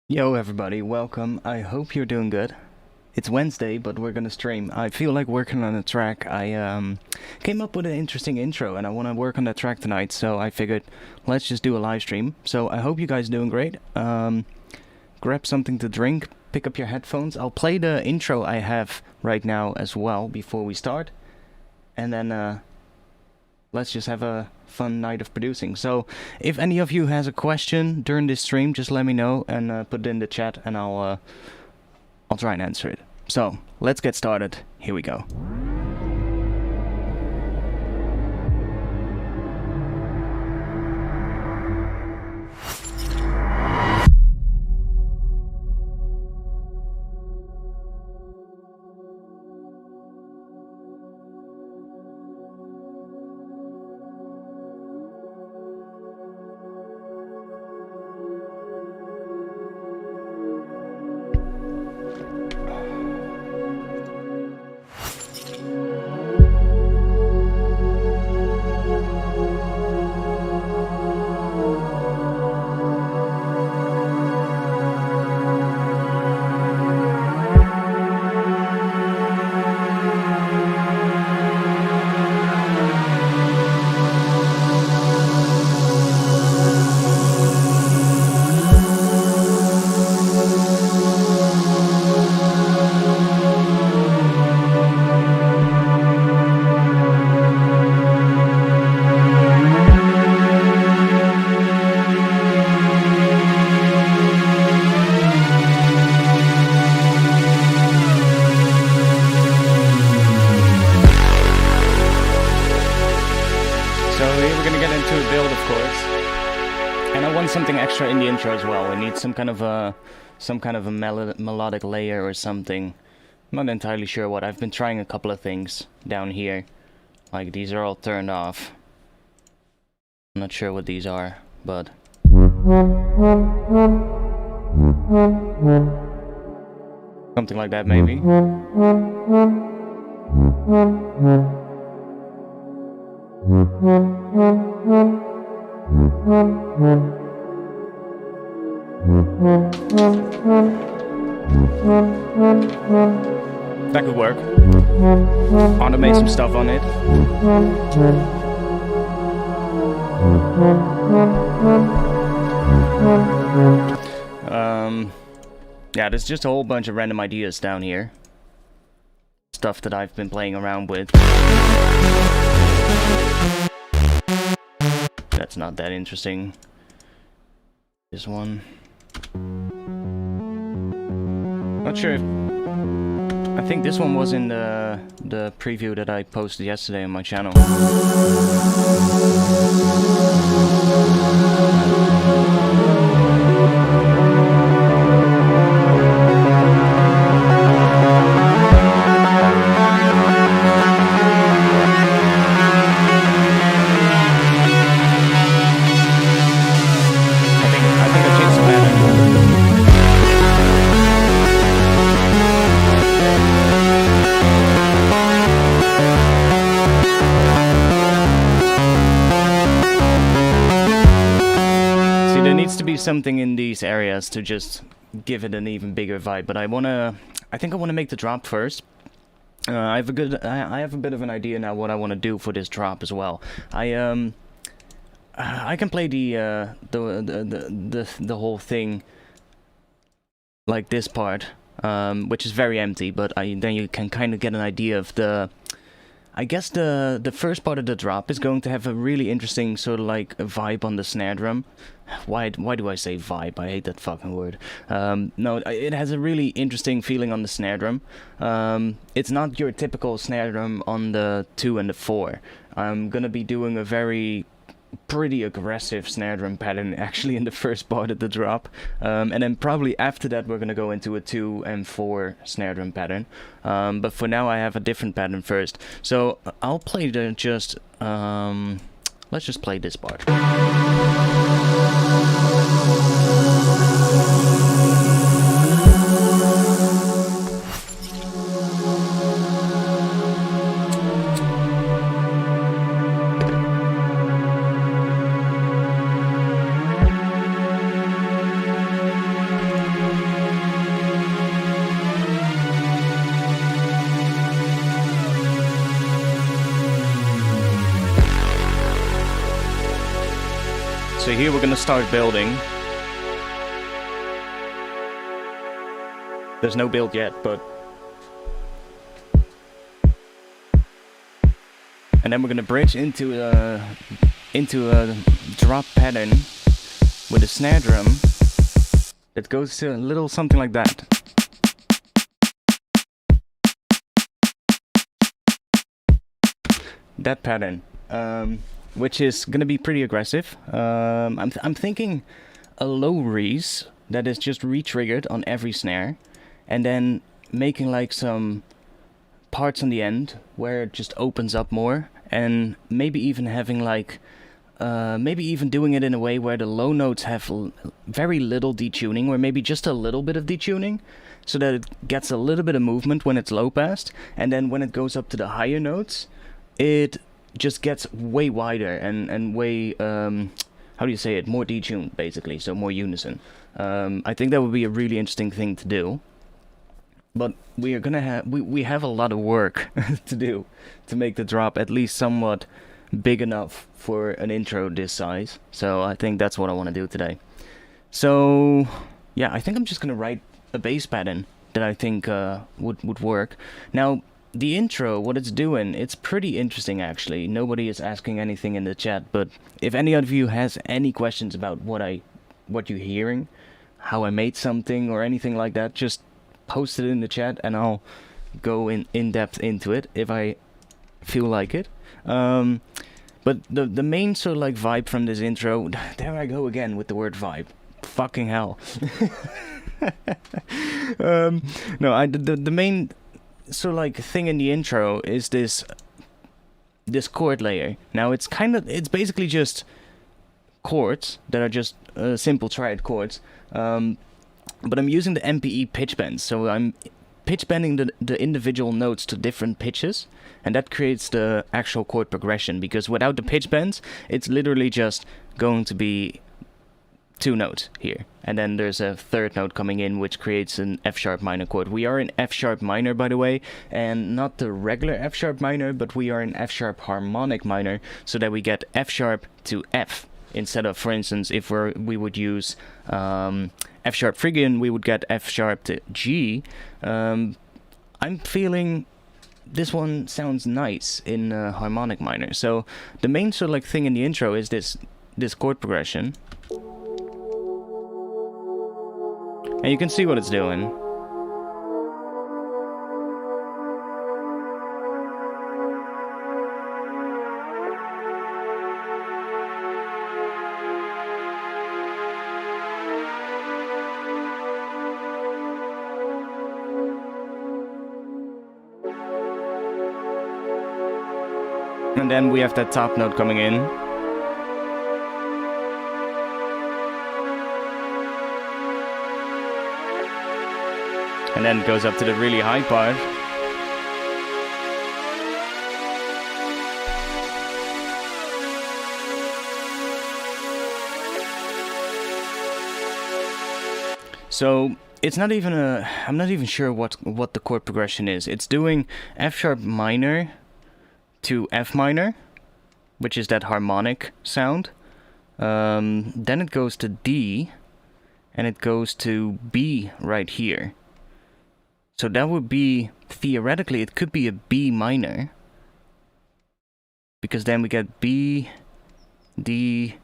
Yo everybody, welcome. I hope you're doing good. It's Wednesday, but we're gonna stream. I feel like working on a track. I came up with an interesting intro and I want to work on that track tonight, so I figured let's just do a live stream. So I hope you guys are doing great. Grab something to drink, pick up your headphones. I'll play the intro I have right now as well before we start. And then let's just have a fun night of producing. So if any of you has a question during this stream, just let me know and put it in the chat and I'll try and answer it. So let's get started. Here we go. Something extra in the intro as well. We need some kind of a melodic layer or something. I'm not entirely sure what. I've been trying a couple of things down here. Like these are all turned off. I'm not sure what these are, but something like that maybe. That could work. Automate some stuff on it. Yeah, there's just a whole bunch of random ideas down here. Stuff that I've been playing around with. That's not that interesting. This one. Not sure if... I think this one was in the preview that I posted yesterday on my channel. Something in these areas to just give it an even bigger vibe, but I think I wanna make the drop first. I have a bit of an idea now what I want to do for this drop as well. I can play the whole thing like this part, which is very empty, but then you can kind of get an idea of I guess the first part of the drop is going to have a really interesting sort of like a vibe on the snare drum. Why do I say vibe? I hate that fucking word. No, it has a really interesting feeling on the snare drum. It's not your typical snare drum on the 2 and the 4. I'm gonna be doing a pretty aggressive snare drum pattern actually in the first part of the drop, and then probably after that we're gonna go into a 2 and 4 snare drum pattern, but for now I have a different pattern first. So I'll play let's just play this part. So here we're gonna start building. There's no build yet, but... And then we're gonna bridge into a drop pattern with a snare drum that goes to a little something like that. That pattern, which is gonna be pretty aggressive. I'm thinking a low res that is just re-triggered on every snare, and then making like some parts on the end where it just opens up more, and maybe even having like maybe even doing it in a way where the low notes have very little detuning, or maybe just a little bit of detuning, so that it gets a little bit of movement when it's low passed, and then when it goes up to the higher notes, it just gets way wider and way, how do you say it, more detuned basically, so more unison. I think that would be a really interesting thing to do. But we are gonna have we have a lot of work to do to make the drop at least somewhat big enough for an intro this size. So I think that's what I want to do today. So yeah, I think I'm just gonna write a bass pattern that I think would work. Now the intro, what it's doing, it's pretty interesting actually. Nobody is asking anything in the chat, but if any of you has any questions about what you're hearing, how I made something or anything like that, just post it in the chat and I'll go in depth into it if I feel like it. But the main sort of like vibe from this intro, there I go again with the word vibe. Fucking hell. No, the main sort of like thing in the intro is this chord layer. Now it's basically just chords that are just simple triad chords. But I'm using the MPE pitch bends, so I'm pitch bending the individual notes to different pitches, and that creates the actual chord progression, because without the pitch bends, it's literally just going to be two notes here, and then there's a third note coming in, which creates an F sharp minor chord. We are in F sharp minor, by the way, and not the regular F sharp minor, but we are in F sharp harmonic minor, so that we get F sharp to F, instead of, for instance, if we would use F sharp Phrygian, we would get F sharp to G. I'm feeling this one sounds nice in harmonic minor. So the main sort of like thing in the intro is this chord progression, and you can see what it's doing. And then we have that top note coming in. And then it goes up to the really high part. So it's not even I'm not even sure what the chord progression is. It's doing F sharp minor to F minor, which is that harmonic sound. Then it goes to D, and it goes to B right here. So that would be, theoretically, it could be a B minor, because then we get B, D,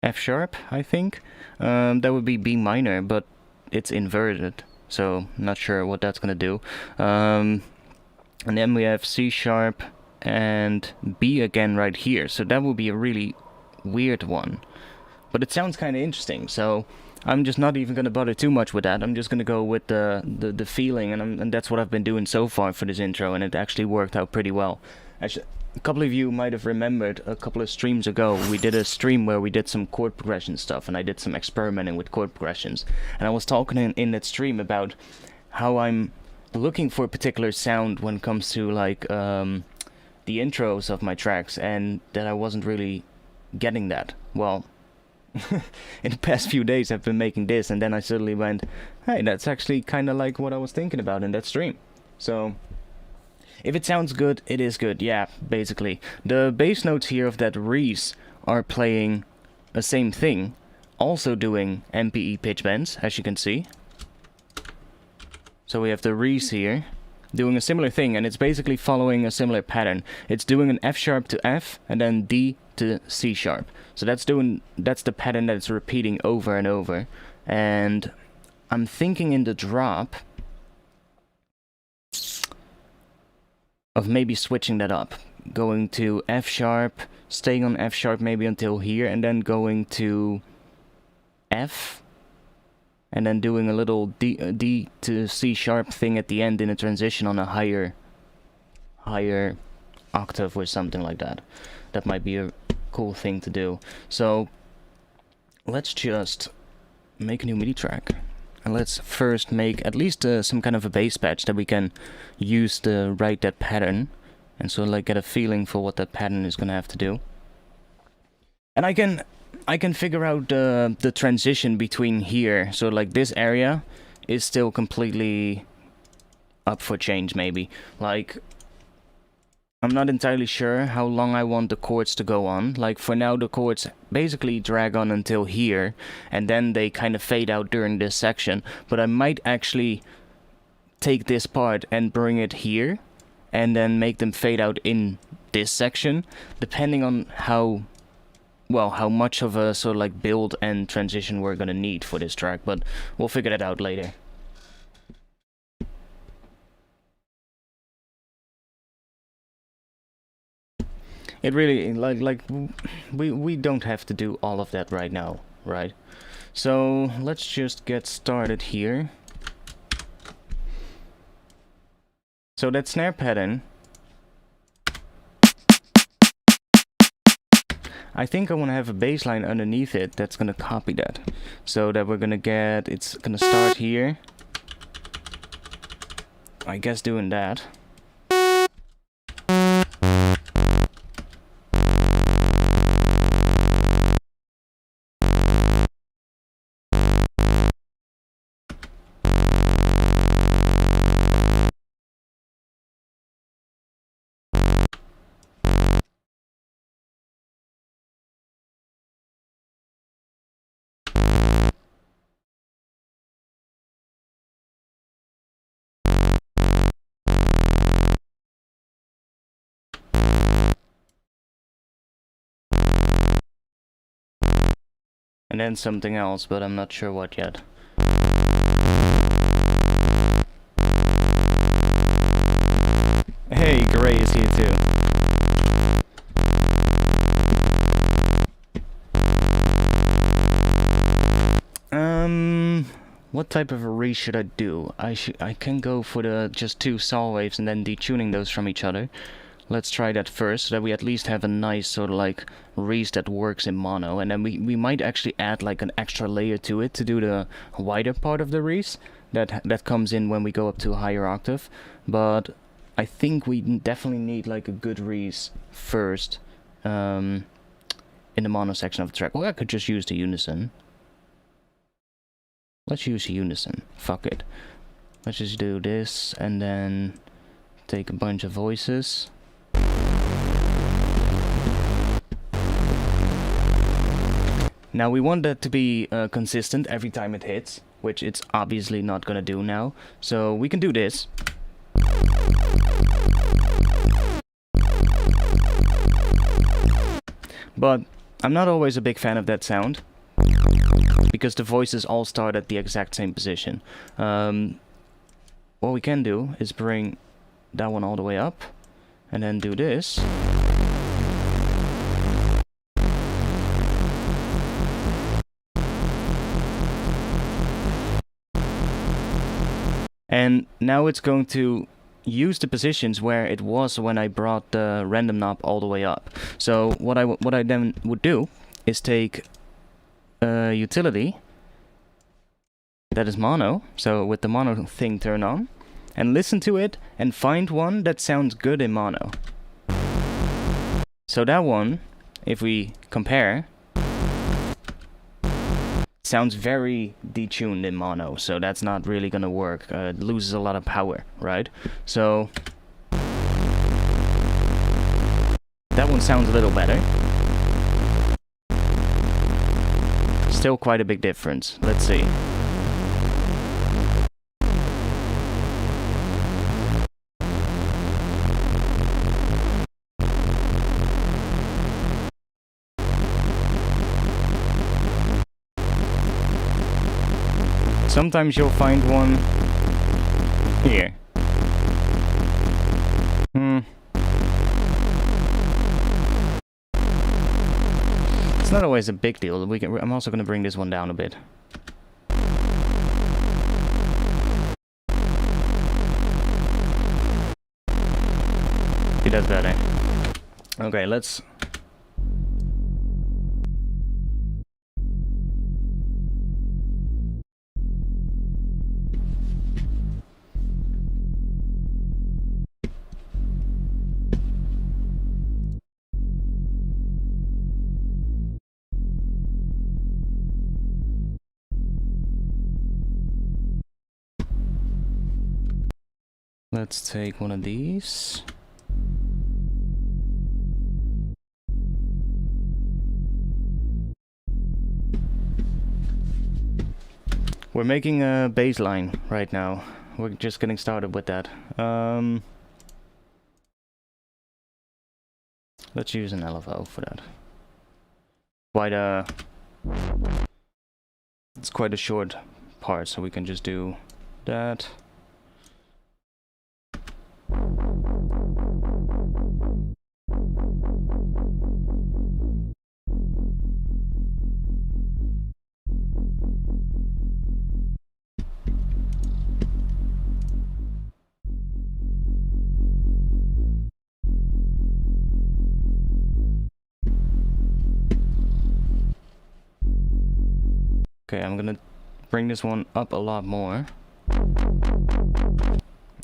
F sharp, I think. That would be B minor, but it's inverted, so not sure what that's gonna do. And then we have C sharp and B again right here. So that would be a really weird one. But it sounds kind of interesting. So I'm just not even going to bother too much with that. I'm just going to go with the feeling. And that's what I've been doing so far for this intro. And it actually worked out pretty well. Actually, a couple of you might have remembered a couple of streams ago, we did a stream where we did some chord progression stuff. And I did some experimenting with chord progressions. And I was talking in that stream about how I'm looking for a particular sound when it comes to like the intros of my tracks, and that I wasn't really getting that. Well, in the past few days I've been making this, and then I suddenly went, hey, that's actually kind of like what I was thinking about in that stream. So if it sounds good, it is good. Yeah, basically the bass notes here of that res are playing a same thing, also doing MPE pitch bends, as you can see. So we have the Reese here, doing a similar thing, and it's basically following a similar pattern. It's doing an F sharp to F, and then D to C sharp. So that's the pattern that it's repeating over and over. And I'm thinking in the drop of maybe switching that up. Going to F sharp, staying on F sharp maybe until here, and then going to F, and then doing a little D to C sharp thing at the end in a transition on a higher octave or something like that. That might be a cool thing to do. So let's just make a new MIDI track, and let's first make at least some kind of a bass patch that we can use to write that pattern, and so like get a feeling for what that pattern is gonna have to do. And I can figure out the transition between here. So like this area is still completely up for change maybe. Like, I'm not entirely sure how long I want the chords to go on. Like for now the chords basically drag on until here, and then they kind of fade out during this section. But I might actually take this part and bring it here, and then make them fade out in this section, depending on how much of a sort of like build and transition we're gonna need for this track, but we'll figure that out later. It really, like we don't have to do all of that right now, right? So let's just get started here. So that snare pattern, I think I want to have a bass line underneath it that's going to copy that. So that we're going to get, it's going to start here. I guess doing that. And then something else, but I'm not sure what yet. Hey, Gray is here too. What type of a read should I do? I can go for the just two saw waves and then detuning those from each other. Let's try that first, so that we at least have a nice sort of like reese that works in mono, and then we might actually add like an extra layer to it to do the wider part of the reese that comes in when we go up to a higher octave. But I think we definitely need like a good reese first in the mono section of the track. Or I could just use the unison. Let's use unison. Fuck it. Let's just do this and then take a bunch of voices. Now we want that to be consistent every time it hits, which it's obviously not gonna do now. So we can do this. But I'm not always a big fan of that sound, because the voices all start at the exact same position. What we can do is bring that one all the way up, and then do this. And now it's going to use the positions where it was when I brought the random knob all the way up. So what I then would do is take a utility that is mono, so with the mono thing turned on, and listen to it and find one that sounds good in mono. So that one, if we compare, sounds very detuned in mono, so that's not really gonna work. It loses a lot of power, right? So that one sounds a little better. still quite a big difference. Let's see. Sometimes you'll find one here. It's not always a big deal. I'm also gonna bring this one down a bit. See, that's better. Okay, let's... Let's take one of these. We're making a bass line right now. We're just getting started with that. Let's use an LFO for that. It's quite a short part, so we can just do that. Okay, I'm gonna bring this one up a lot more.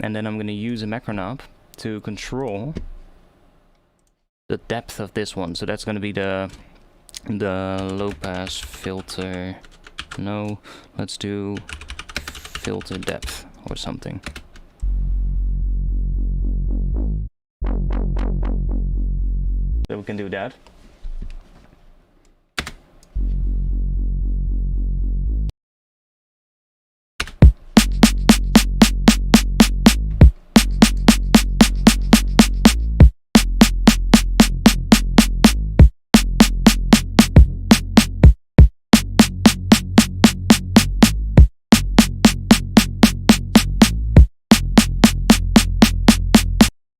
And then I'm gonna use a macro knob to control the depth of this one. So that's gonna be the low pass filter. No, let's do filter depth or something. So we can do that.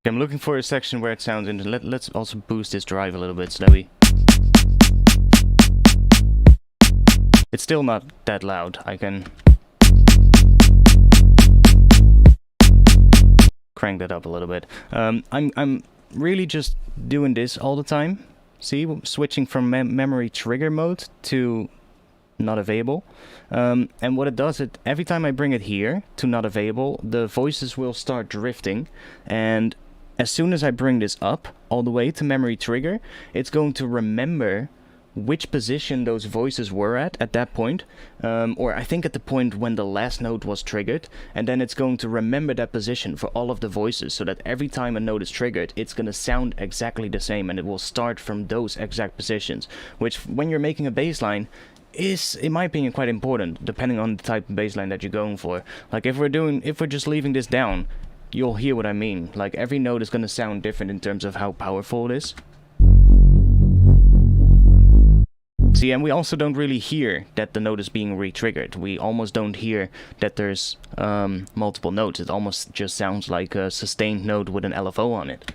I'm looking for a section where it sounds in. Let's also boost this drive a little bit so that we... It's still not that loud. I can crank that up a little bit. I'm really just doing this all the time. See, switching from memory trigger mode to not available. And what it does, every time I bring it here to not available, the voices will start drifting, and as soon as I bring this up all the way to memory trigger, it's going to remember which position those voices were at that point, or I think at the point when the last note was triggered, and then it's going to remember that position for all of the voices, so that every time a note is triggered, it's going to sound exactly the same, and it will start from those exact positions, which when you're making a bass line is, in my opinion, quite important, depending on the type of bass line that you're going for. Like if we're just leaving this down, you'll hear what I mean. Like every note is going to sound different in terms of how powerful it is. See, and we also don't really hear that the note is being re-triggered. We almost don't hear that there's multiple notes. It almost just sounds like a sustained note with an LFO on it.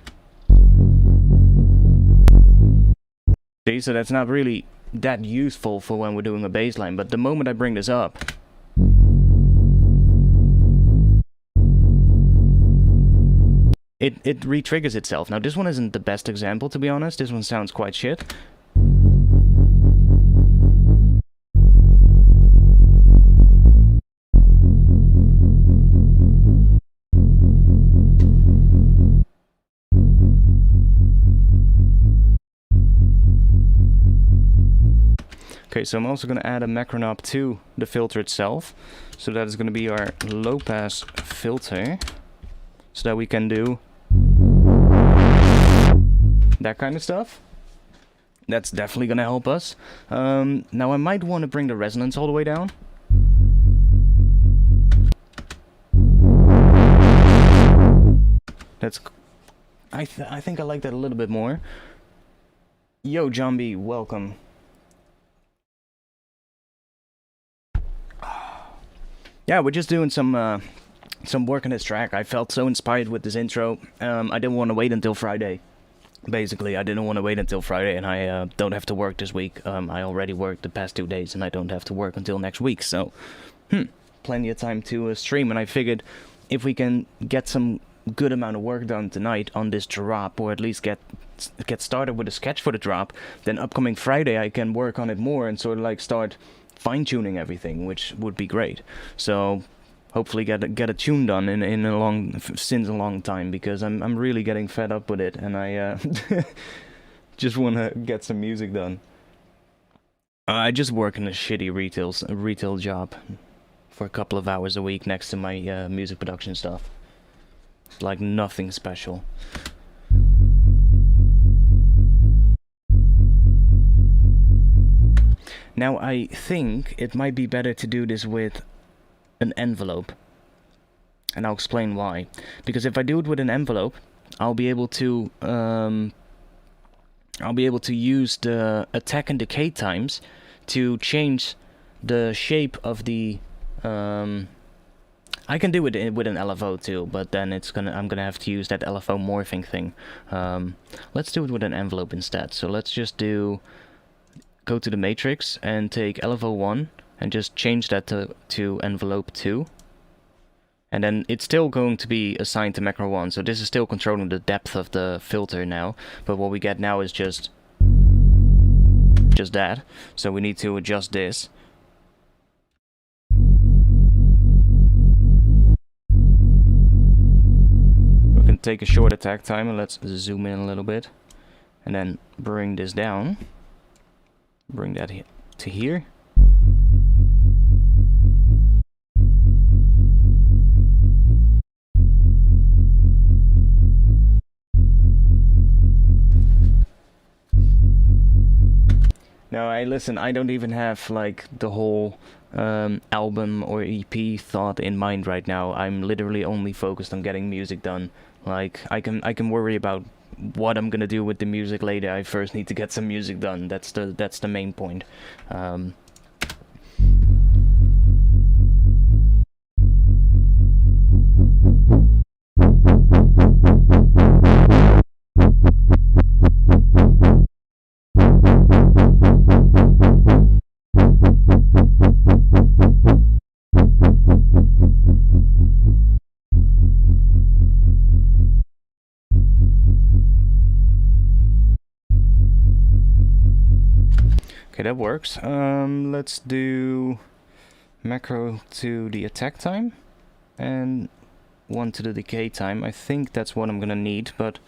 See, so that's not really that useful for when we're doing a bass line, but the moment I bring this up, it re-triggers itself. Now this one isn't the best example, to be honest. This one sounds quite shit. Okay, so I'm also going to add a macro knob to the filter itself. So that is going to be our low pass filter. So that we can do that kind of stuff. That's definitely gonna help us. Now I might want to bring the resonance all the way down. That's... I think I like that a little bit more. Yo, Jambi, welcome. Yeah, we're just doing some work on this track. I felt so inspired with this intro. I didn't want to wait until Friday. Basically, I didn't want to wait until Friday, and I don't have to work this week. I already worked the past 2 days, and I don't have to work until next week. So, plenty of time to stream. And I figured if we can get some good amount of work done tonight on this drop, or at least get started with a sketch for the drop, then upcoming Friday I can work on it more and sort of like start fine-tuning everything, which would be great. So hopefully get a tune done since a long time, because I'm really getting fed up with it, and I just want to get some music done. I just work in a shitty retail job for a couple of hours a week next to my music production stuff. It's like nothing special. Now I think it might be better to do this with an envelope, and I'll explain why. Because if I do it with an envelope, I'll be able to use the attack and decay times to change the shape of the I can do it with an LFO too, but then I'm gonna have to use that LFO morphing thing. Let's do it with an envelope instead. So let's just go to the matrix and take LFO1 and just change that to envelope 2. And then it's still going to be assigned to macro 1, so this is still controlling the depth of the filter now, but what we get now is just that. So we need to adjust this. We can take a short attack time, and let's zoom in a little bit, and then bring this down. Bring that to here. No, I don't even have like the whole album or EP thought in mind right now. I'm literally only focused on getting music done. Like I can worry about what I'm gonna do with the music later. I first need to get some music done. That's the main point. Okay, that works. Let's do macro to the attack time and 1 to the decay time. I think that's what I'm gonna need, but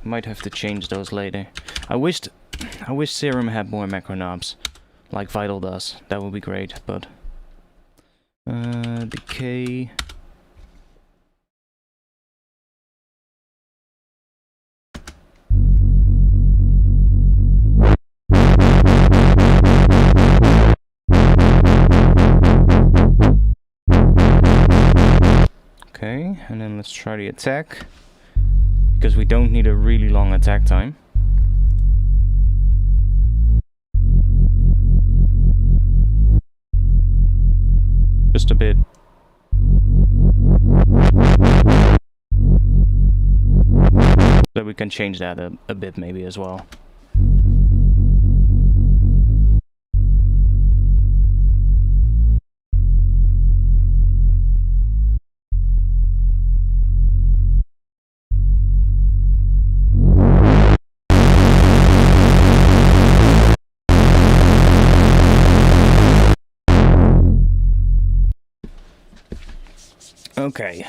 I might have to change those later. I wish Serum had more macro knobs, like Vital does. That would be great, but decay. Okay, and then let's try the attack, because we don't need a really long attack time. Just a bit. So we can change that a bit maybe as well. Okay,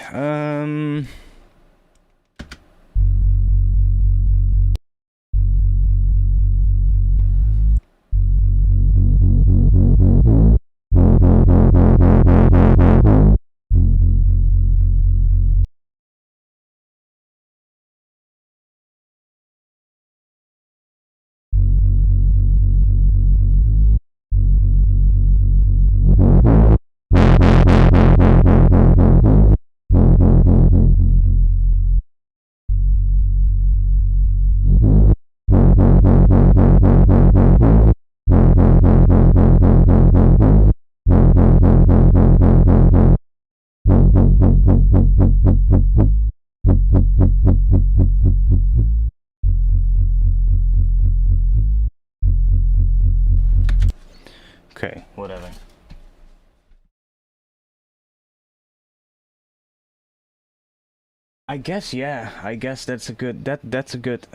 I guess, yeah. I guess that's a good that's a good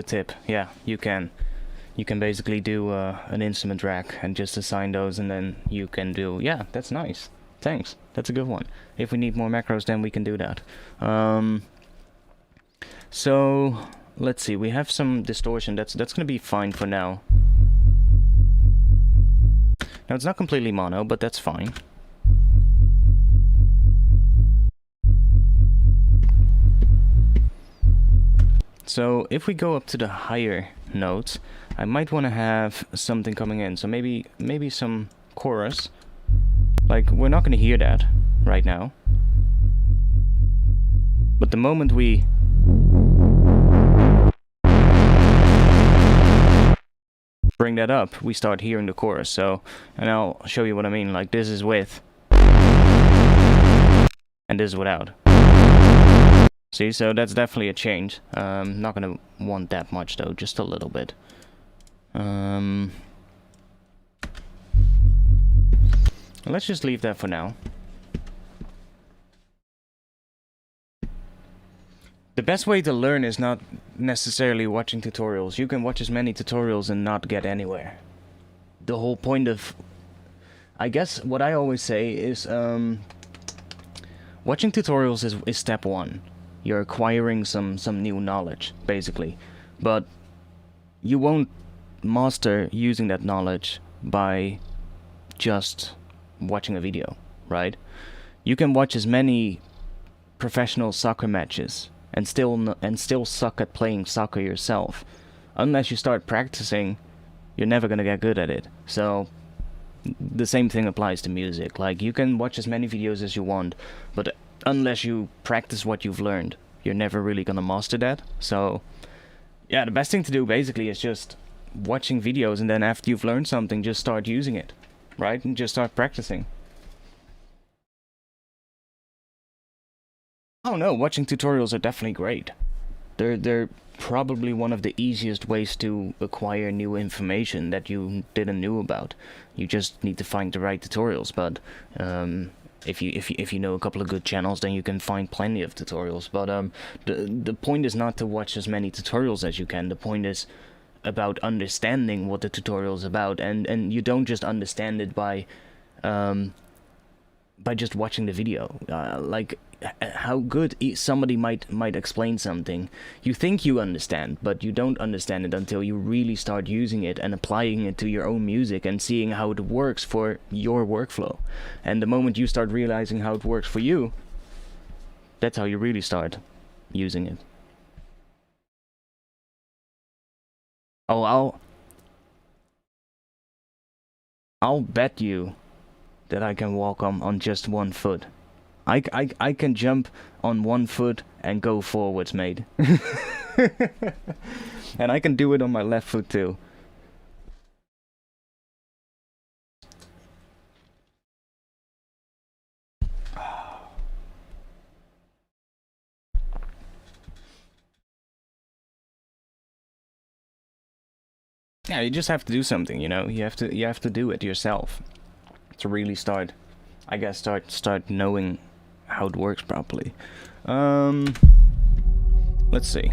tip. Yeah, you can. You can basically do an instrument rack and just assign those, and then you can do. Yeah, that's nice. Thanks. That's a good one. If we need more macros, then we can do that. So let's see. We have some distortion. That's gonna be fine for now. Now it's not completely mono, but that's fine. So if we go up to the higher notes, I might want to have something coming in. So maybe some chorus. Like, we're not going to hear that right now. But the moment we bring that up, we start hearing the chorus. So, and I'll show you what I mean. Like, this is with, and this is without. See, so that's definitely a change. Not gonna want that much though, just a little bit. Let's just leave that for now. The best way to learn is not necessarily watching tutorials. You can watch as many tutorials and not get anywhere. The whole point of... I guess what I always say is... watching tutorials is step one. You're acquiring some new knowledge, basically. But you won't master using that knowledge by just watching a video, right? You can watch as many professional soccer matches and still suck at playing soccer yourself. Unless you start practicing, you're never gonna get good at it. So the same thing applies to music. Like, you can watch as many videos as you want, but unless you practice what you've learned, you're never really gonna master that. So yeah, the best thing to do basically is just watching videos, and then after you've learned something, just start using it, right? And just start practicing. Oh no, watching tutorials are definitely great. They're probably one of the easiest ways to acquire new information that you didn't know about. You just need to find the right tutorials, but if you know a couple of good channels, then you can find plenty of tutorials. But the point is not to watch as many tutorials as you can. The point is about understanding what the tutorial is about, and you don't just understand it by just watching the video. Like how good somebody might explain something. You think you understand, but you don't understand it until you really start using it and applying it to your own music and seeing how it works for your workflow. And the moment you start realizing how it works for you, that's how you really start using it. Oh, I'll bet you that I can walk on just one foot. I can jump on one foot and go forwards, mate. And I can do it on my left foot too. Yeah, you just have to do something, you know. You have to do it yourself to really start, I guess, start knowing how it works properly. Let's see.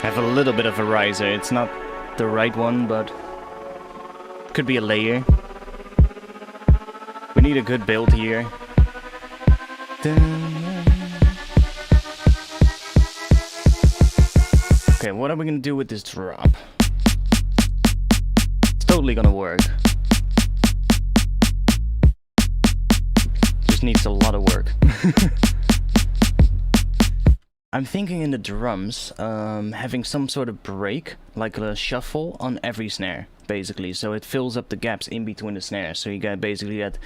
Have a little bit of a riser. It's not the right one, but could be a layer. We need a good build here. Okay, what are we gonna do with this drop? It's totally gonna work. Just needs a lot of work. I'm thinking in the drums, having some sort of break, like a shuffle on every snare, basically. So it fills up the gaps in between the snares. So you get basically that...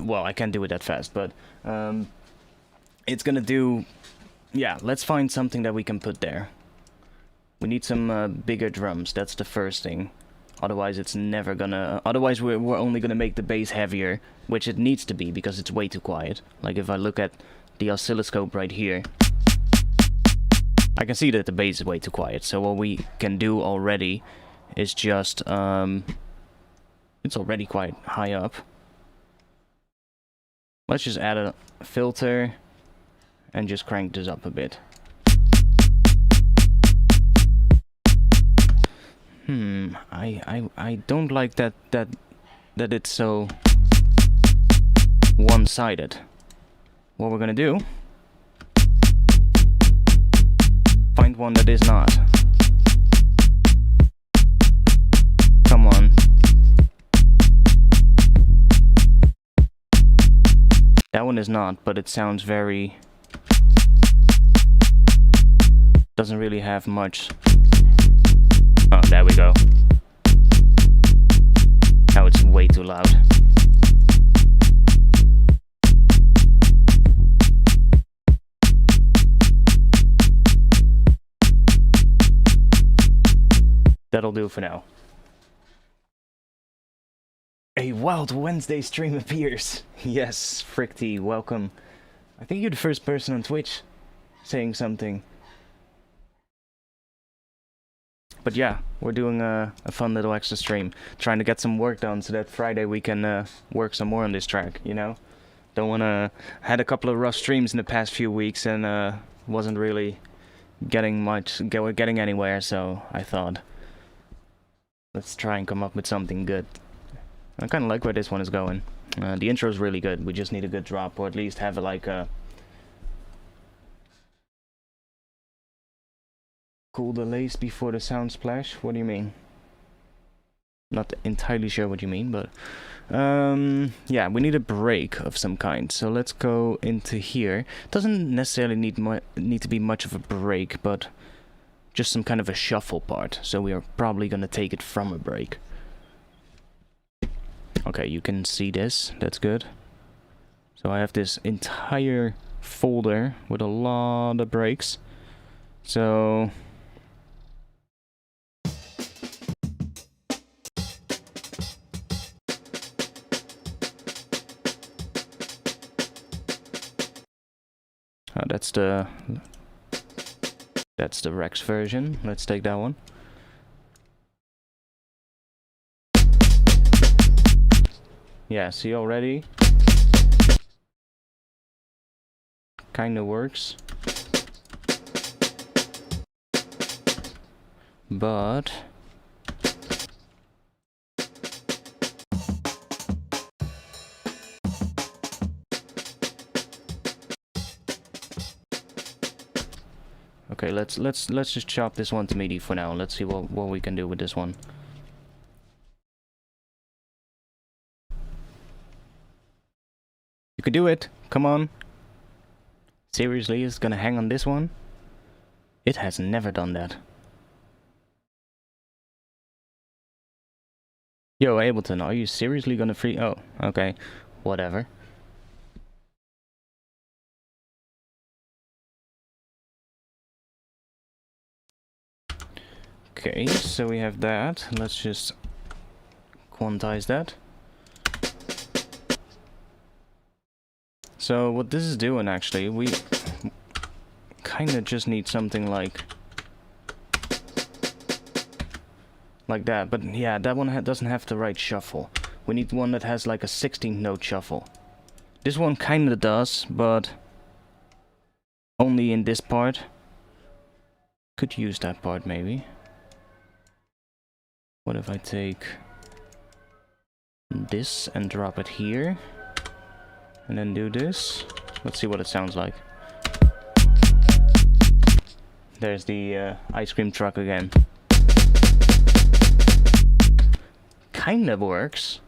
Well, I can't do it that fast, but it's gonna do... Yeah, let's find something that we can put there. We need some bigger drums, that's the first thing. Otherwise it's never gonna... Otherwise we're only gonna make the bass heavier, which it needs to be because it's way too quiet. Like if I look at the oscilloscope right here, I can see that the bass is way too quiet. So what we can do already is just... it's already quite high up. Let's just add a filter and just crank this up a bit. I don't like that it's so one-sided. What we're gonna do, find one that is not. Come on. That one is not, but it sounds very... doesn't really have much. Oh, there we go. Now it's way too loud. That'll do for now. A Wild Wednesday stream appears. Yes, Fricty, welcome. I think you're the first person on Twitch saying something. But yeah, we're doing a fun little extra stream. Trying to get some work done so that Friday we can work some more on this track, you know? Don't wanna... Had a couple of rough streams in the past few weeks and wasn't really getting anywhere, so I thought... Let's try and come up with something good. I kind of like where this one is going. The intro is really good. We just need a good drop, or at least have like a cool delays before the sound splash. What do you mean? Not entirely sure what you mean, but yeah, we need a break of some kind. So let's go into here. Doesn't necessarily need to be much of a break, but just some kind of a shuffle part. So we are probably gonna take it from a break. Okay, you can see this. That's good. So I have this entire folder with a lot of breaks. So that's the Rex version. Let's take that one. Yeah, see already? Kinda works. But... Okay, let's just chop this one to MIDI for now. Let's see what we can do with this one. You can do it. Come on. Seriously, it's gonna hang on this one? It has never done that. Yo, Ableton, are you seriously gonna free? Oh, okay. Whatever. Okay, so we have that. Let's just quantize that. So what this is doing actually, we kind of just need something like that. But yeah, that one doesn't have the right shuffle. We need one that has like a 16th note shuffle. This one kind of does, but only in this part. Could use that part maybe. What if I take this and drop it here? And then do this? Let's see what it sounds like. There's the ice cream truck again. Kinda works.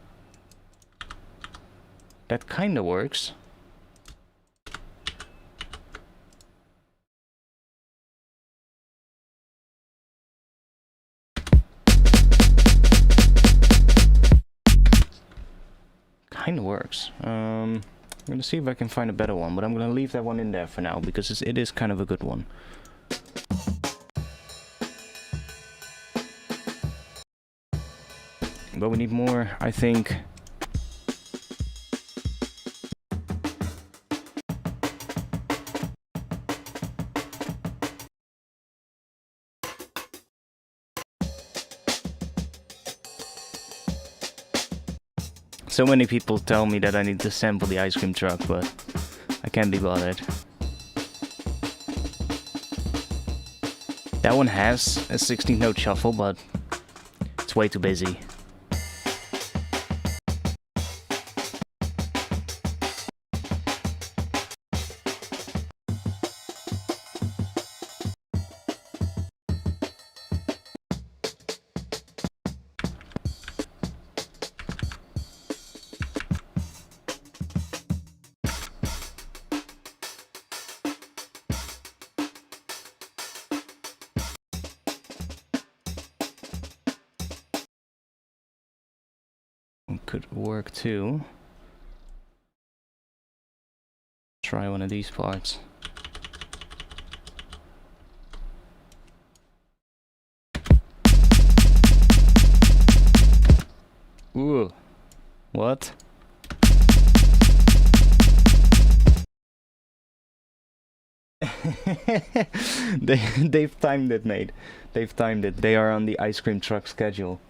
That kinda works. Kinda works. I'm gonna see if I can find a better one, but I'm gonna leave that one in there for now because it is kind of a good one. But we need more, I think. So many people tell me that I need to sample the ice cream truck, but I can't be bothered. That one has a 16-note shuffle, but it's way too busy. Could work too. Try one of these parts. Ooh. What? They've timed it, mate. They've timed it. They are on the ice cream truck schedule.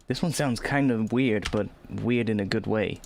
This one sounds kind of weird, but weird in a good way.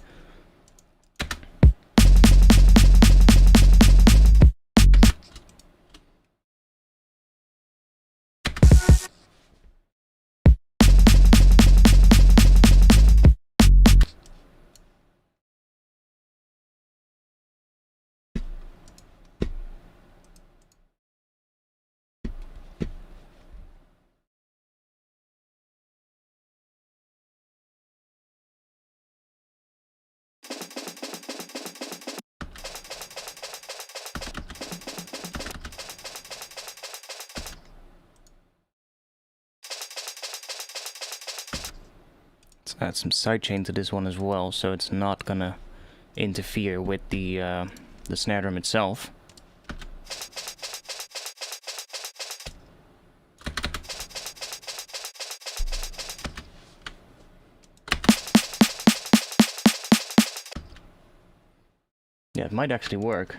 Add some sidechain to this one as well, so it's not gonna interfere with the snare drum itself. Yeah, it might actually work.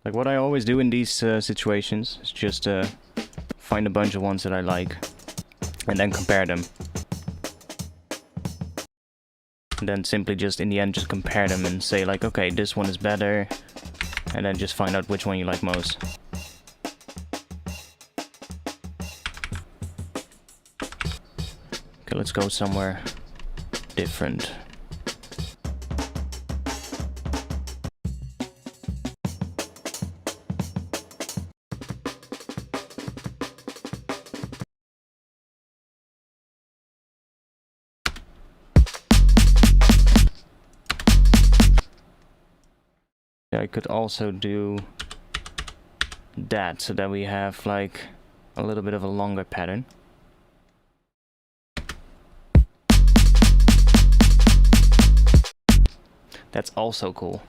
Like what I always do in these situations is just find a bunch of ones that I like and then compare them. And then simply just in the end just compare them and say like, okay, this one is better, and then just find out which one you like most. Okay, let's go somewhere different. I could also do that so that we have like a little bit of a longer pattern. That's also cool.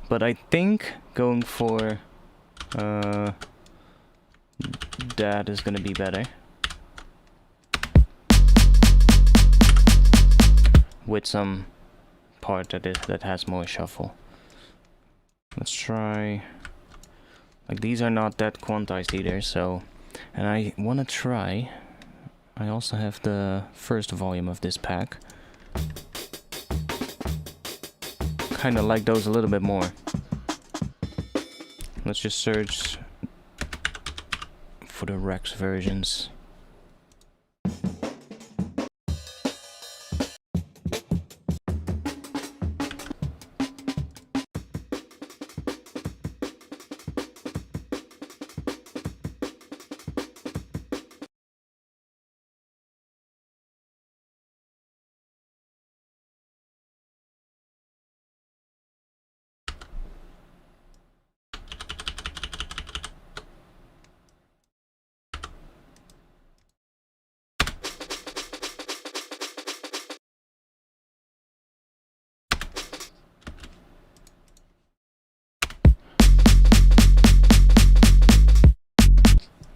But I think going for that is gonna be better. with some part that has more shuffle. Let's try, like, these are not that quantized either, so, and I want to try, I also have the first volume of this pack. Kind of like those a little bit more. Let's just search for the Rex versions.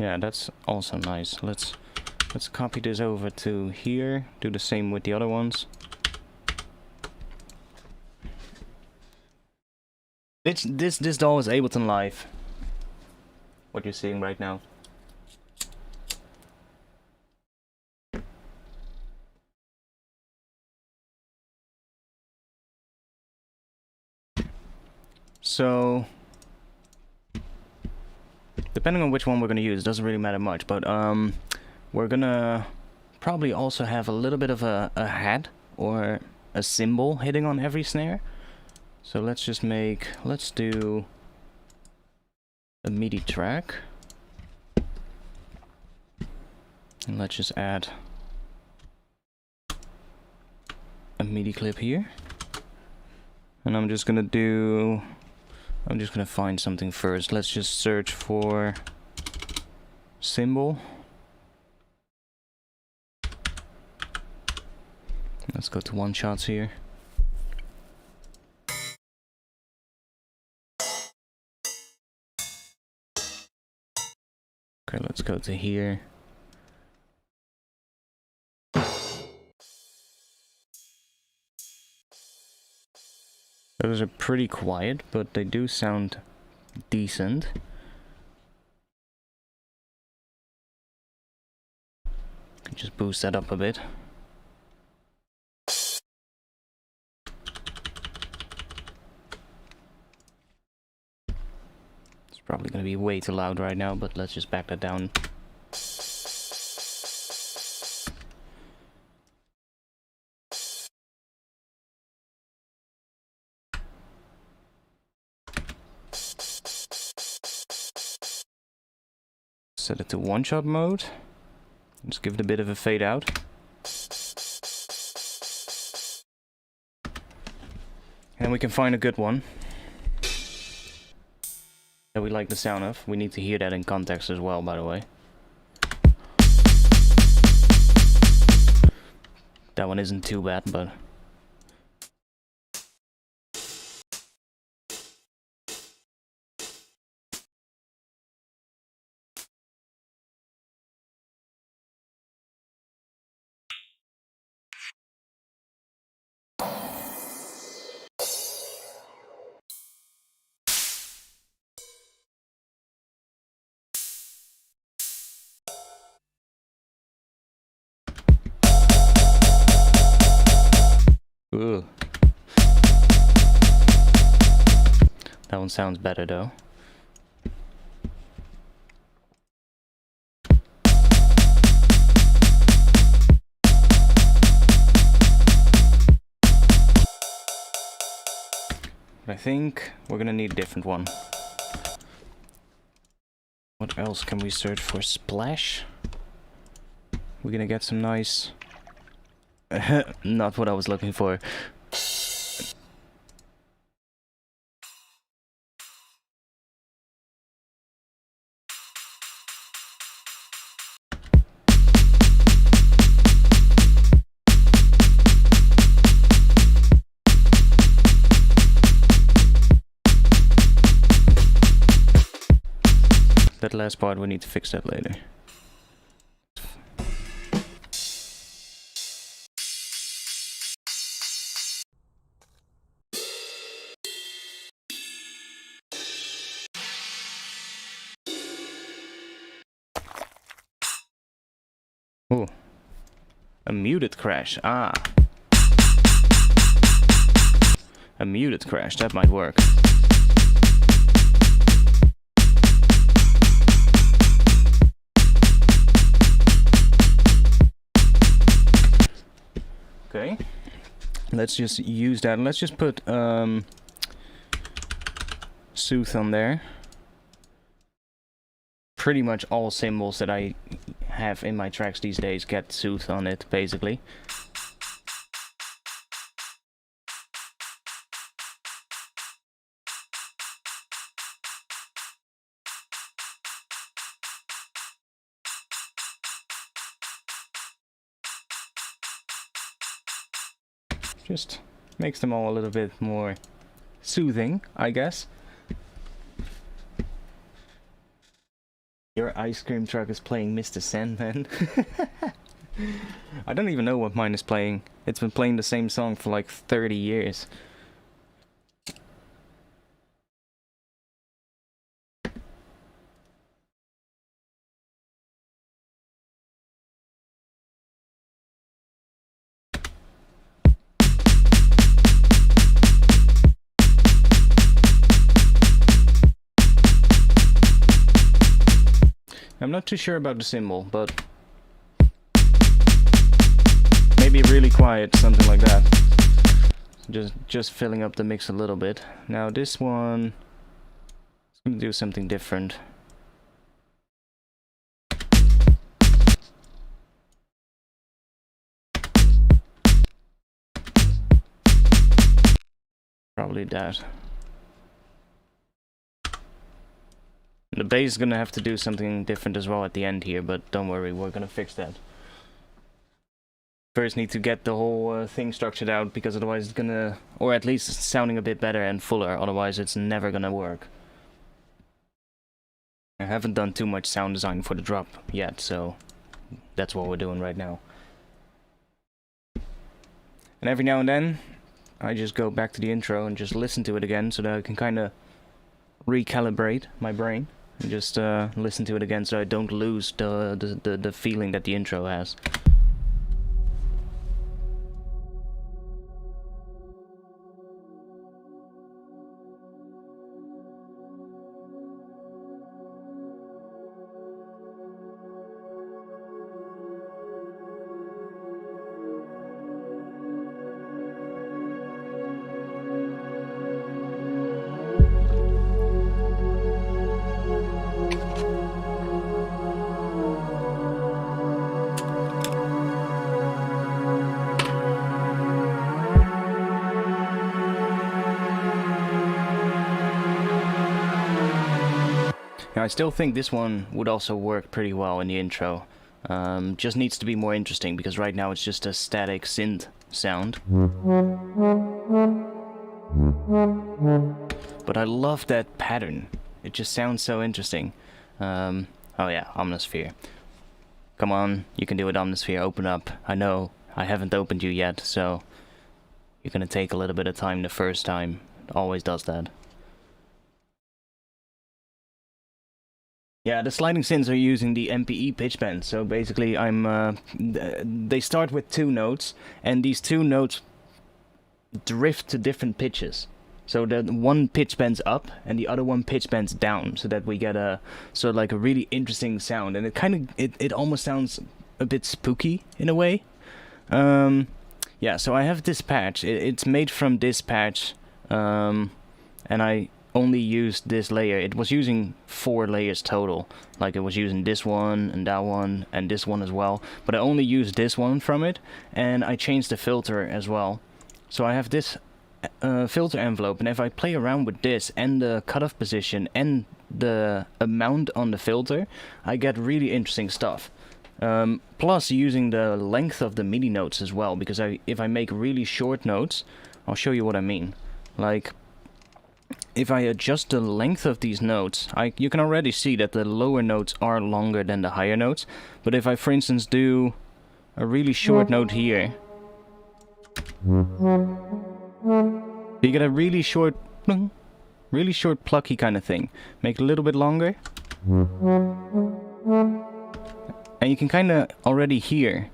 Yeah, that's also nice. Let's copy this over to here. Do the same with the other ones. This doll is Ableton Live. What you're seeing right now. So, depending on which one we're gonna use, doesn't really matter much, but we're gonna probably also have a little bit of a head or a cymbal hitting on every snare. So let's just let's do a MIDI track. And let's just add a MIDI clip here. And I'm just gonna find something first. Let's just search for cymbal. Let's go to one shots here. Okay, let's go to here. Those are pretty quiet, but they do sound decent. Can just boost that up a bit. It's probably gonna be way too loud right now, but let's just back that down. Set it to one-shot mode. Just give it a bit of a fade out. And we can find a good one that we like the sound of. We need to hear that in context as well, by the way. That one isn't too bad, but... Ugh. That one sounds better though. But I think we're gonna need a different one. What else can we search for? Splash? We're gonna get some nice... Not what I was looking for. That last part, we need to fix that later. Ooh. A muted crash. Ah. A muted crash. That might work. Okay. Let's just use that. Let's just put Sooth on there. Pretty much all cymbals that I have in my tracks these days get Sooth on it, basically. Just makes them all a little bit more soothing, I guess. Your ice cream truck is playing Mr. Sandman. I don't even know what mine is playing. It's been playing the same song for like 30 years. I'm not too sure about the cymbal, but maybe really quiet, something like that. Just filling up the mix a little bit. Now this one is gonna do something different. Probably that. The bass is gonna have to do something different as well at the end here, but don't worry, we're gonna fix that. First need to get the whole thing structured out, because otherwise it's gonna, or at least it's sounding a bit better and fuller, otherwise it's never gonna work. I haven't done too much sound design for the drop yet, so that's what we're doing right now. And every now and then, I just go back to the intro and just listen to it again, so that I can kinda recalibrate my brain. And just listen to it again so I don't lose the feeling that the intro has. Now, I still think this one would also work pretty well in the intro. Just needs to be more interesting, because right now it's just a static synth sound. But I love that pattern. It just sounds so interesting. Oh yeah, Omnisphere. Come on, you can do it, Omnisphere, open up. I know, I haven't opened you yet, so you're gonna take a little bit of time the first time. It always does that. Yeah, the sliding synths are using the MPE pitch bend, so basically they start with 2 notes, and these 2 notes drift to different pitches. So that one pitch bends up, and the other one pitch bends down, so that we get a sort of like a really interesting sound, and it almost sounds a bit spooky in a way. Yeah, so I have this patch, it's made from this patch, and I only used this layer. It was using 4 layers total. Like, it was using this one and this one as well, but I only used this one from it, and I changed the filter as well. So I have this filter envelope, and if I play around with this and the cutoff position and the amount on the filter, I get really interesting stuff. Plus using the length of the MIDI notes as well, because if I make really short notes, I'll show you what I mean. Like, if I adjust the length of these notes, you can already see that the lower notes are longer than the higher notes. But if I, for instance, do a really short note here, you get a really short plucky kind of thing. Make it a little bit longer, and you can kind of already hear.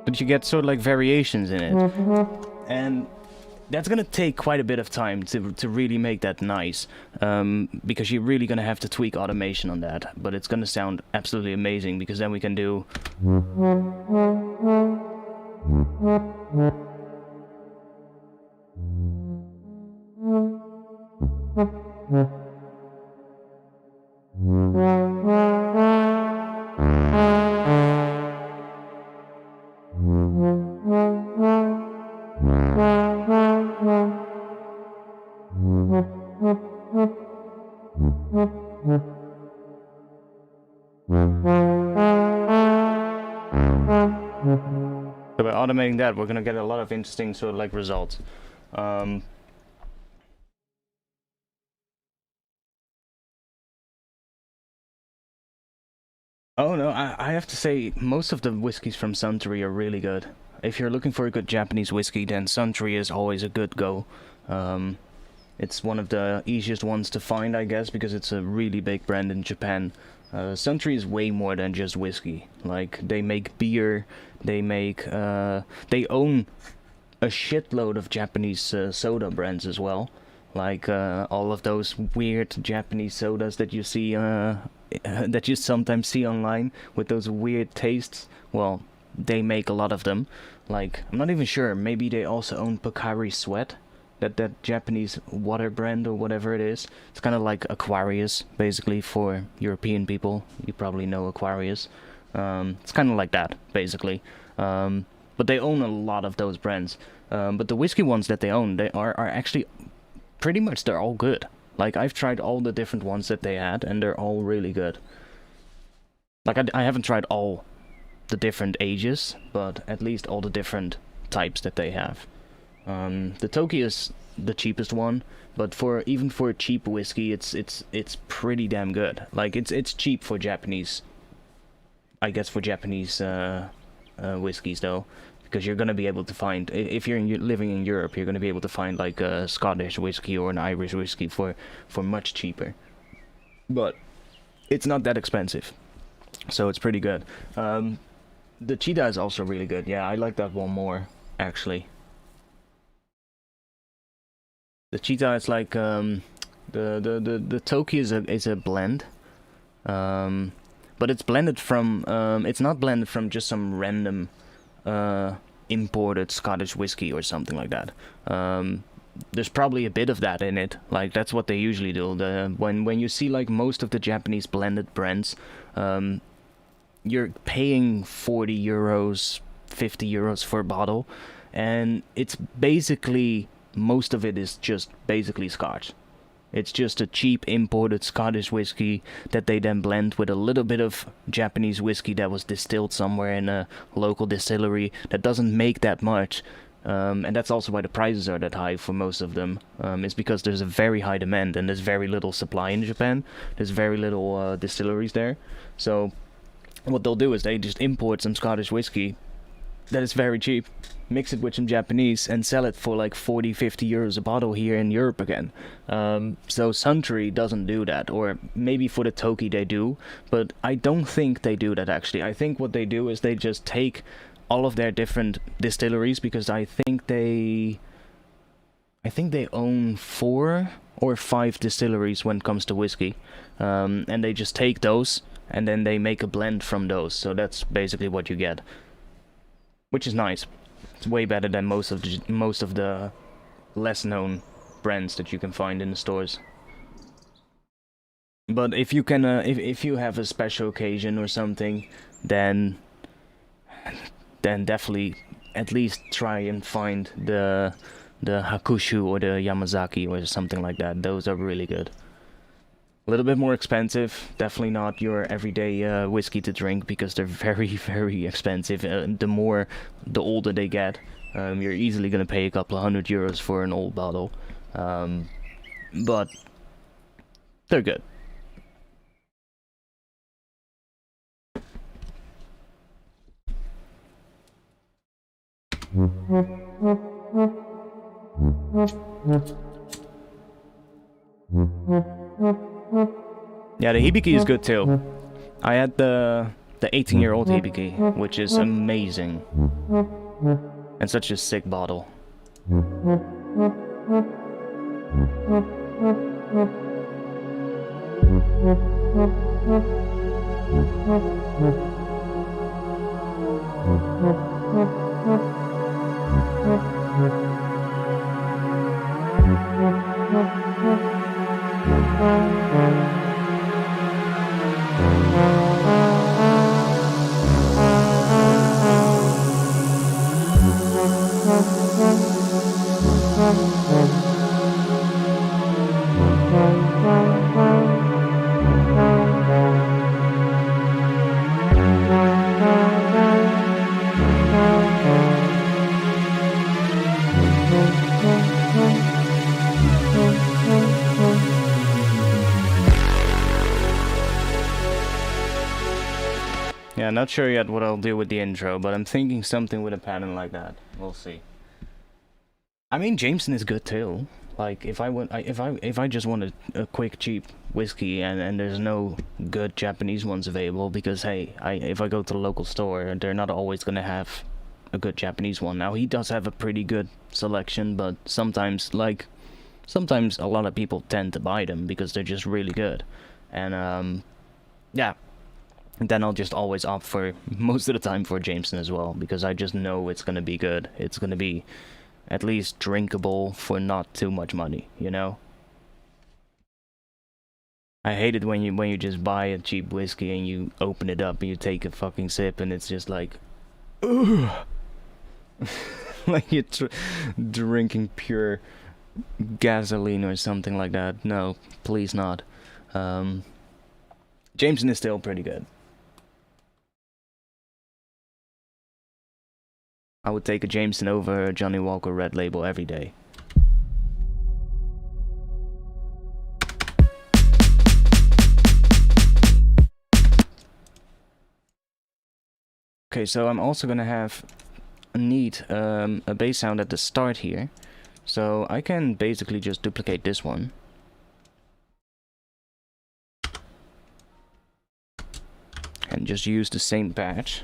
But you get sort of like variations in it. And that's gonna take quite a bit of time to really make that nice. Because you're really gonna have to tweak automation on that. But it's gonna sound absolutely amazing, because then we can do... So by automating that, we're gonna get a lot of interesting sort of like results. Oh no, I have to say, most of the whiskeys from Suntory are really good. If you're looking for a good Japanese whiskey, then Suntory is always a good go. It's one of the easiest ones to find, I guess, because it's a really big brand in Japan. Suntory is way more than just whiskey. Like, they make beer, they make... they own a shitload of Japanese soda brands as well. Like, all of those weird Japanese sodas that you see, that you sometimes see online, with those weird tastes. Well, they make a lot of them. Like, I'm not even sure, maybe they also own Pocari Sweat? That Japanese water brand or whatever it is. It's kind of like Aquarius, basically, for European people. You probably know Aquarius. It's kind of like that, basically. But they own a lot of those brands. But the whiskey ones that they own, they are actually pretty much, they're all good. Like, I've tried all the different ones that they had, and they're all really good. Like, I haven't tried all the different ages, but at least all the different types that they have. The Toki is the cheapest one, but even for a cheap whiskey, it's pretty damn good. Like, it's cheap for Japanese, I guess, for Japanese whiskeys though, because you're gonna be able to find, if you're living in Europe, you're gonna be able to find like a Scottish whiskey or an Irish whiskey for much cheaper. But it's not that expensive, so it's pretty good. The Cheetah is also really good. Yeah, I like that one more, actually. The Cheetah is like the Toki is a blend, but it's blended from it's not blended from just some random imported Scottish whiskey or something like that. There's probably a bit of that in it. Like, that's what they usually do. When you see like most of the Japanese blended brands, you're paying 40 euros, 50 euros for a bottle, and it's basically, most of it is just basically Scotch. It's just a cheap imported Scottish whiskey that they then blend with a little bit of Japanese whiskey that was distilled somewhere in a local distillery that doesn't make that much. And that's also why the prices are that high for most of them. It's because there's a very high demand and there's very little supply in Japan. There's very little distilleries there. So what they'll do is they just import some Scottish whiskey that is very cheap, mix it with some Japanese, and sell it for like 40, 50 euros a bottle here in Europe again. So Suntory doesn't do that, or maybe for the Toki they do, but I don't think they do that actually. I think what they do is they just take all of their different distilleries, because I think they own 4 or 5 distilleries when it comes to whiskey, and they just take those and then they make a blend from those. So that's basically what you get, which is nice. It's way better than most of the less known brands that you can find in the stores. But if you can, if you have a special occasion or something, then definitely at least try and find the Hakushu or the Yamazaki or something like that. Those are really good. A little bit more expensive, definitely not your everyday whiskey to drink, because they're very, very expensive. The older they get, you're easily going to pay a couple of €100 for an old bottle. But they're good. Yeah, the Hibiki is good too. I had the 18-year-old Hibiki, which is amazing. And such a sick bottle. Yeah, not sure yet what I'll do with the intro, but I'm thinking something with a pattern like that. We'll see. I mean, Jameson is good too. Like, if I just want a quick, cheap whiskey and there's no good Japanese ones available, because hey, if I go to the local store, they're not always gonna have a good Japanese one. Now, he does have a pretty good selection, but sometimes a lot of people tend to buy them because they're just really good. And yeah. Then I'll just always opt for, most of the time, for Jameson as well, because I just know it's gonna be good. It's gonna be at least drinkable for not too much money, you know? I hate it when you just buy a cheap whiskey and you open it up and you take a fucking sip and it's just like, ugh. Like you're drinking pure gasoline or something like that. No, please not. Jameson is still pretty good. I would take a Jameson over a Johnny Walker Red Label every day. Okay, so I'm also gonna need a bass sound at the start here. So I can basically just duplicate this one. And just use the same patch.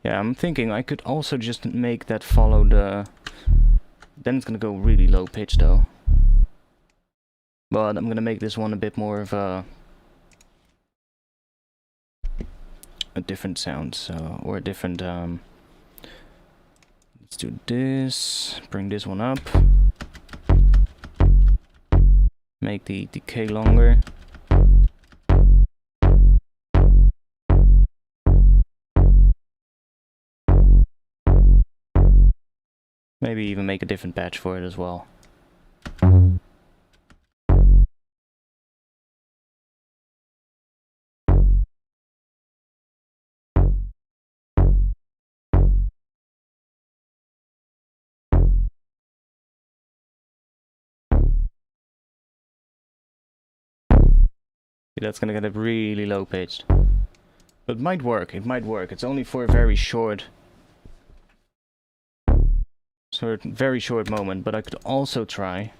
Yeah, I'm thinking I could also just make that follow the... Then it's gonna go really low pitch though. But I'm gonna make this one a bit more of a different sound, so, or a different, let's do this, bring this one up, make the decay longer. Maybe even make a different patch for it as well. That's gonna get it really low pitched. But it might work, It's only for a very short moment, but I could also try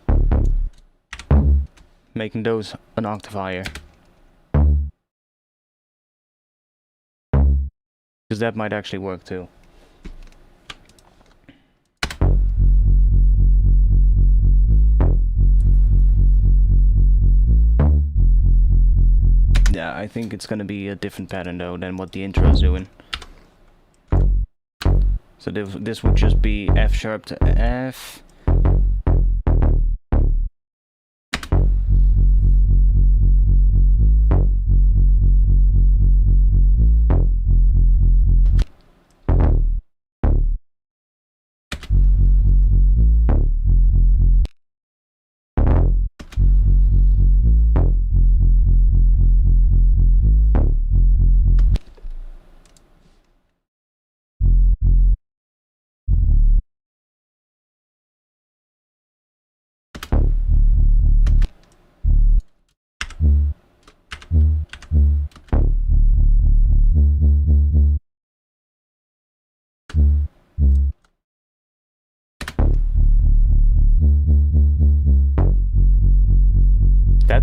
making those an octave higher. Because that might actually work too. Yeah, I think it's gonna be a different pattern though than what the intro's doing. So this would just be F sharp to F.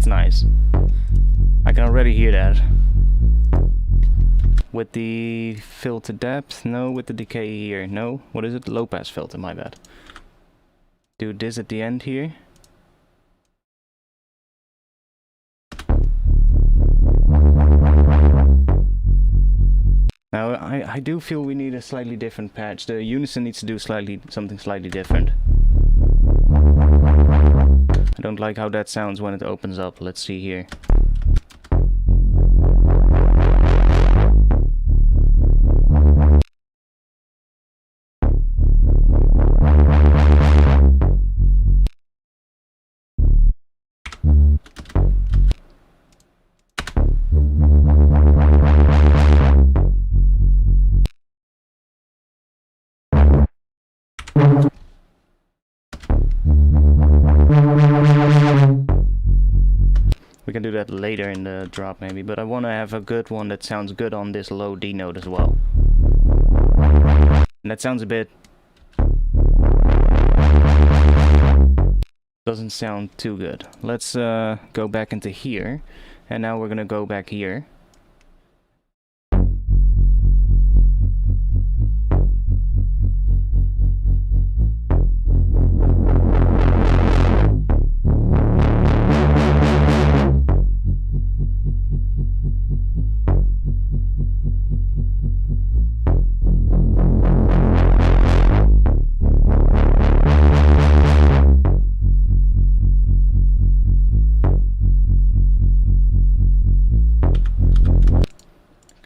That's nice. I can already hear that. With the filter depth? No. With the decay here? No. What is it? Low pass filter, my bad. Do this at the end here. Now, I do feel we need a slightly different patch. The unison needs to do something slightly different. I don't like how that sounds when it opens up. Let's see here. We can do that later in the drop maybe, but I want to have a good one that sounds good on this low D note as well. And that sounds a bit... doesn't sound too good. Let's go back into here, and now we're gonna go back here.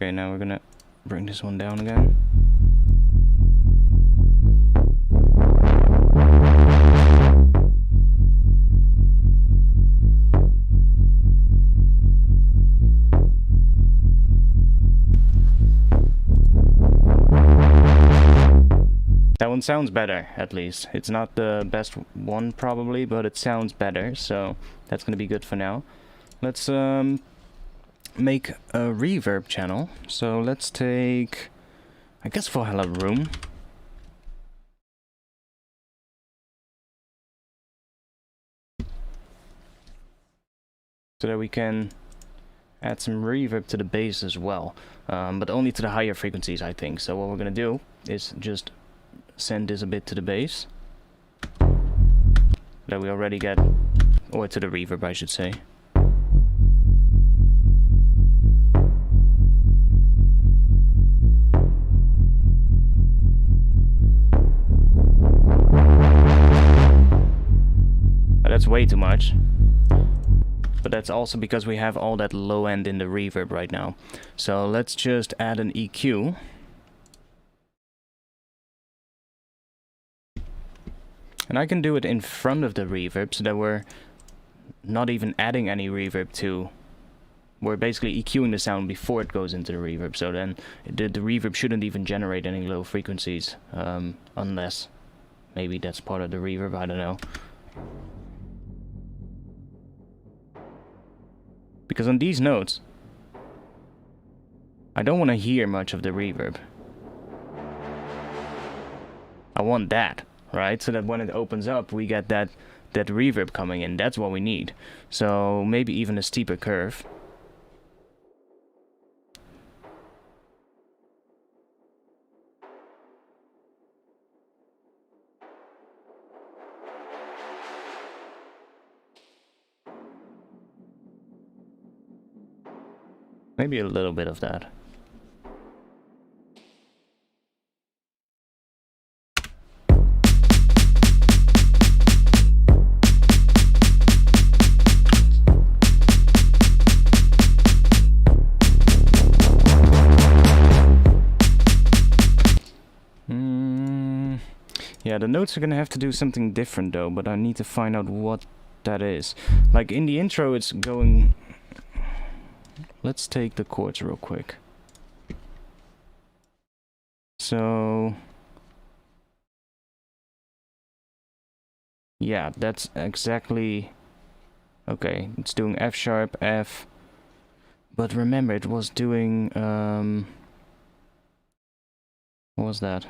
Okay, now we're gonna bring this one down again. That one sounds better, at least. It's not the best one probably, but it sounds better, so that's gonna be good for now. Let's make a reverb channel. So let's take, I guess, for hella room. So that we can add some reverb to the bass as well, but only to the higher frequencies, I think. So what we're gonna do is just send this a bit to the bass that we already get, or to the reverb, I should say. That's way too much, but that's also because we have all that low end in the reverb right now. So let's just add an EQ. And I can do it in front of the reverb so that we're not even adding any reverb to. We're basically EQing the sound before it goes into the reverb, so then the reverb shouldn't even generate any low frequencies, unless maybe that's part of the reverb, I don't know. Because on these notes, I don't want to hear much of the reverb. I want that, right? So that when it opens up, we get that reverb coming in. That's what we need. So maybe even a steeper curve. Maybe a little bit of that. Yeah, the notes are gonna have to do something different though, but I need to find out what that is. Like in the intro it's going... Let's take the chords real quick. So... yeah, that's exactly... okay, it's doing F sharp, F... but remember it was doing... what was that?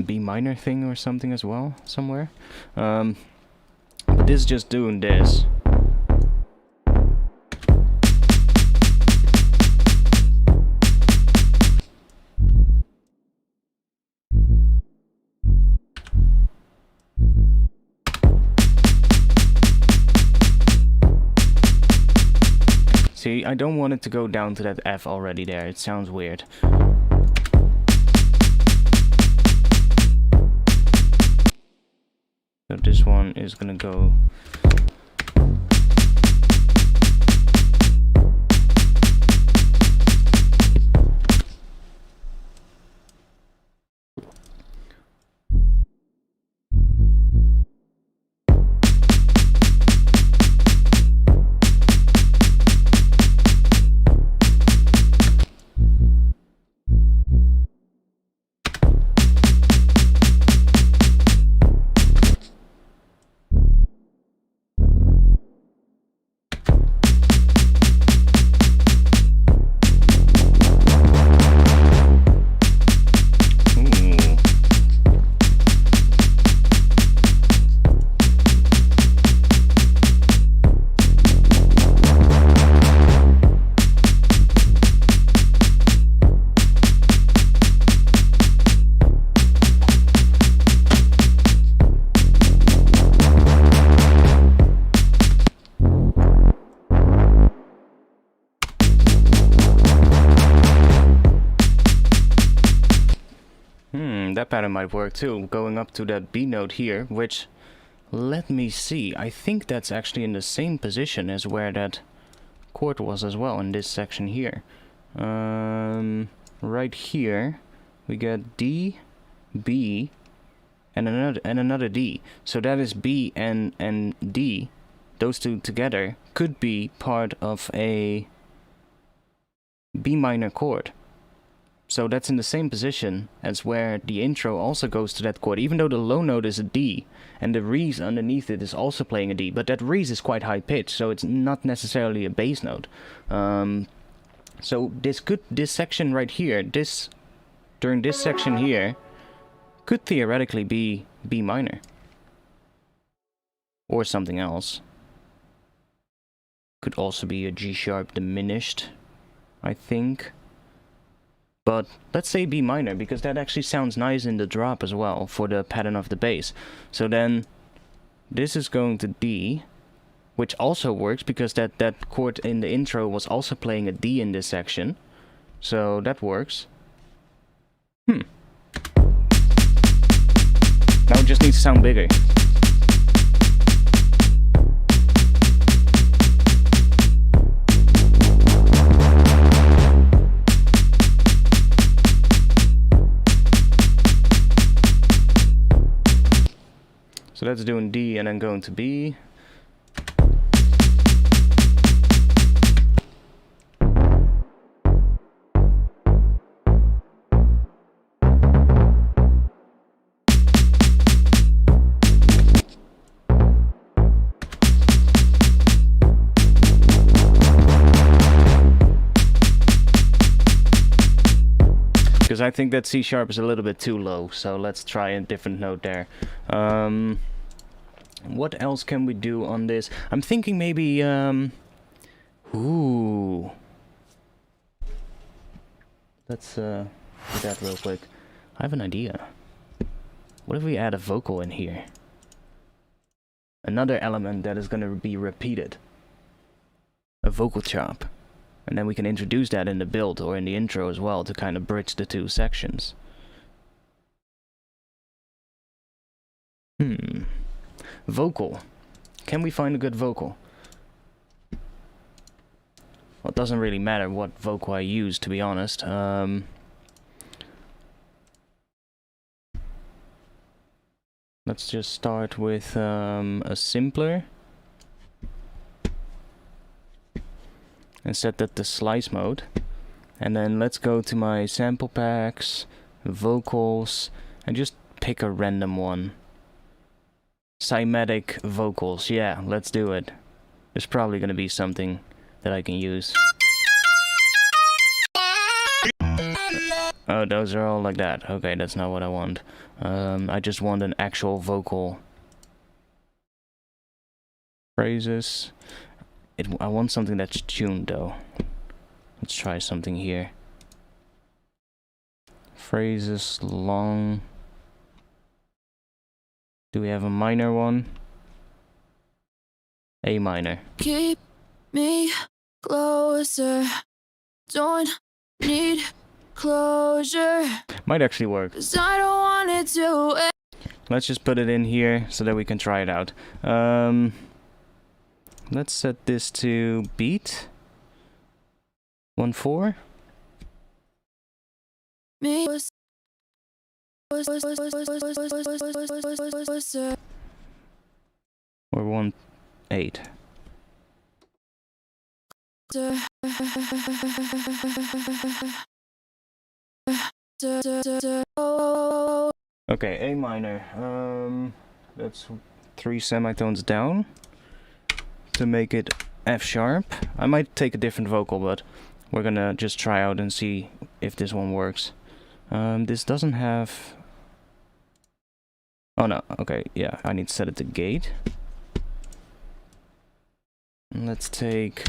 B minor thing or something as well, somewhere. But this just doing this. See, I don't want it to go down to that F already there, it sounds weird. So this one is gonna go... That pattern might work too, going up to that B note here, which, let me see, I think that's actually in the same position as where that chord was as well, in this section here. Right here, we get D, B, and another D. So that is B and D, those two together, could be part of a B minor chord. So that's in the same position as where the intro also goes to that chord, even though the low note is a D, and the Re's underneath it is also playing a D, but that Re's is quite high pitched, so it's not necessarily a bass note. So this section right here, during this section here, could theoretically be B minor. Or something else. Could also be a G sharp diminished, I think. But let's say B minor, because that actually sounds nice in the drop as well, for the pattern of the bass. So then, this is going to D, which also works, because that chord in the intro was also playing a D in this section. So that works. Now it just needs to sound bigger. So that's doing D and then going to B. Because I think that C sharp is a little bit too low, so let's try a different note there. What else can we do on this? I'm thinking maybe, ooh. Let's do that real quick. I have an idea. What if we add a vocal in here? Another element that is going to be repeated. A vocal chop. And then we can introduce that in the build or in the intro as well to kind of bridge the two sections. Vocal. Can we find a good vocal? Well, it doesn't really matter what vocal I use, to be honest. Let's just start with a simpler. And set that to slice mode. And then let's go to my sample packs, vocals, and just pick a random one. Cymatic vocals, yeah, let's do it. There's probably gonna be something that I can use. Oh, those are all like that. Okay, that's not what I want. I just want an actual vocal Phrases. I want something that's tuned though. Let's try something here. Phrases, long. Do we have a minor one? A minor. Keep me closer. Don't need closure. Might actually work. 'Cause I don't want it to. Let's just put it in here so that we can try it out. Let's set this to beat. 1/4. Me. Or 1/8. Okay, A minor. That's 3 semitones down to make it F sharp. I might take a different vocal, but we're gonna just try out and see if this one works. This doesn't have... Oh no, okay, yeah, I need to set it to gate. Let's take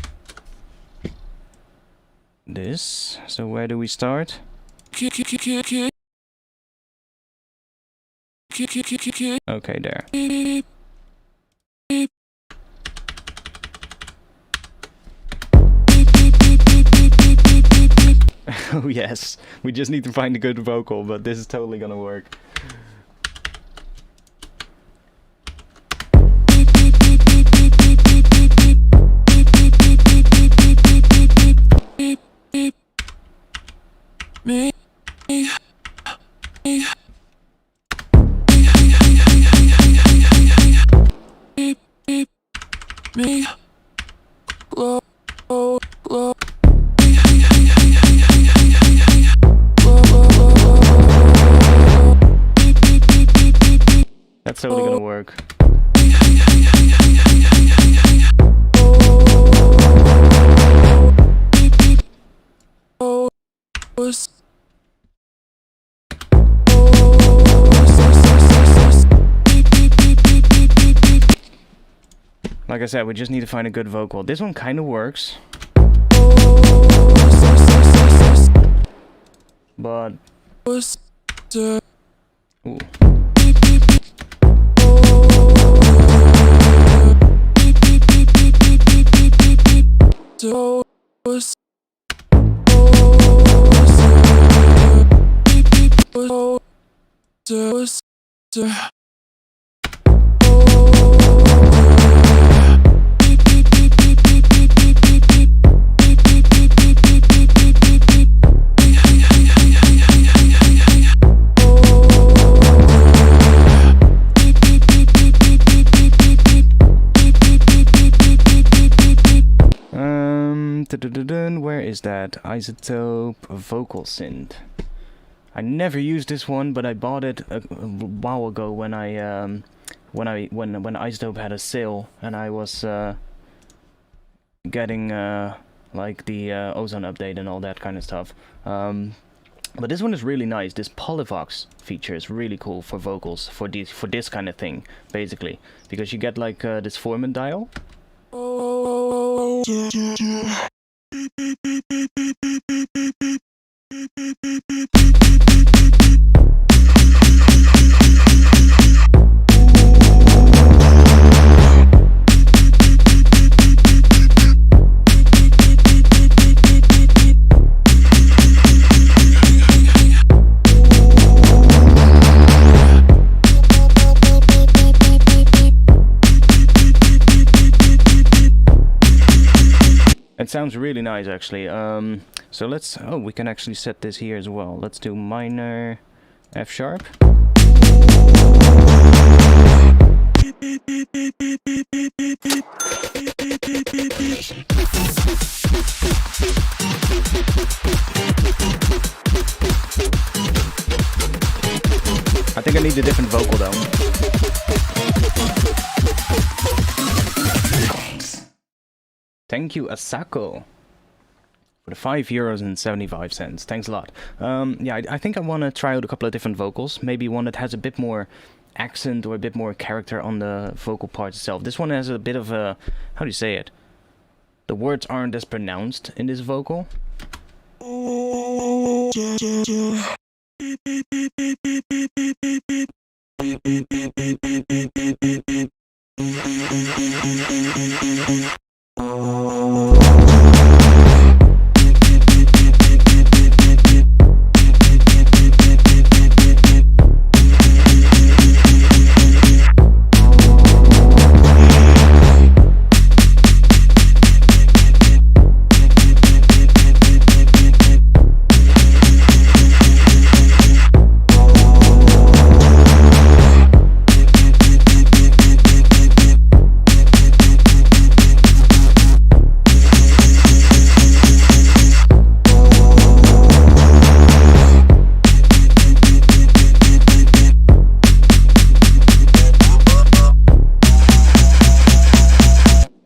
this. So where do we start? Okay, there. Oh yes, we just need to find a good vocal, but this is totally gonna work. That's totally gonna work. Like I said, we just need to find a good vocal. This one kind of works. But... Ooh. Where is that? Isotope vocal synth. I never used this one, but I bought it a while ago when when Isotope had a sale, and I was getting like the ozone update and all that kind of stuff. But this one is really nice. This Polyvox feature is really cool for vocals, for this kind of thing, basically, because you get like this formant dial. It sounds really nice, actually. So let's... Oh, we can actually set this here as well. Let's do minor F sharp. I think I need a different vocal though. Thank you, Asako, for the €5.75. Thanks a lot. Yeah, I think I want to try out a couple of different vocals. Maybe one that has a bit more accent or a bit more character on the vocal part itself. This one has a bit of a, how do you say it? The words aren't as pronounced in this vocal.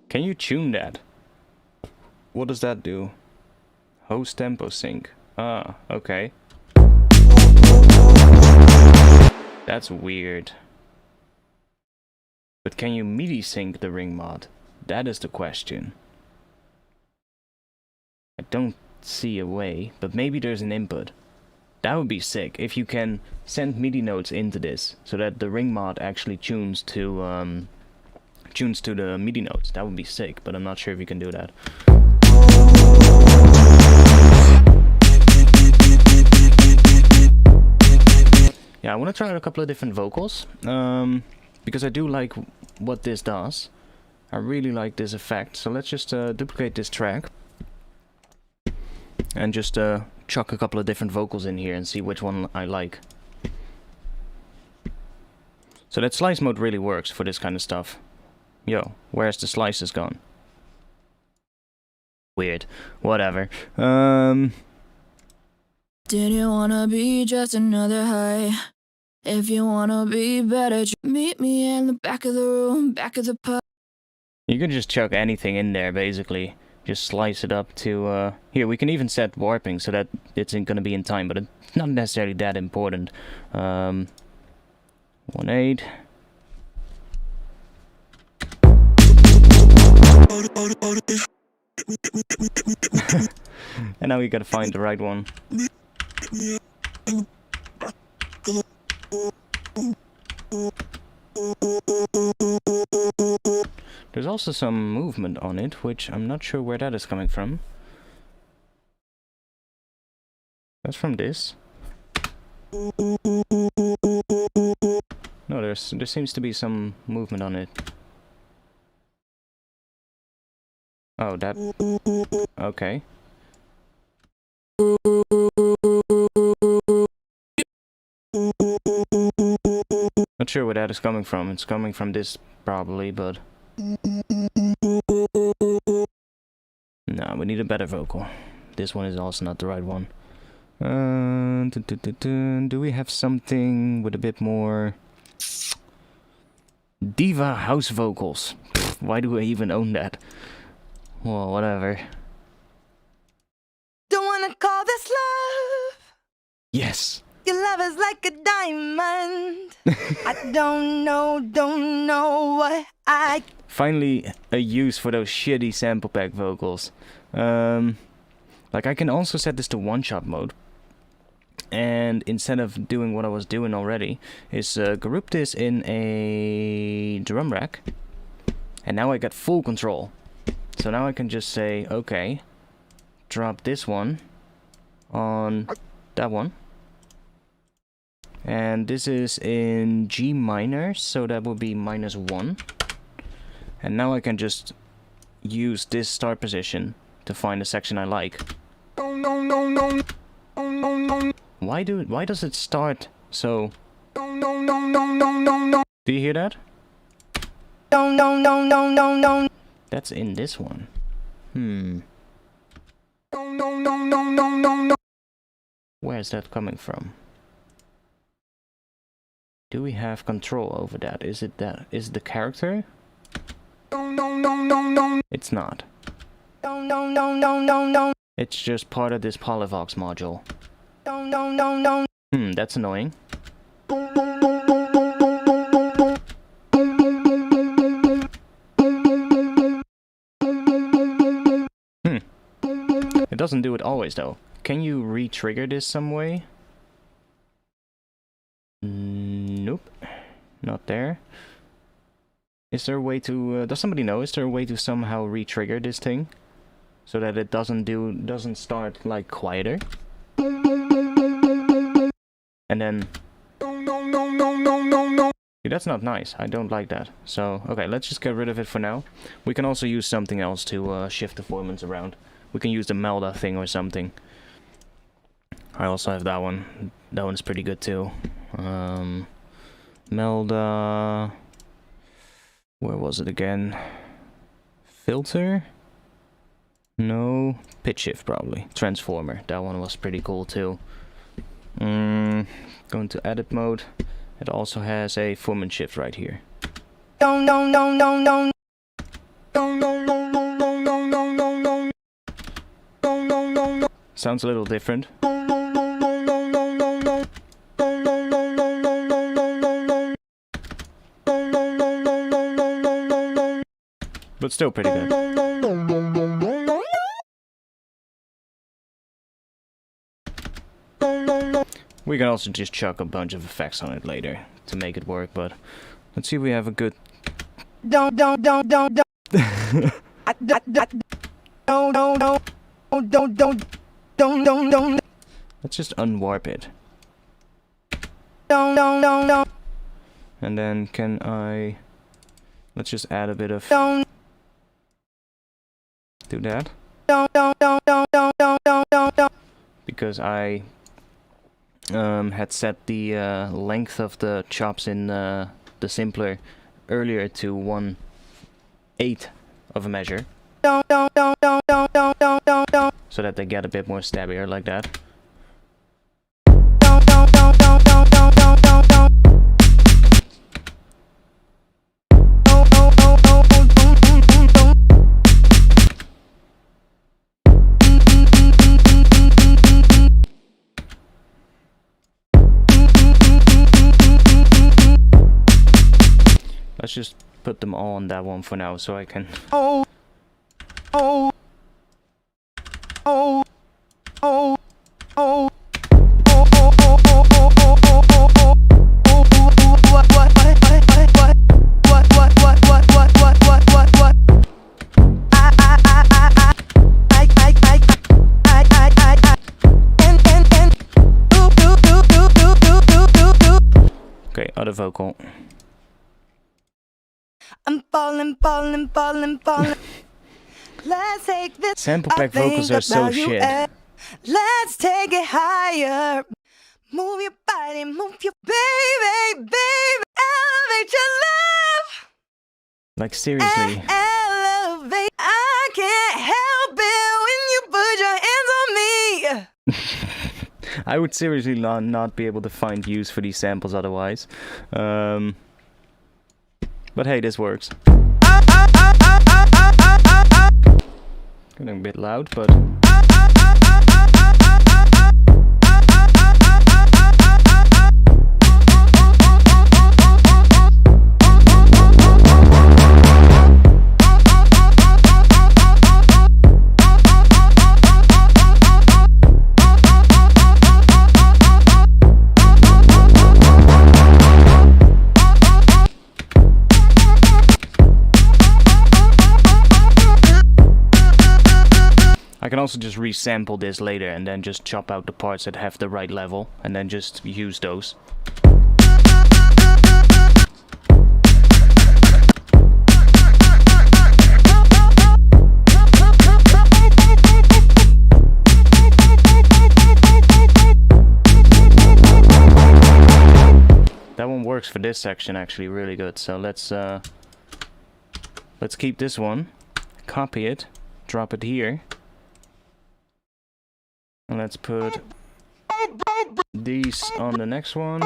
Can you tune that? What does that do? Host tempo sync. Ah, okay. That's weird. But can you MIDI sync the ring mod? That is the question. I don't see a way, but maybe there's an input. That would be sick if you can send MIDI notes into this so that the ring mod actually tunes to the MIDI notes. That would be sick, but I'm not sure if you can do that. Yeah, I want to try out a couple of different vocals, because I do like what this does. I really like this effect, so let's just duplicate this track and just chuck a couple of different vocals in here and see which one I like. So that slice mode really works for this kind of stuff. Yo, where's the slices gone? Weird. Whatever. Didn't wanna be just another high. If you wanna be better, meet me in the back of the room, back of the pub. You can just chuck anything in there, basically. Just slice it up to, here, we can even set warping so that it's gonna be in time, but it's not necessarily that important. 1/8. And now we gotta find the right one. There's also some movement on it, which I'm not sure where that is coming from. That's from this. No, there seems to be some movement on it. Oh, that... Okay. Not sure where that is coming from. It's coming from this, probably, but... No, we need a better vocal. This one is also not the right one. Do we have something with a bit more... Diva house vocals? Pfft, why do I even own that? Well, whatever. Don't wanna call this love. Yes! Your love is like a diamond. I don't know what I... Finally, a use for those shitty sample pack vocals. Like, I can also set this to one-shot mode. And instead of doing what I was doing already, is group this in a drum rack. And now I got full control. So now I can just say, okay, drop this one on that one. And this is in G minor, so that would be -1. And now I can just use this start position to find a section I like. Why does it start so... Do you hear that? That's in this one. Where's that coming from? Do we have control over that? Is it the character? It's not. It's just part of this Polyvox module. That's annoying. doesn't do it always though. Can you re-trigger this some way? Nope. Not there. Is there a way to... does somebody know? Is there a way to somehow re-trigger this thing? So that it doesn't start like quieter? And then... See, that's not nice. I don't like that. So, okay, let's just get rid of it for now. We can also use something else to shift the formants around. We can use the Melda thing or something. I also have that one. That one's pretty good too. Melda... Where was it again? Filter? No. Pitch shift probably. Transformer. That one was pretty cool too. Going to edit mode. It also has a formant shift right here. Sounds a little different. But still pretty good. We can also just chuck a bunch of effects on it later to make it work, but let's see if we have a good... Don't. Don't. Let's just unwarp it. Don't. And then can I... Let's just add a bit of... Do that. Because I had set the length of the chops in the simpler earlier to 1/8 of a measure. So that they get a bit more stabbier like that. Let's just put them all on that one for now, so I can... Okay, other vocal. I'm falling. Let's take this. Sample pack vocals are so shit. Let's take it higher. Move your body, move your baby. Elevate your love. Like seriously. Elevate. I can't help it when you put your hands on me. I would seriously not be able to find use for these samples otherwise. But hey, this works. Getting a bit loud, but... I can also just resample this later and then just chop out the parts that have the right level and then just use those. That one works for this section actually really good, so let's keep this one, copy it, drop it here. And let's put these on the next one.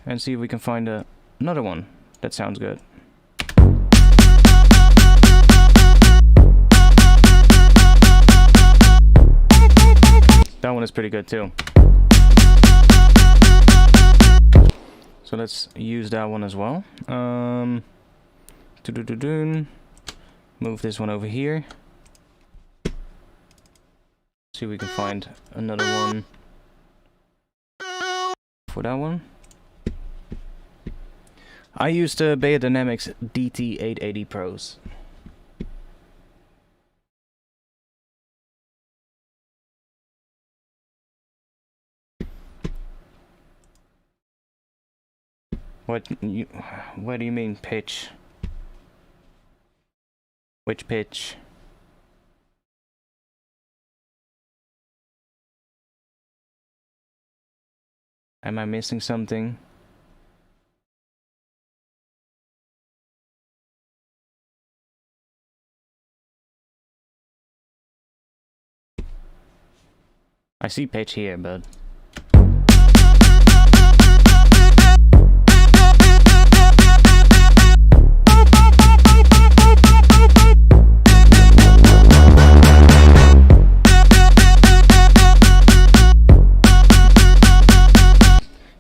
And see if we can find another one that sounds good. That one is pretty good too. So let's use that one as well. Move this one over here. See if we can find another one for that one. I used the Beyerdynamics DT880 Pros. What do you mean pitch? Which pitch? Am I missing something? I see pitch here, but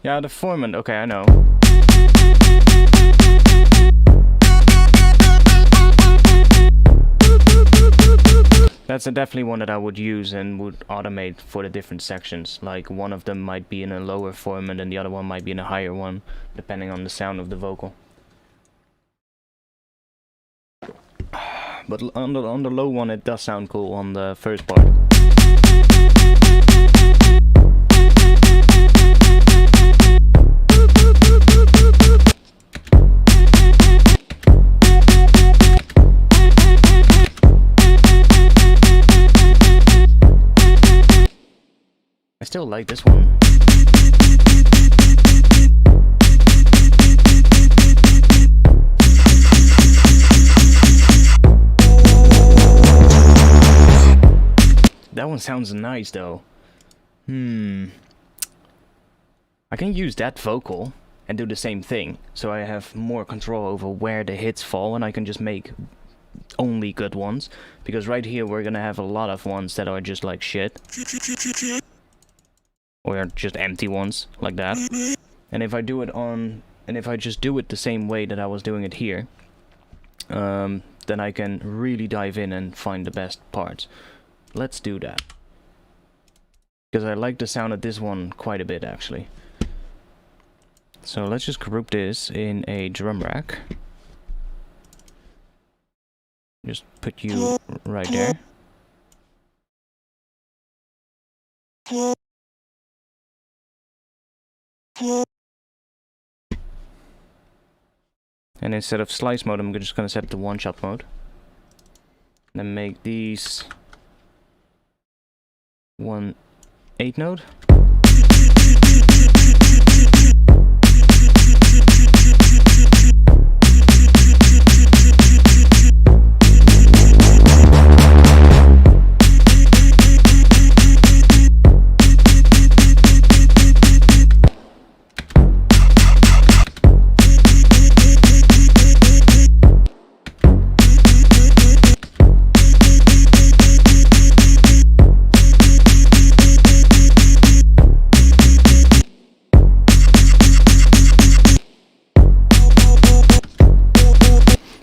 yeah, the formant, okay, I know. That's definitely one that I would use and would automate for the different sections. Like one of them might be in a lower formant and the other one might be in a higher one, depending on the sound of the vocal. But on the low one it does sound cool on the first part. I still like this one. That one sounds nice though. I can use that vocal and do the same thing, so I have more control over where the hits fall and I can just make only good ones. Because right here we're gonna have a lot of ones that are just like shit. Or just empty ones, like that. And if I do it on... And if I just do it the same way that I was doing it here, then I can really dive in and find the best parts. Let's do that. Because I like the sound of this one quite a bit, actually. So let's just group this in a drum rack. Just put you right there. And instead of slice mode, I'm just gonna set the one-shot mode. Then make these 1/8 node.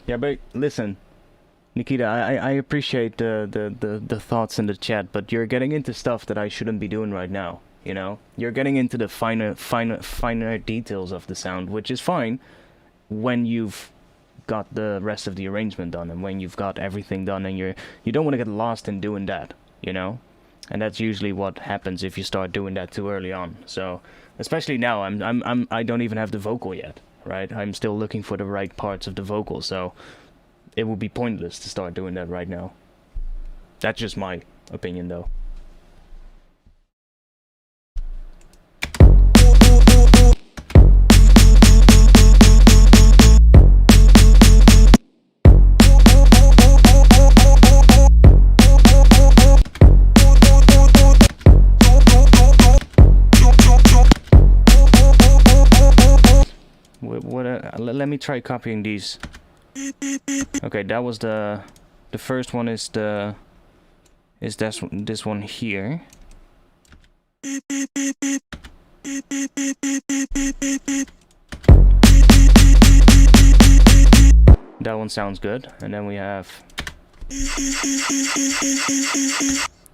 Yeah, but listen, Nikita, I appreciate the thoughts in the chat, but you're getting into stuff that I shouldn't be doing right now, you know? You're getting into the finer details of the sound, which is fine when you've got the rest of the arrangement done and when you've got everything done and you don't want to get lost in doing that, you know? And that's usually what happens if you start doing that too early on. So, especially now, I don't even have the vocal yet. Right, I'm still looking for the right parts of the vocal, so it would be pointless to start doing that right now. That's just my opinion, though. Let me try copying these. Okay, that was the first one is this one here. That one sounds good, and then we have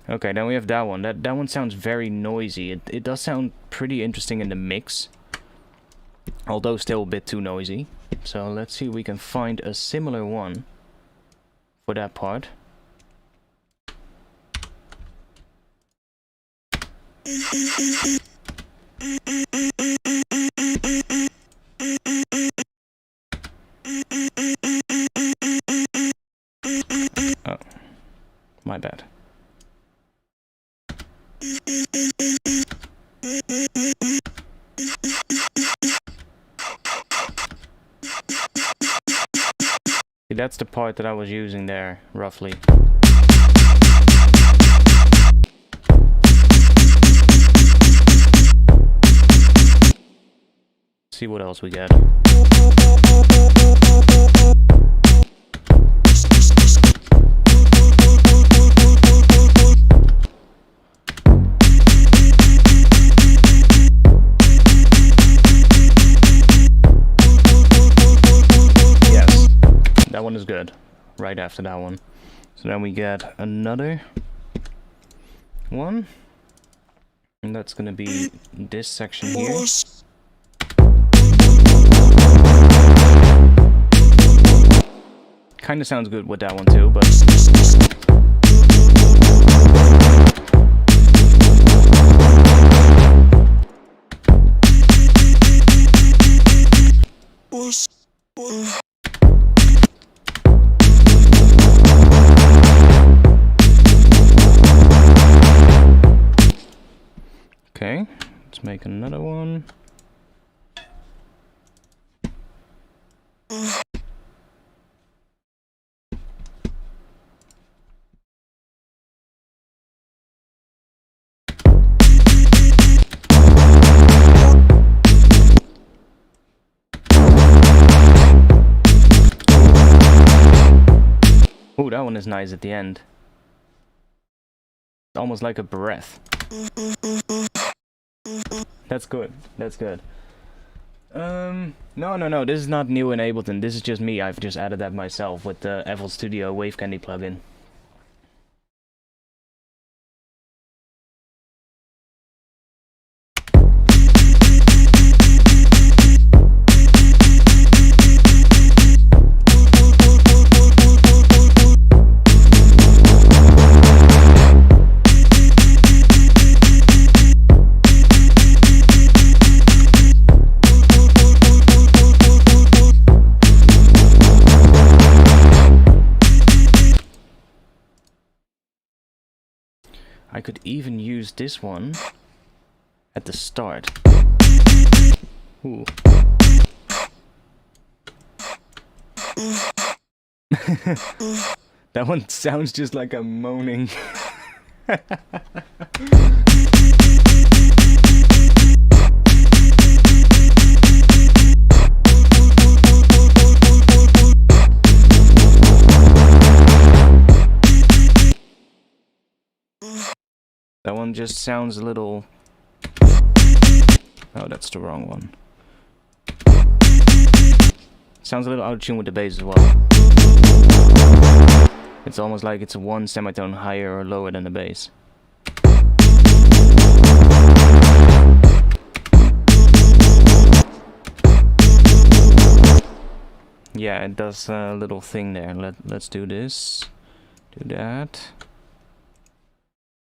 Okay, then we have that one. That one sounds very noisy. It does sound pretty interesting in the mix, although still a bit too noisy. So let's see if we can find a similar one for that part. Oh, my bad. See, that's the part that I was using there, roughly. See what else we get. Yes, that one is good. Right after that one. So then we get another one. And that's gonna be this section here. Kinda sounds good with that one too, but... Okay, let's make another one. Ooh, that one is nice at the end. Almost like a breath. That's good. That's good. No. This is not new in Ableton. This is just me. I've just added that myself with the FL Studio Wave Candy plugin. I could even use this one at the start. Ooh. That one sounds just like a moaning. That one just sounds a little... Oh, that's the wrong one. Sounds a little out of tune with the bass as well. It's almost like it's one semitone higher or lower than the bass. Yeah, it does a little thing there. Let's do this. Do that.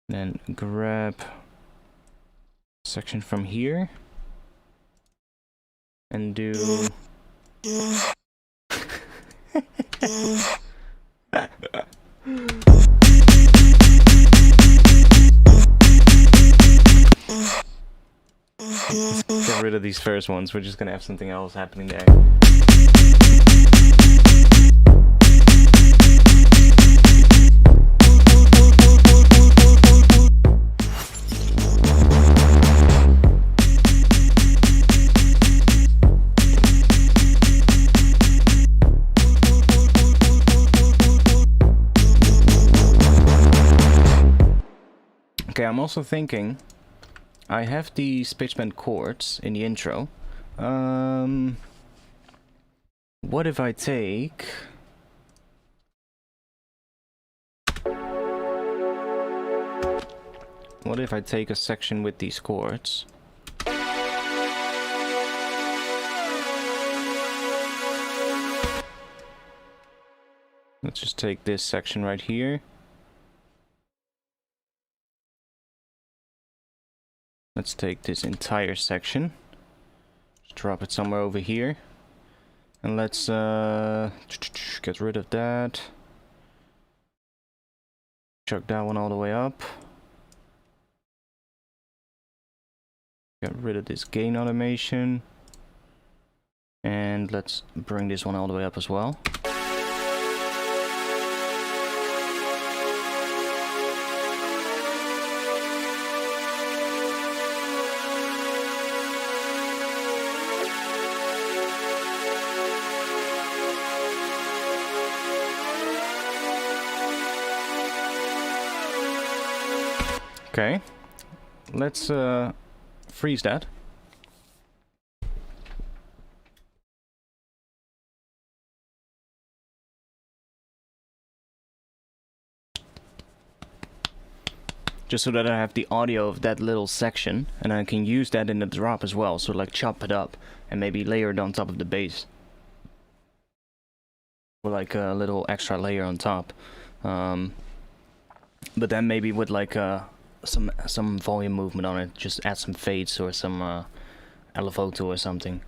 Then grab section from here and do get rid of these first ones. We're just gonna have something else happening there. Okay, I'm also thinking, I have the pitch bend chords in the intro. What if I take... what if I take a section with these chords? Let's just take this section right here. Let's take this entire section. Just drop it somewhere over here. And let's get rid of that. Chuck that one all the way up. Get rid of this gain automation. And let's bring this one all the way up as well. Okay, let's freeze that. Just so that I have the audio of that little section, and I can use that in the drop as well, so like chop it up and maybe layer it on top of the bass. Or like a little extra layer on top. But then maybe with like some volume movement on it, just add some fades or some elevato or something.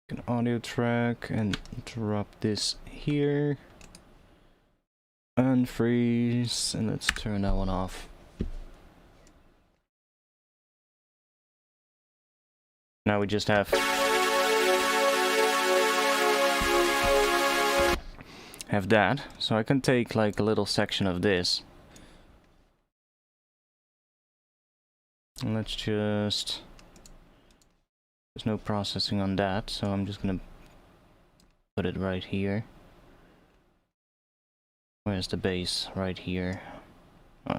An audio track and drop this here. Unfreeze, and let's turn that one off. Now we just have that, so I can take like a little section of this. And let's just... There's no processing on that, so I'm just gonna put it right here. Where's the bass? Right here.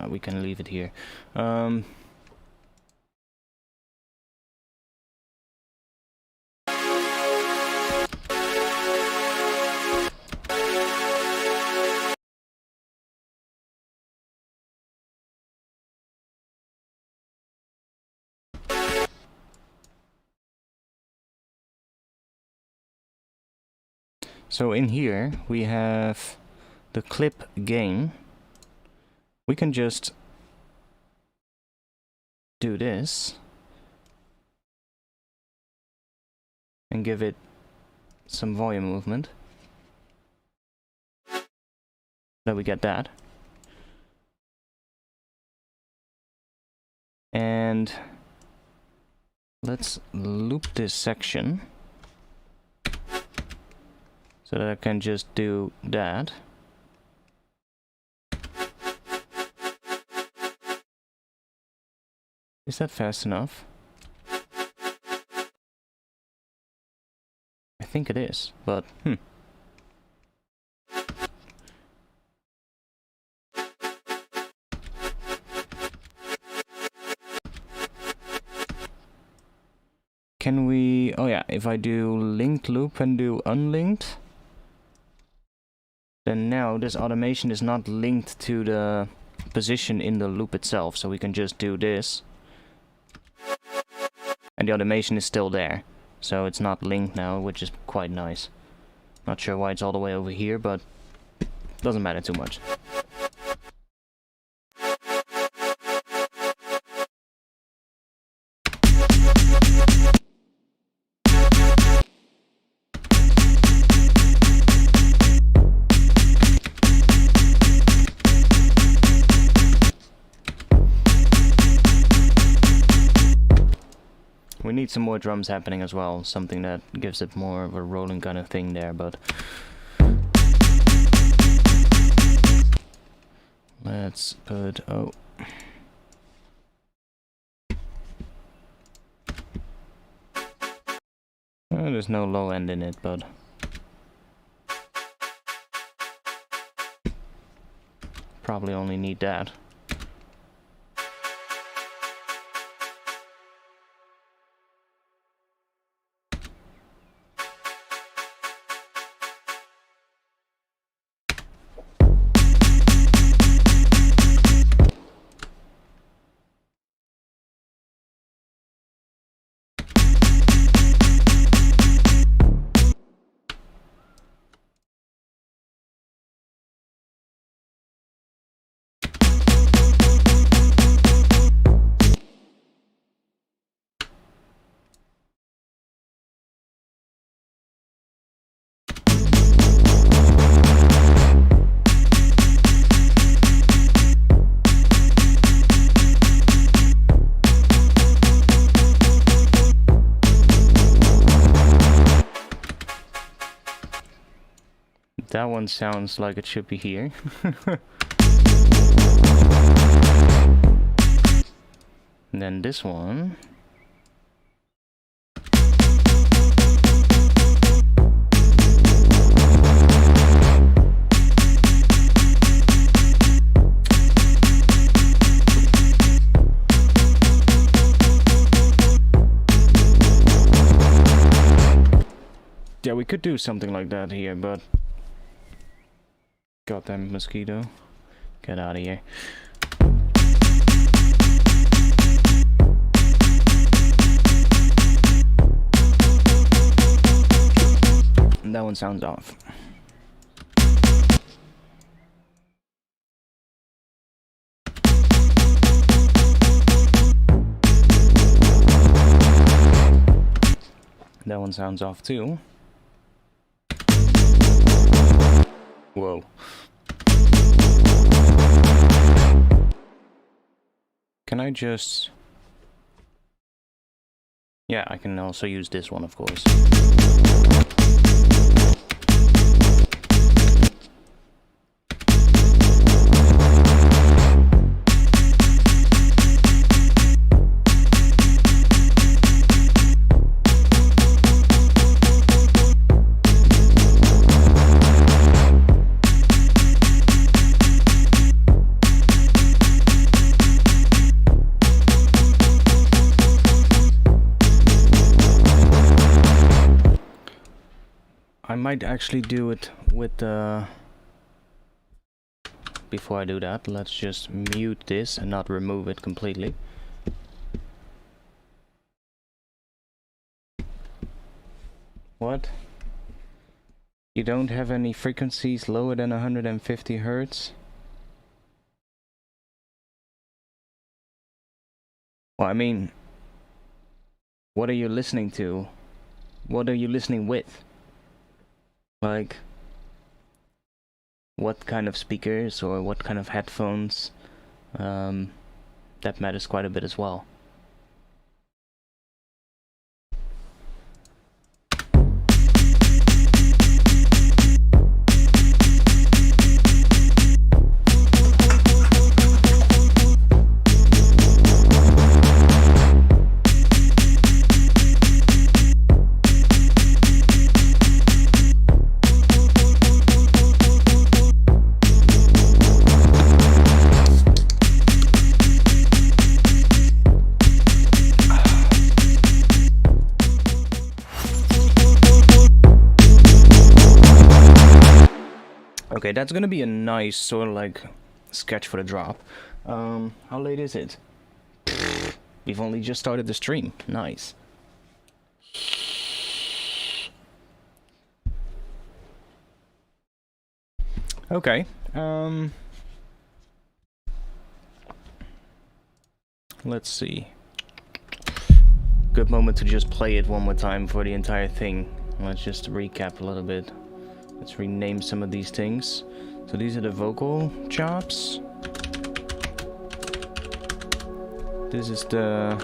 We can leave it here. So in here we have the clip gain. We can just do this and give it some volume movement. Then we get that. And let's loop this section so that I can just do that. Is that fast enough? I think it is, but Can we... Oh yeah, if I do linked loop and do unlinked, then now this automation is not linked to the position in the loop itself, so we can just do this. And the automation is still there, so it's not linked now, which is quite nice. Not sure why it's all the way over here, but doesn't matter too much. We need some more drums happening as well, something that gives it more of a rolling kind of thing there, but... Let's put... oh... there's no low end in it, but probably only need that. That one sounds like it should be here. And then this one. Yeah, we could do something like that here, but goddamn mosquito. Get out of here. And that one sounds off. That one sounds off too. Whoa. Can I just... Yeah, I can also use this one, of course. I might actually do it with before I do that, let's just mute this and not remove it completely. What? You don't have any frequencies lower than 150 Hertz? Well, I mean, what are you listening to? What are you listening with? Like, what kind of speakers or what kind of headphones? That matters quite a bit as well. Okay, that's gonna be a nice sort of like sketch for the drop. How late is it? We've only just started the stream. Nice. Okay. Let's see. Good moment to just play it one more time for the entire thing. Let's just recap a little bit. Let's rename some of these things. So these are the vocal chops. This is the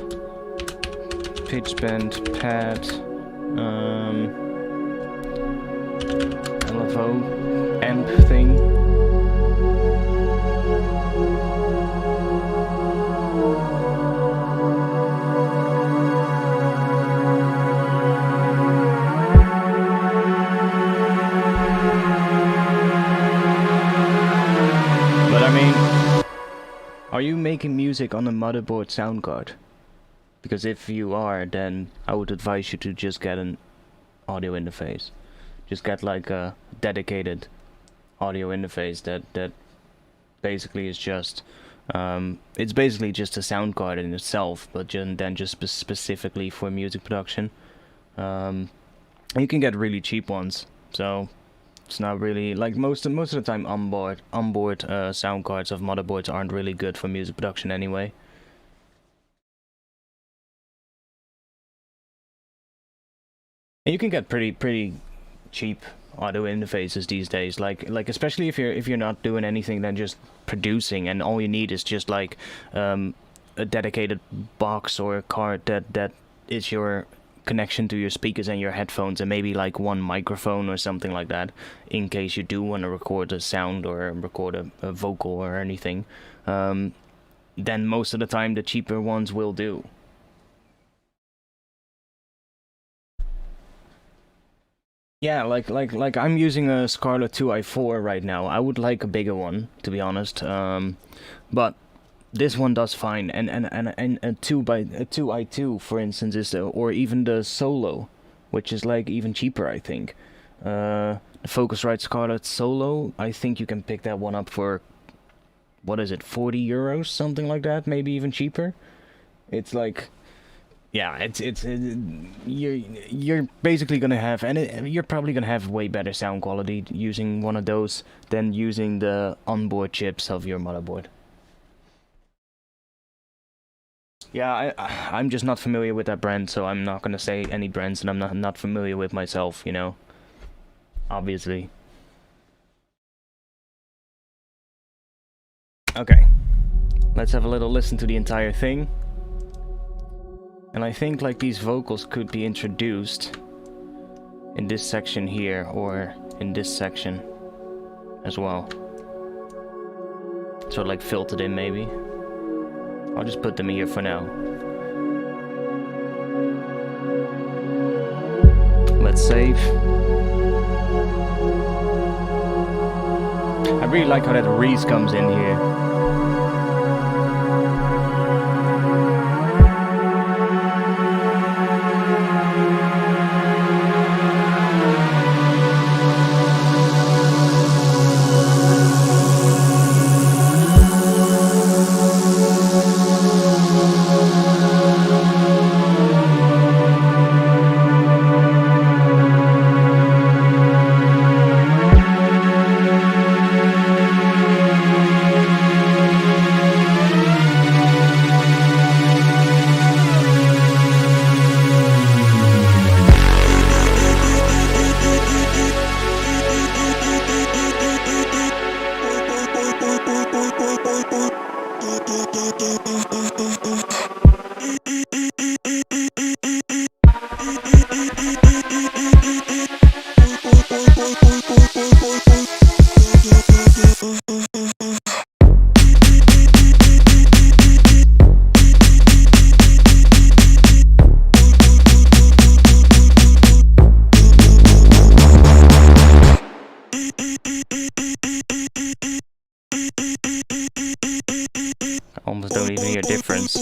pitch bend pad. LFO amp thing. But I mean, making music on a motherboard sound card? Because if you are, then I would advise you to just get an audio interface. Just get like a dedicated audio interface that basically is just it's basically just a sound card in itself, but then just specifically for music production. You can get really cheap ones, so it's not really like most of the time onboard sound cards of motherboards aren't really good for music production anyway. And you can get pretty cheap audio interfaces these days, like especially if you're not doing anything than just producing, and all you need is just like a dedicated box or a card that is your connection to your speakers and your headphones, and maybe like one microphone or something like that, in case you do want to record a sound or record a vocal or anything. Then most of the time the cheaper ones will do. Yeah, like I'm using a Scarlett 2i4 right now. I would like a bigger one, to be honest. But this one does fine, and a 2i2, for instance, is or even the Solo, which is like even cheaper, I think. The Focusrite Scarlett Solo, I think you can pick that one up for, what is it, 40 euros, something like that, maybe even cheaper. It's like, yeah, you're basically gonna have, and you're probably gonna have way better sound quality using one of those than using the onboard chips of your motherboard. Yeah, I'm just not familiar with that brand, so I'm not gonna say any brands that I'm not familiar with myself, you know. Obviously. Okay, let's have a little listen to the entire thing. And I think like these vocals could be introduced in this section here, or in this section as well. So like filtered in maybe. I'll just put them here for now. Let's save. I really like how that Reese comes in here. Almost don't even hear a difference.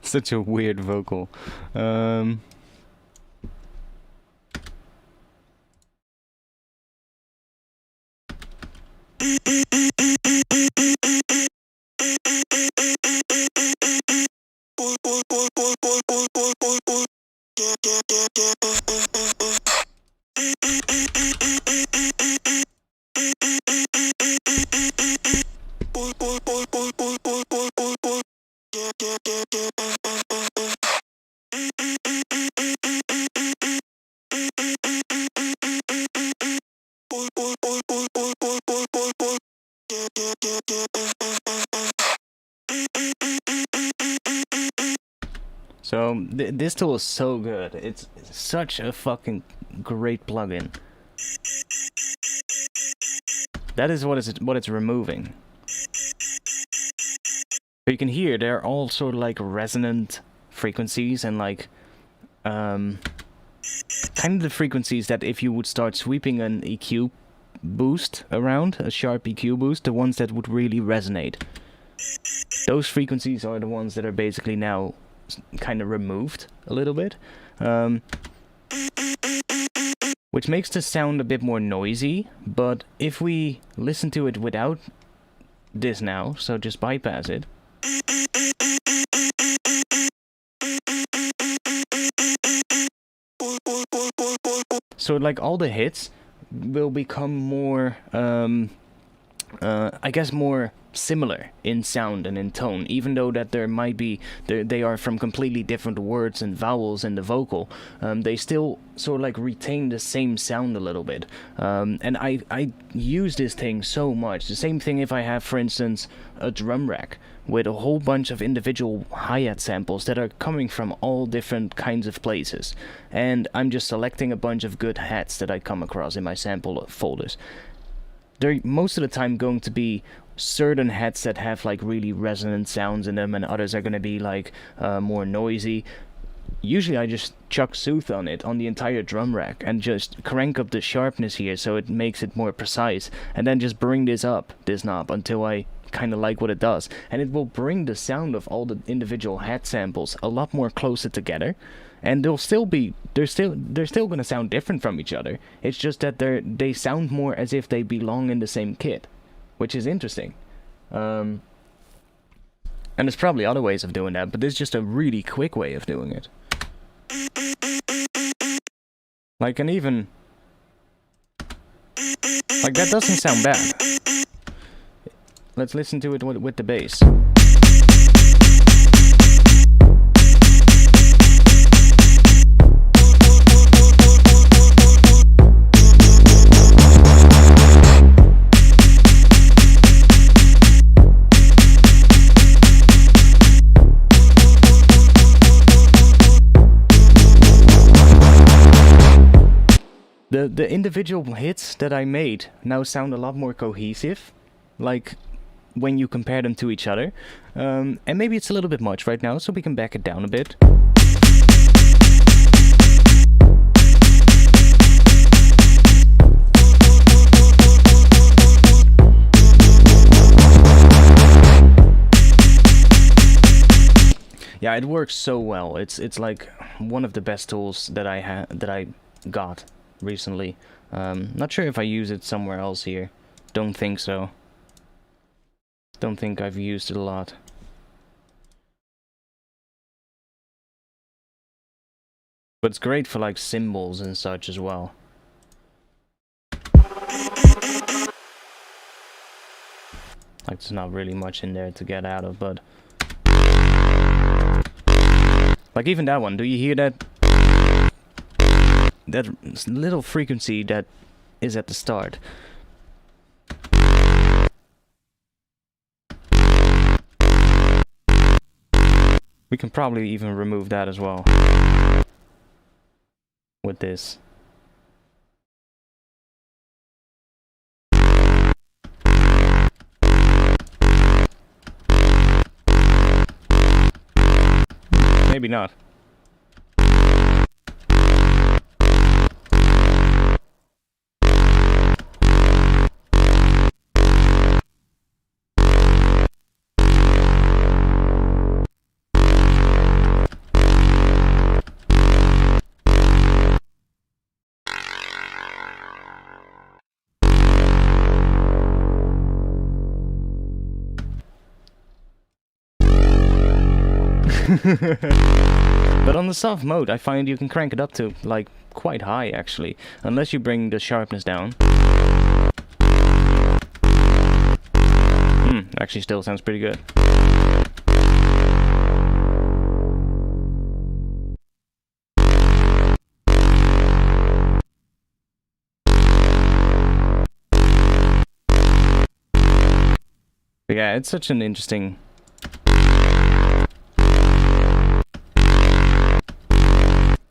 Such a weird vocal. So this tool is so good. It's such a fucking great plugin. That is what it's removing. you can hear they're all sort of like resonant frequencies and like kind of the frequencies that if you would start sweeping an EQ boost around, a sharp EQ boost, the ones that would really resonate. Those frequencies are the ones that are basically now kind of removed a little bit. Which makes the sound a bit more noisy, but if we listen to it without this now, so just bypass it. So like all the hits will become more, I guess more similar in sound and in tone, even though that there might be, they are from completely different words and vowels in the vocal. They still sort of like retain the same sound a little bit. And I use this thing so much. The same thing if I have, for instance, a drum rack with a whole bunch of individual hi-hat samples that are coming from all different kinds of places. And I'm just selecting a bunch of good hats that I come across in my sample folders. They're most of the time going to be certain hats that have like really resonant sounds in them, and others are going to be like more noisy. Usually I just chuck sooth on it, on the entire drum rack, and just crank up the sharpness here so it makes it more precise, and then just bring this up, this knob, until I kind of like what it does, and it will bring the sound of all the individual hat samples a lot more closer together. And they're still going to sound different from each other. It's just that they sound more as if they belong in the same kit, which is interesting. And there's probably other ways of doing that, but this is just a really quick way of doing it. Like, and even like that doesn't sound bad. Let's listen to it with the bass. The individual hits that I made now sound a lot more cohesive, like when you compare them to each other. And maybe it's a little bit much right now, so we can back it down a bit. Yeah, it works so well. It's like one of the best tools that I got recently. Not sure if I use it somewhere else here. Don't think so. Don't think I've used it a lot. But it's great for like cymbals and such as well. Like there's not really much in there to get out of, but like even that one, do you hear that? That little frequency that is at the start. We can probably even remove that as well with this. Maybe not. But on the soft mode, I find you can crank it up to, like, quite high, actually. Unless you bring the sharpness down. Actually still sounds pretty good. But yeah, it's such an interesting...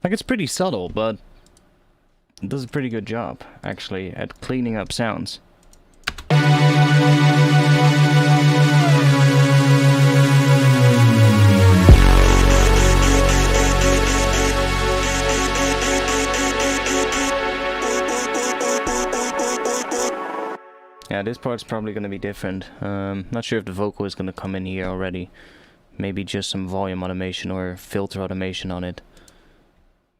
Like, it's pretty subtle, but it does a pretty good job, actually, at cleaning up sounds. Yeah, this part's probably gonna be different. Not sure if the vocal is gonna come in here already. Maybe just some volume automation or filter automation on it.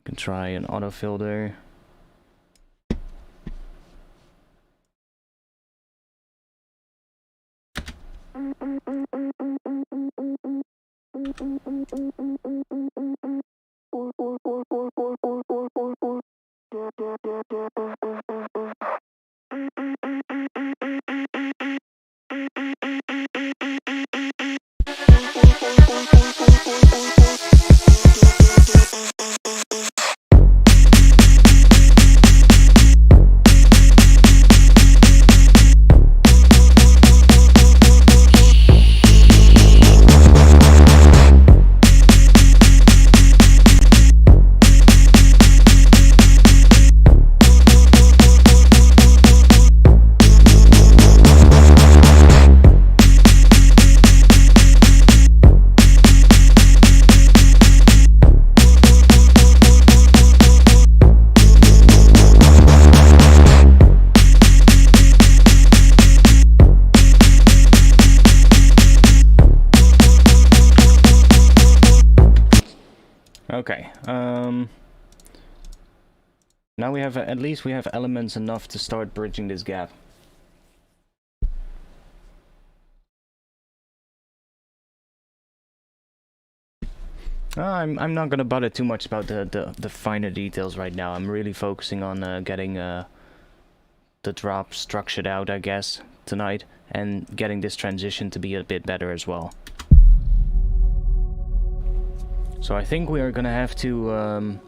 Can try an auto filter. Okay, now we have, at least we have elements enough to start bridging this gap. I'm not gonna bother too much about the finer details right now. I'm really focusing on getting the drop structured out, I guess, tonight, and getting this transition to be a bit better as well. So I think we are gonna have to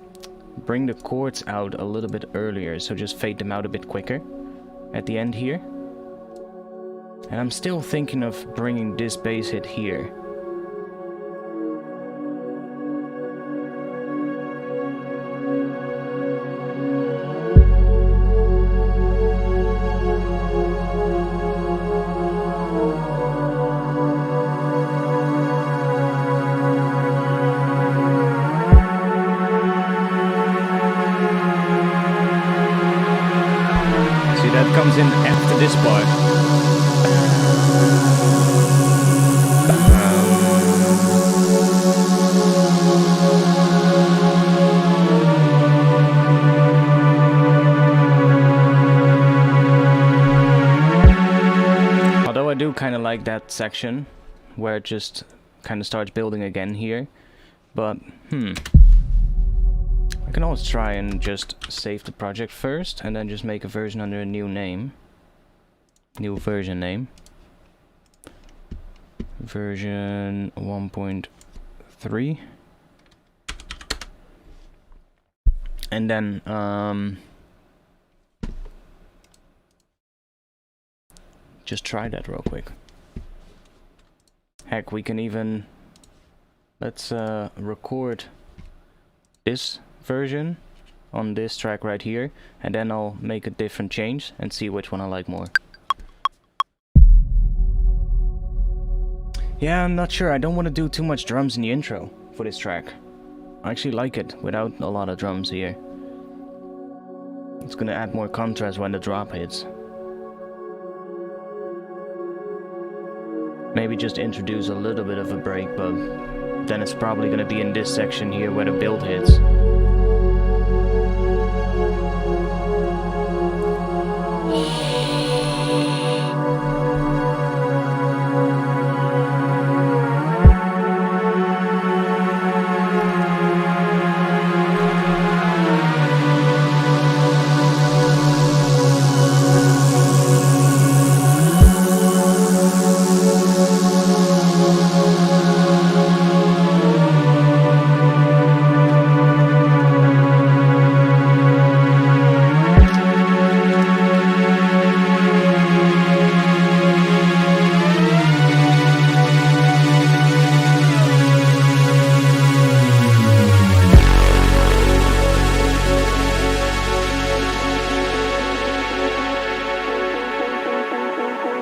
bring the chords out a little bit earlier, so just fade them out a bit quicker at the end here. And I'm still thinking of bringing this bass hit here. Comes in after this part. Although I do kind of like that section where it just kind of starts building again here, but I can always try and just save the project first and then just make a version under a new name. New version name. Version 1.3. And then just try that real quick. Heck, we can even, let's record this version on this track right here, and then I'll make a different change and see which one I like more. Yeah, I'm not sure. I don't want to do too much drums in the intro for this track. I actually like it without a lot of drums here. It's gonna add more contrast when the drop hits. Maybe just introduce a little bit of a break, but then it's probably gonna be in this section here where the build hits.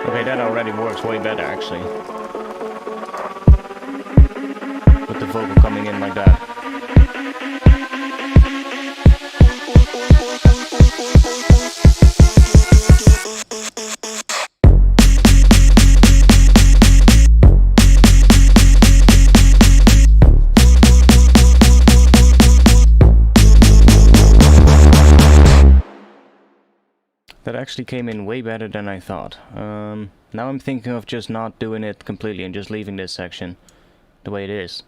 Okay, that already works way better actually. With the vocal coming in like that. That actually came in way better than I thought. Now I'm thinking of just not doing it completely and just leaving this section the way it is.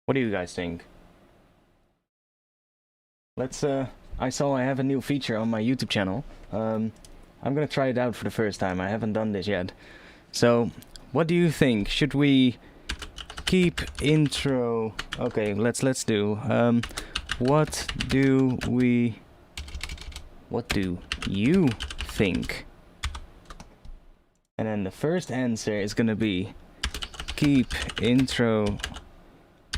What do you guys think? Let's, I saw I have a new feature on my YouTube channel. I'm gonna try it out for the first time. I haven't done this yet. So, what do you think? Should we keep intro? Okay, let's do. What do you think? And then the first answer is gonna be keep intro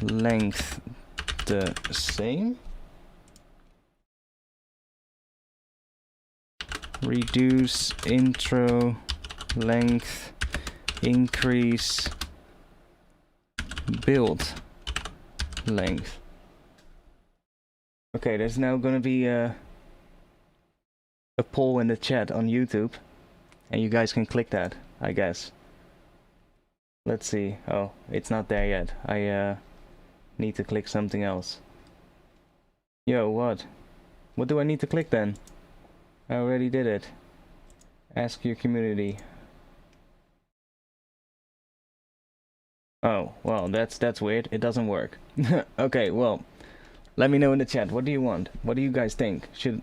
length the same. Reduce intro length, increase build length. Okay, there's now gonna be a poll in the chat on YouTube, and you guys can click that, I guess. Let's see. Oh, it's not there yet. I need to click something else. Yo, what? What do I need to click then? I already did it. Ask your community. Oh, well, that's weird. It doesn't work. Okay, well, let me know in the chat. What do you want? What do you guys think? Should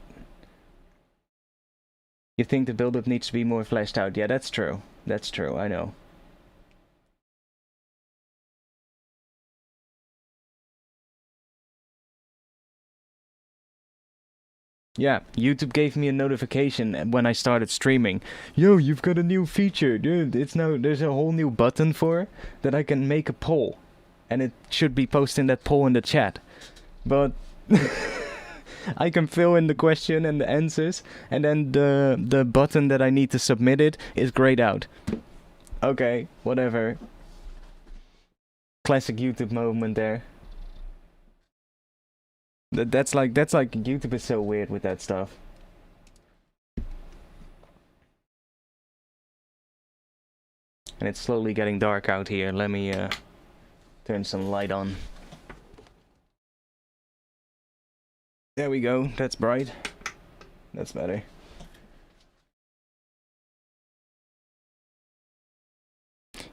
you think the build-up needs to be more fleshed out? Yeah, that's true. That's true, I know. Yeah, YouTube gave me a notification when I started streaming. Yo, you've got a new feature, dude. It's now, there's a whole new button for that I can make a poll. And it should be posting that poll in the chat. But I can fill in the question and the answers, and then the button that I need to submit it is grayed out. Okay, whatever. Classic YouTube moment there. That's like YouTube is so weird with that stuff. And it's slowly getting dark out here. Let me turn some light on. There we go. That's bright. That's better.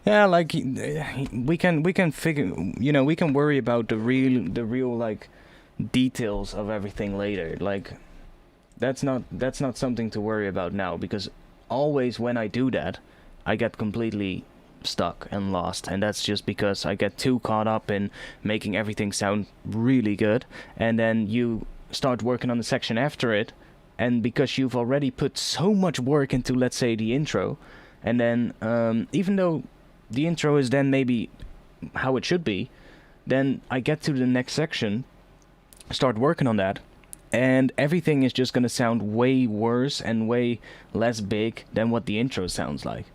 Yeah, like we can figure, you know, we can worry about the real like details of everything later. Like that's not something to worry about now, because always when I do that I get completely stuck and lost, and that's just because I get too caught up in making everything sound really good, and then you start working on the section after it, and because you've already put so much work into, let's say, the intro, and then even though the intro is then maybe how it should be, then I get to the next section, start working on that, and everything is just gonna sound way worse and way less big than what the intro sounds like.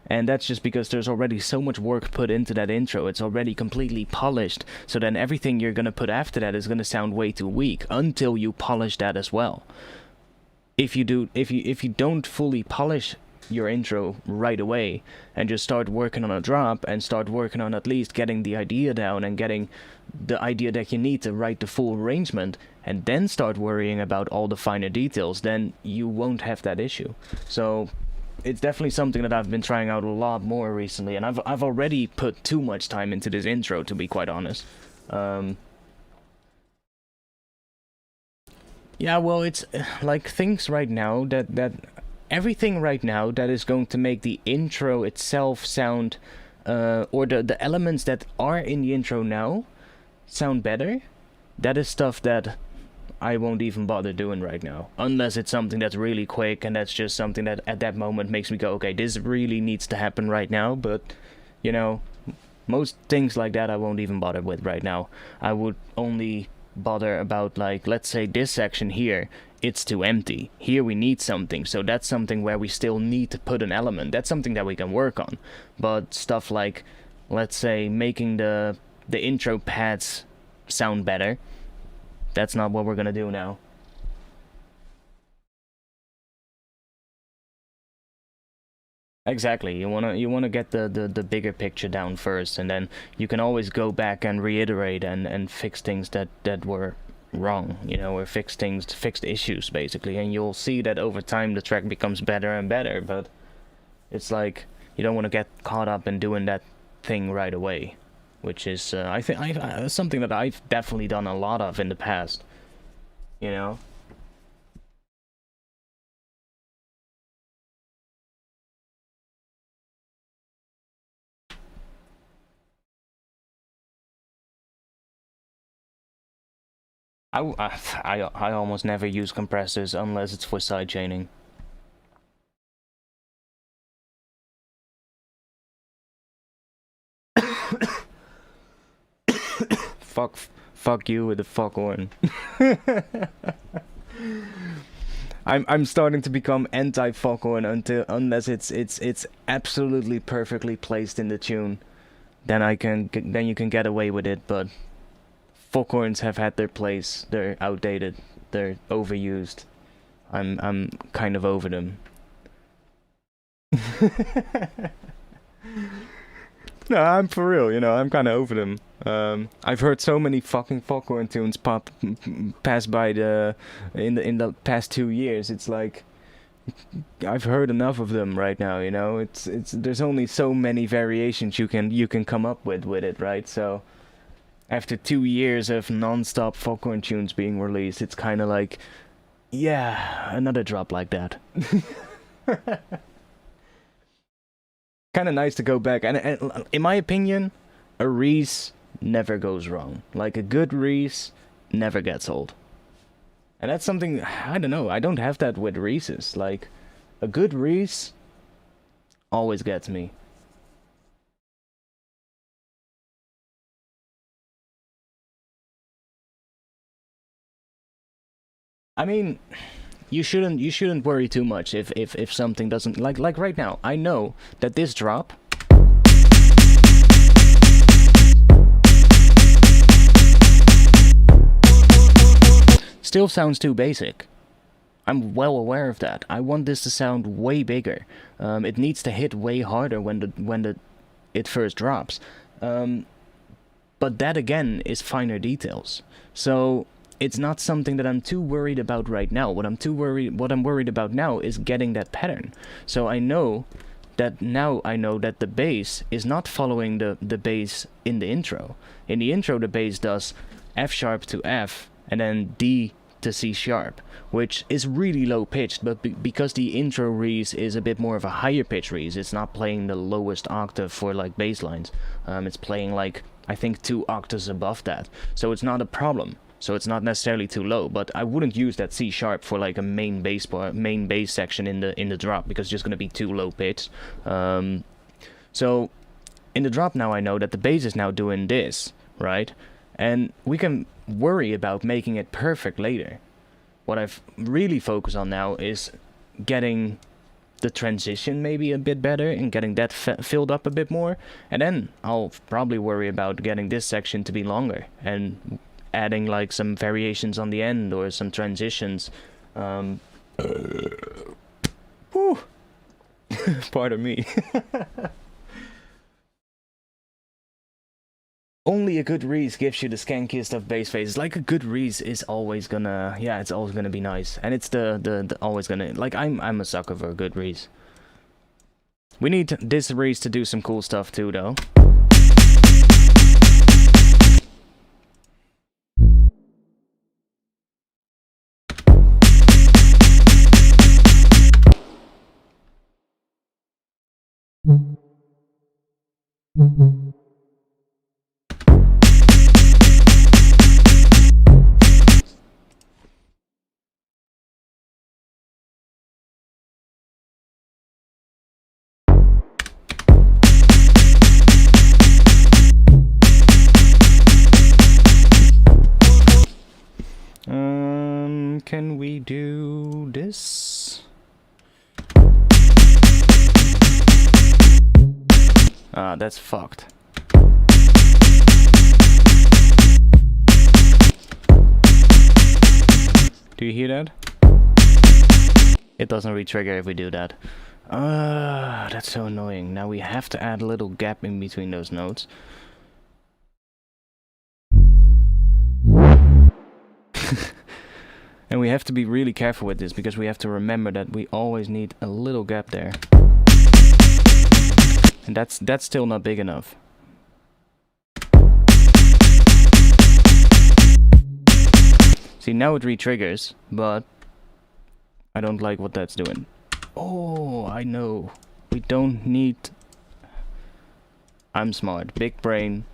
And that's just because there's already so much work put into that intro. It's already completely polished, so then everything you're gonna put after that is gonna sound way too weak until you polish that as well. If you don't fully polish your intro right away and just start working on a drop and start working on at least getting the idea down and getting the idea that you need to write the full arrangement, and then start worrying about all the finer details, then you won't have that issue. So it's definitely something that I've been trying out a lot more recently, and I've already put too much time into this intro, to be quite honest. Yeah, well, it's like things right now that everything right now that is going to make the intro itself sound, or the elements that are in the intro now sound better, that is stuff that I won't even bother doing right now, unless it's something that's really quick and that's just something that at that moment makes me go, okay, this really needs to happen right now. But you know, most things like that I won't even bother with right now. I would only bother about, like, let's say this section here, it's too empty, here we need something, so that's something where we still need to put an element. That's something that we can work on. But stuff like, let's say, making the intro pads sound better, that's not what we're gonna do now. Exactly, you wanna get the bigger picture down first, and then you can always go back and reiterate and fix things that were wrong, you know, or fix things, fix the issues basically, and you'll see that over time the track becomes better and better. But it's like you don't want to get caught up in doing that thing right away, which is I think something that I've definitely done a lot of in the past, you know. I almost never use compressors unless it's for sidechaining. Fuck you with the fuck horn. I'm starting to become anti-Foghorn unless it's absolutely perfectly placed in the tune. Then you can get away with it, but Foghorns have had their place. They're outdated. They're overused. I'm kind of over them. No, I'm for real, you know, I'm kind of over them. I've heard so many fucking Foghorn tunes pass by in the past 2 years. It's like I've heard enough of them right now, you know. It's there's only so many variations you can come up with it, right? So after 2 years of non-stop Foghorn tunes being released, it's kind of like, yeah, another drop like that. Kind of nice to go back, and in my opinion, a Reese never goes wrong. Like, a good Reese never gets old. And that's something, I don't know, I don't have that with Reeses. Like, a good Reese always gets me. I mean, you shouldn't worry too much if something doesn't, like right now. I know that this drop still sounds too basic. I'm well aware of that. I want this to sound way bigger. It needs to hit way harder when it first drops. But that again is finer details. So it's not something that I'm too worried about right now. What I'm worried about now is getting that pattern. So I know that the bass is not following the bass in the intro. In the intro, the bass does F sharp to F and then D to C sharp, which is really low pitched, but because the intro Reese is a bit more of a higher pitch Reese, it's not playing the lowest octave for like bass lines. It's playing like, I think, 2 octaves above that. So it's not a problem. So it's not necessarily too low, but I wouldn't use that C sharp for like a main bass section in the drop, because it's just gonna be too low pitched. So in the drop now I know that the bass is now doing this, right? And we can worry about making it perfect later. What I've really focused on now is getting the transition maybe a bit better and getting that filled up a bit more, and then I'll probably worry about getting this section to be longer and adding like some variations on the end or some transitions. Whew. Pardon me. Only a good Reese gives you the skankiest of bass phases. Like, a good Reese is always gonna, yeah, it's always gonna be nice, and it's the always gonna, like, I'm a sucker for a good Reese. We need this Reese to do some cool stuff too, though. Can we do this? Ah, that's fucked. Do you hear that? It doesn't re-trigger if we do that. That's so annoying. Now we have to add a little gap in between those notes. And we have to be really careful with this, because we have to remember that we always need a little gap there. And that's still not big enough. See, now it re-triggers, but I don't like what that's doing. Oh, I know. We don't need... I'm smart. Big brain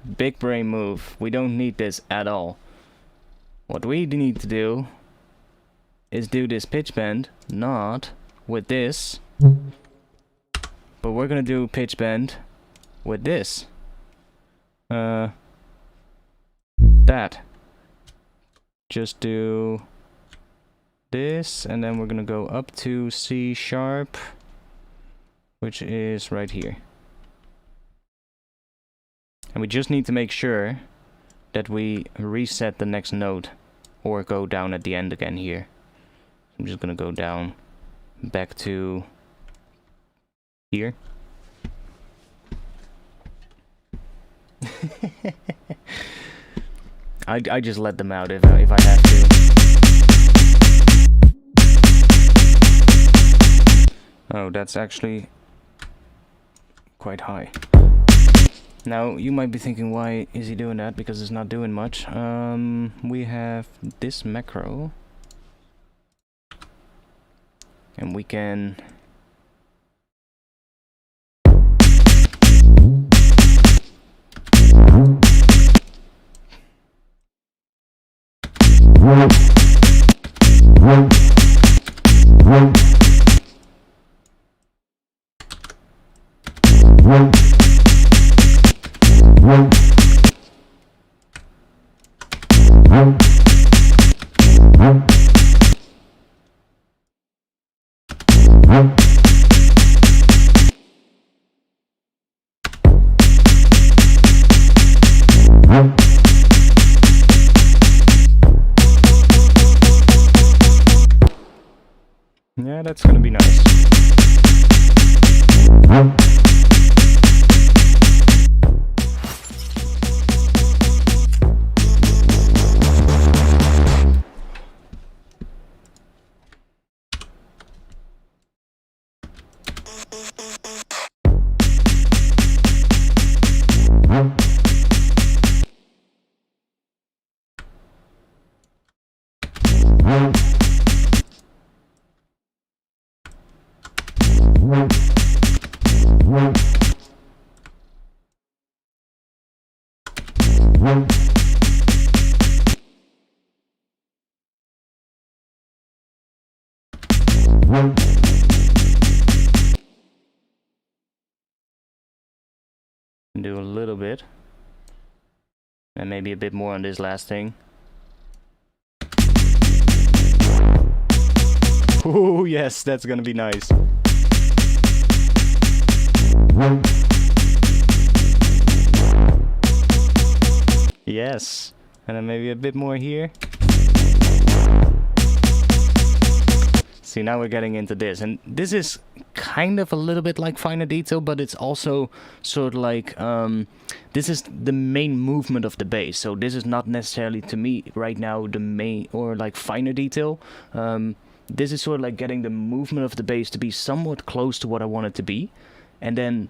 move. We don't need this at all. What we need to do is do this pitch bend, not with this, but we're gonna do pitch bend with this. That. Just do this, and then we're gonna go up to C sharp, which is right here. And we just need to make sure that we reset the next note, or go down at the end again here. I'm just gonna go down back to here. I just let them out if I have to. Oh, that's actually quite high. Now, you might be thinking, why is he doing that? Because it's not doing much. We have this macro. And we can... Yeah, that's gonna be nice. Do a little bit, and maybe a bit more on this last thing. Oh yes, that's gonna be nice. Yes, and then maybe a bit more here. See, now we're getting into this, and this is kind of a little bit like finer detail, but it's also sort of like, this is the main movement of the bass, so this is not necessarily, to me, right now, the main, or like finer detail. This is sort of like getting the movement of the bass to be somewhat close to what I want it to be, and then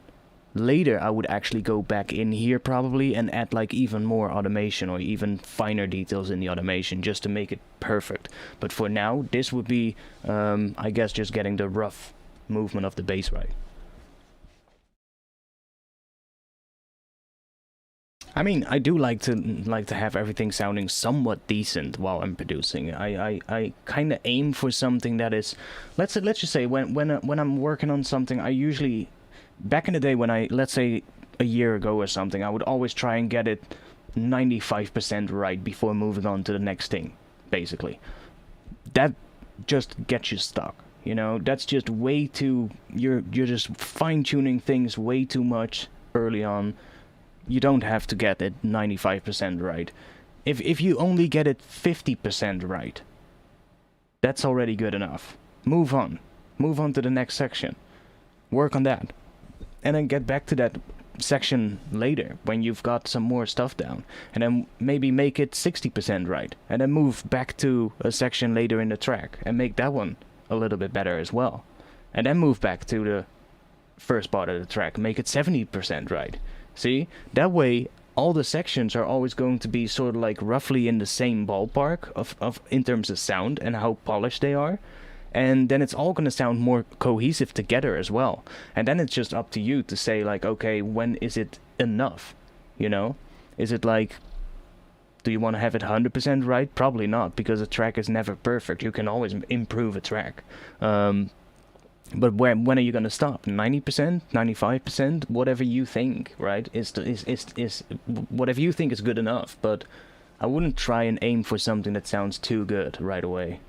later I would actually go back in here probably and add like even more automation or even finer details in the automation just to make it perfect. But for now, this would be, I guess, just getting the rough movement of the bass right. I mean, I do like to have everything sounding somewhat decent while I'm producing. I kind of aim for something that is, let's just say when I'm working on something, I usually, back in the day when let's say a year ago or something, I would always try and get it 95% right before moving on to the next thing, basically. That just gets you stuck, you know? That's just way too, you're just fine-tuning things way too much early on. You don't have to get it 95% right. If you only get it 50% right, that's already good enough. Move on. Move on to the next section. Work on that. And then get back to that section later when you've got some more stuff down, and then maybe make it 60% right, and then move back to a section later in the track and make that one a little bit better as well, and then move back to the first part of the track, make it 70% right. See, that way all the sections are always going to be sort of like roughly in the same ballpark of in terms of sound and how polished they are. And then it's all going to sound more cohesive together as well. And then it's just up to you to say, like, okay, when is it enough? You know? Is it like, do you want to have it 100% right? Probably not, because a track is never perfect. You can always improve a track. But when are you going to stop? 90%? 95%? Whatever you think, right? Is whatever you think is good enough. But I wouldn't try and aim for something that sounds too good right away.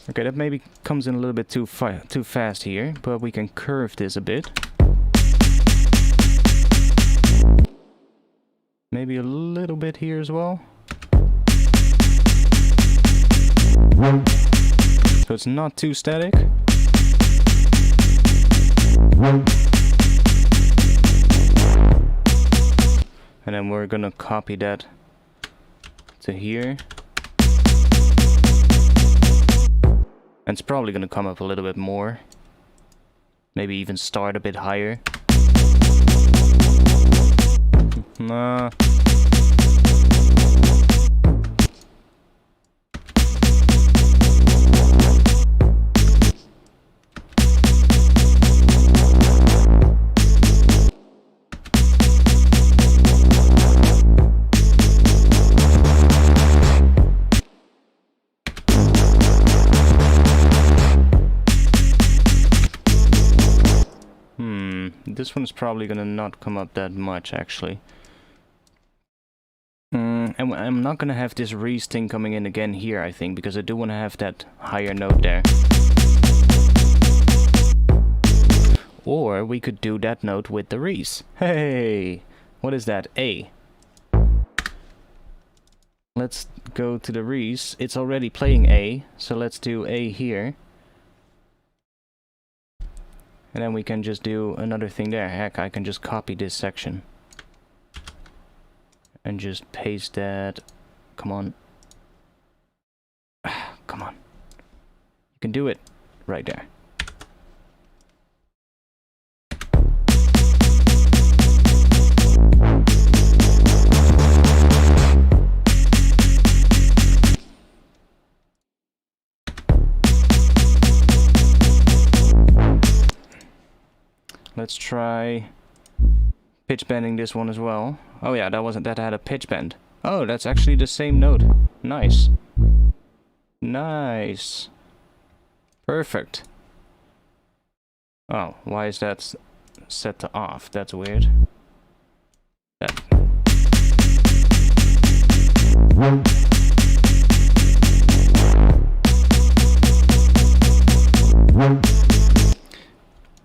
Okay, that maybe comes in a little bit too fast here, but we can curve this a bit. Maybe a little bit here as well. So it's not too static. And then we're gonna copy that to here. And it's probably gonna come up a little bit more. Maybe even start a bit higher. Nah. This one's probably gonna not come up that much, actually. And I'm not gonna have this Reese thing coming in again here, I think, because I do want to have that higher note there. Or we could do that note with the Reese. Hey! What is that? A. Let's go to the Reese. It's already playing A, so let's do A here. And then we can just do another thing there. Heck, I can just copy this section. And just paste that. Come on. Come on. You can do it. Right there. Let's try pitch bending this one as well. Oh yeah, that had a pitch bend. Oh, that's actually the same note. Nice. Nice. Perfect. Oh, why is that set to off? That's weird. That.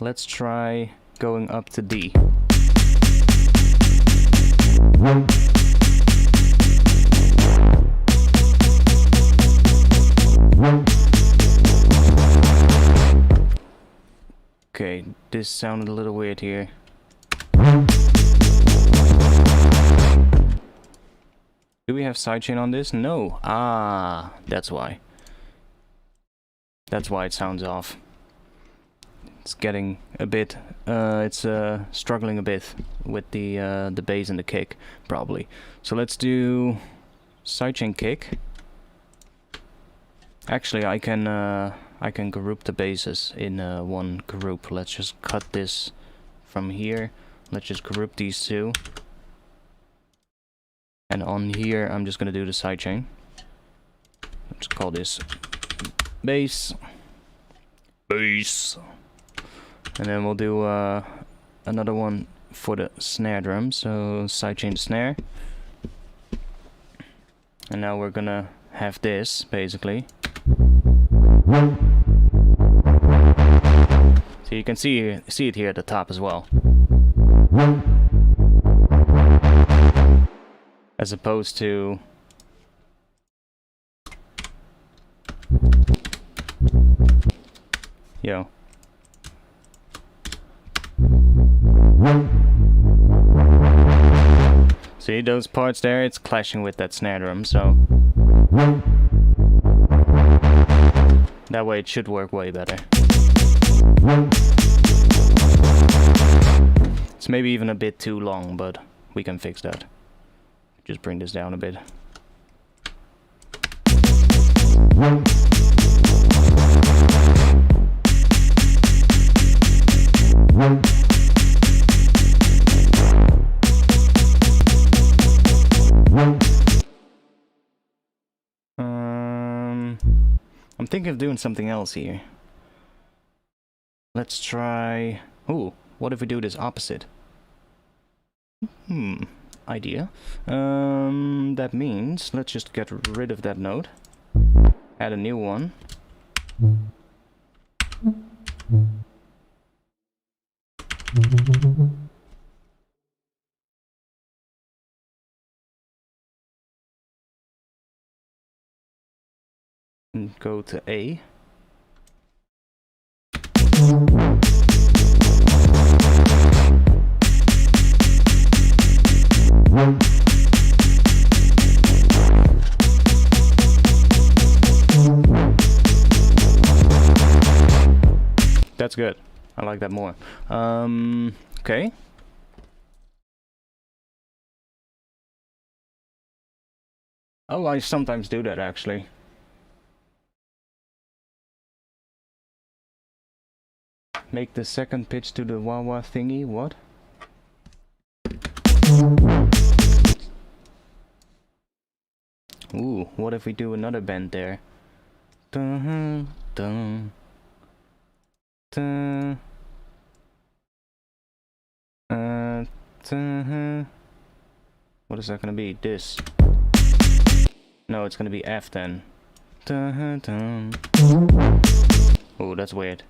Let's try going up to D. Okay, this sounded a little weird here. Do we have sidechain on this? No. Ah, that's why. That's why it sounds off. It's getting a bit, it's struggling a bit with the bass and the kick, probably. So let's do sidechain kick. Actually, I can group the basses in one group. Let's just cut this from here. Let's just group these two. And on here, I'm just gonna do the sidechain. Let's call this bass. Bass. And then we'll do another one for the snare drum, so sidechain snare. And now we're gonna have this, basically. See, you can see it here at the top as well. As opposed to yo. See those parts there? It's clashing with that snare drum, so that way it should work way better. It's maybe even a bit too long, but we can fix that. Just bring this down a bit. I'm thinking of doing something else here. Let's try... Ooh, what if we do this opposite? Idea. That means let's just get rid of that note. Add a new one. And go to A. That's good. I like that more. Okay. Oh, I sometimes do that actually. Make the second pitch to the wah-wah thingy, what? Ooh, what if we do another bend there? Dun, dun, dun, dun. What is that gonna be? This. No, it's gonna be F then. Dun, dun. Oh, that's weird.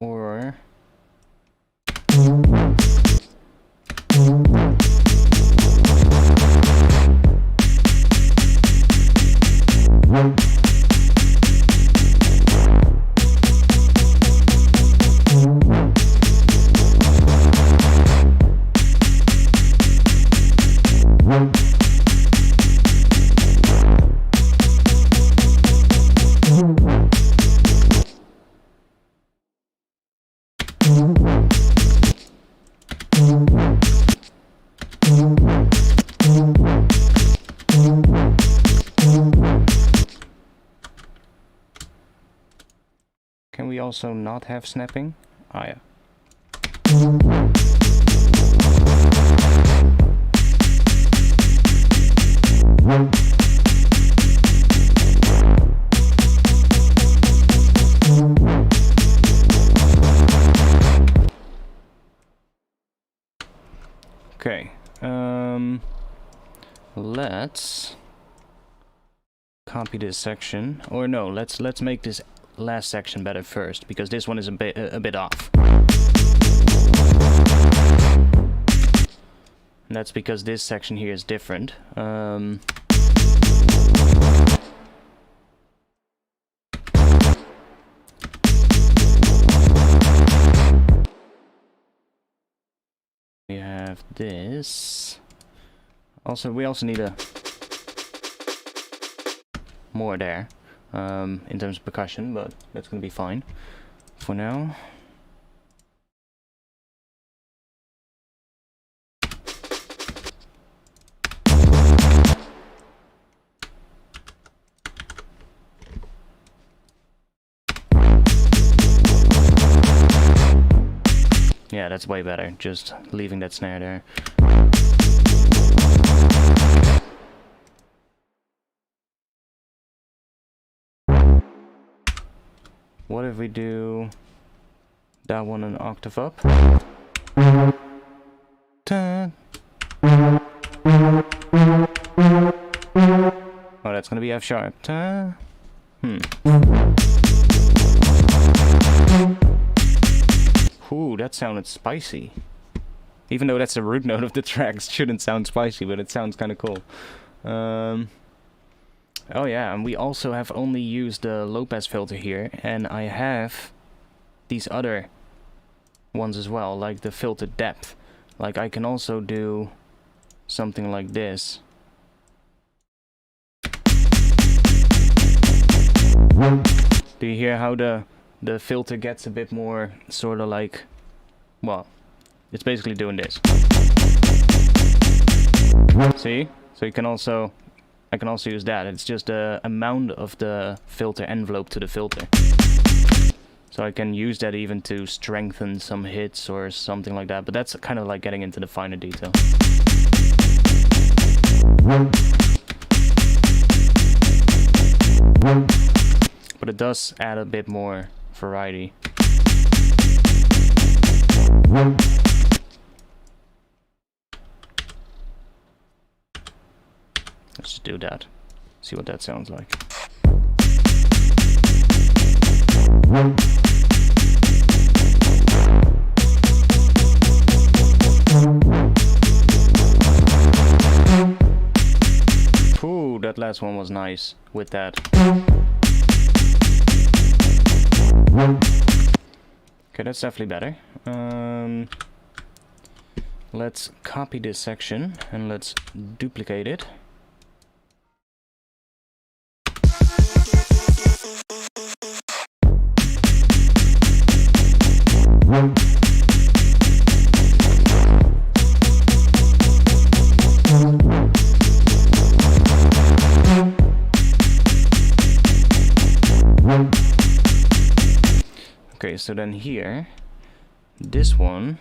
Or can we also not have snapping? Ah, yeah. Okay. Let's copy this section, or no, let's make this last section better first, because this one is a bit off. And that's because this section here is different. We have this. Also, we also need a more there. In terms of percussion, but that's gonna be fine for now. Yeah, that's way better, just leaving that snare there. What if we do that one an octave up? Ta. Oh, that's gonna be F sharp. Ta. Ooh, that sounded spicy. Even though that's the root note of the track, it shouldn't sound spicy, but it sounds kind of cool. Oh yeah, and we also have only used the low pass filter here, and I have these other ones as well, like the filter depth. Like I can also do something like this. Do you hear how the filter gets a bit more sort of like, well, it's basically doing this. See? So you can also, I can also use that. It's just the amount of the filter envelope to the filter. So I can use that even to strengthen some hits or something like that. But that's kind of like getting into the finer detail. But it does add a bit more variety. Let's just do that. See what that sounds like. Ooh, that last one was nice with that. Okay, that's definitely better. Let's copy this section and let's duplicate it. Okay, so then here, this one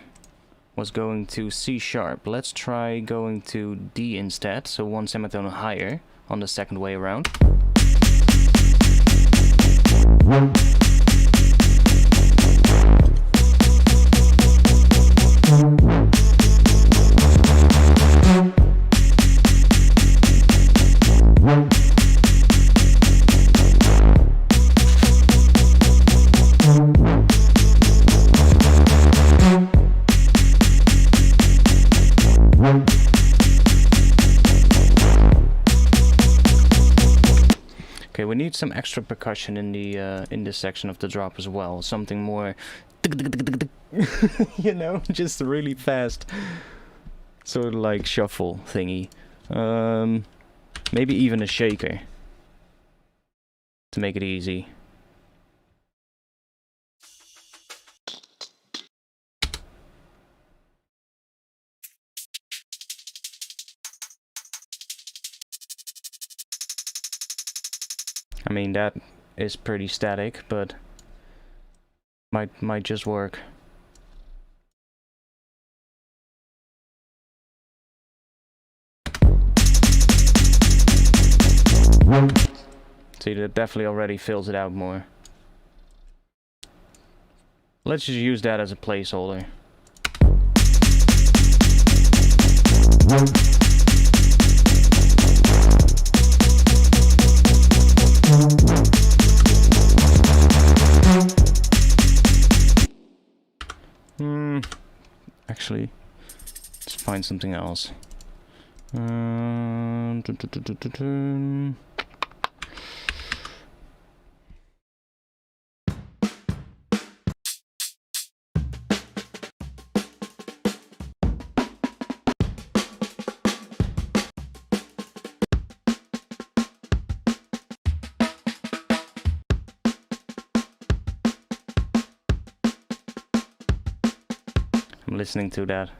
was going to C sharp. Let's try going to D instead, so one semitone higher on the second way around. Okay, we need some extra percussion in the in this section of the drop as well. Something more, you know, just really fast, sort of like shuffle thingy. Maybe even a shaker to make it easy. I mean, that is pretty static, but might just work. See, that definitely already fills it out more. Let's just use that as a placeholder. Actually, let's find something else. I'm listening to that.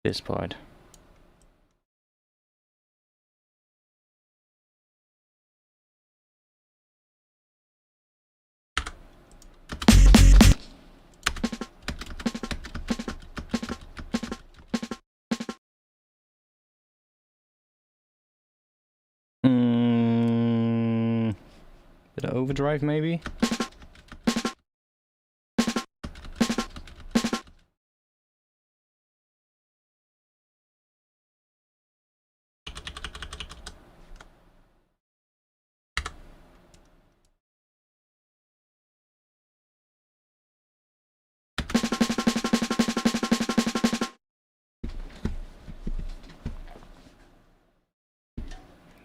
This part. Bit of overdrive maybe?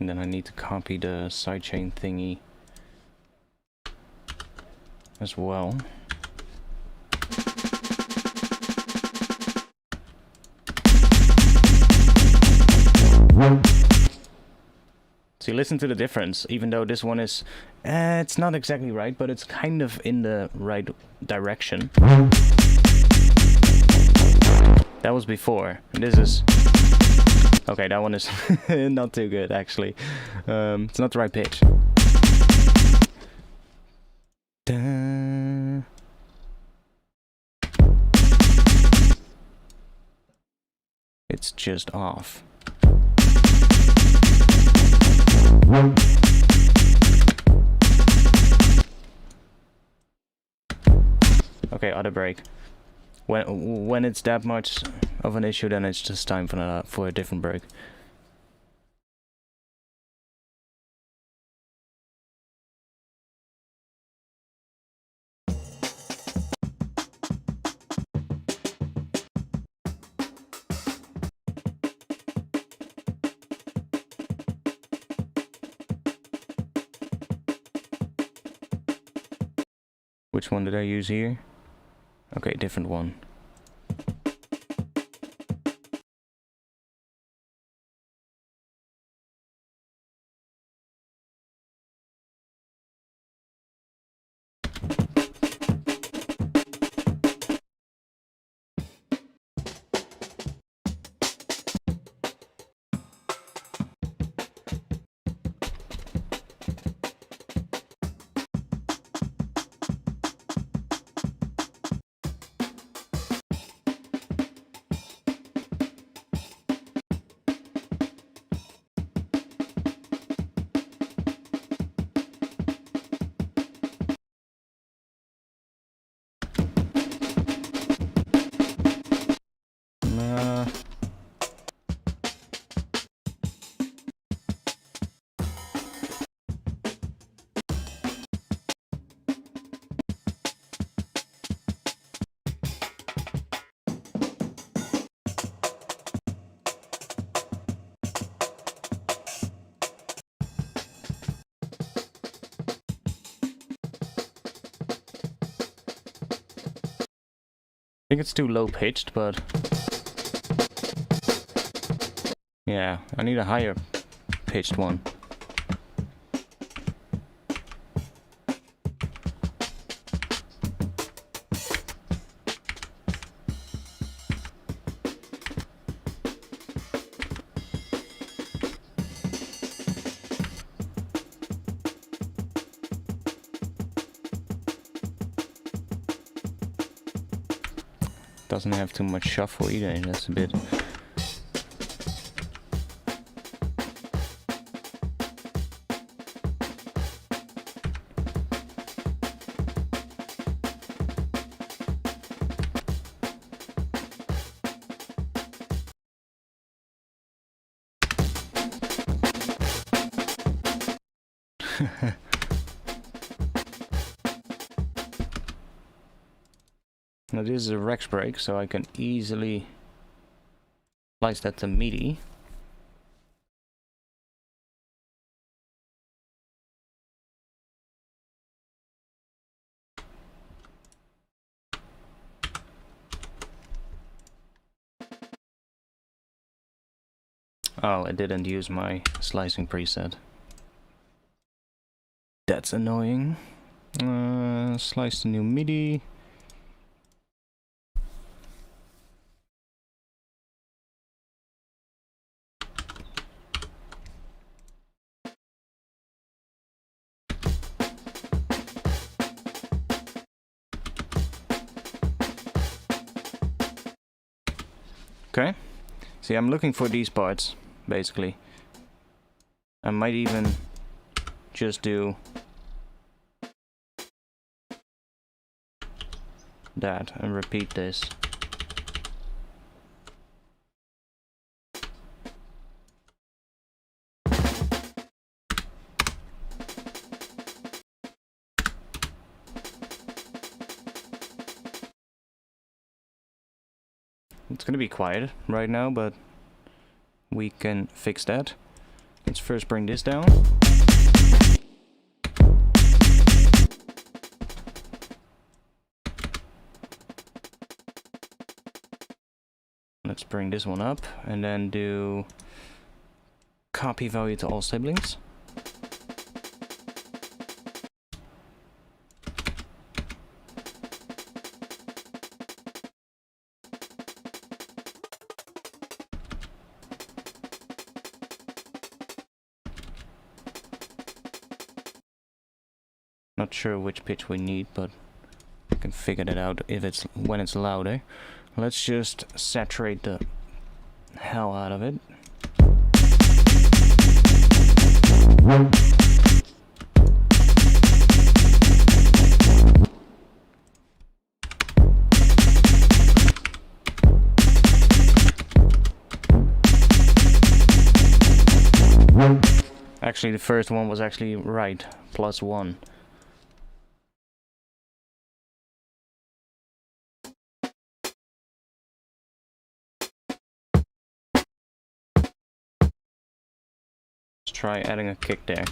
And then I need to copy the sidechain thingy as well. So you listen to the difference, even though this one is, it's not exactly right, but it's kind of in the right direction. That was before, and this is, okay, that one is not too good actually. It's not the right pitch. Da. It's just off. Okay, other break. When it's that much of an issue, then it's just time for a different break. Which one did I use here? Okay, different one. I think it's too low pitched, but yeah, I need a higher pitched one. Doesn't have too much shuffle either, that's a bit. Now this is a Rex break, so I can easily slice that to MIDI. Oh, I didn't use my slicing preset. That's annoying. Slice the new MIDI. Okay, see, I'm looking for these parts, basically. I might even just do that and repeat this. It's gonna be quiet right now, but we can fix that. Let's first bring this down. Let's bring this one up and then do copy value to all siblings. Not sure which pitch we need, but I can figure that out if it's when it's louder. Let's just saturate the hell out of it. Actually, the first one was actually right, +1. Try adding a kick there.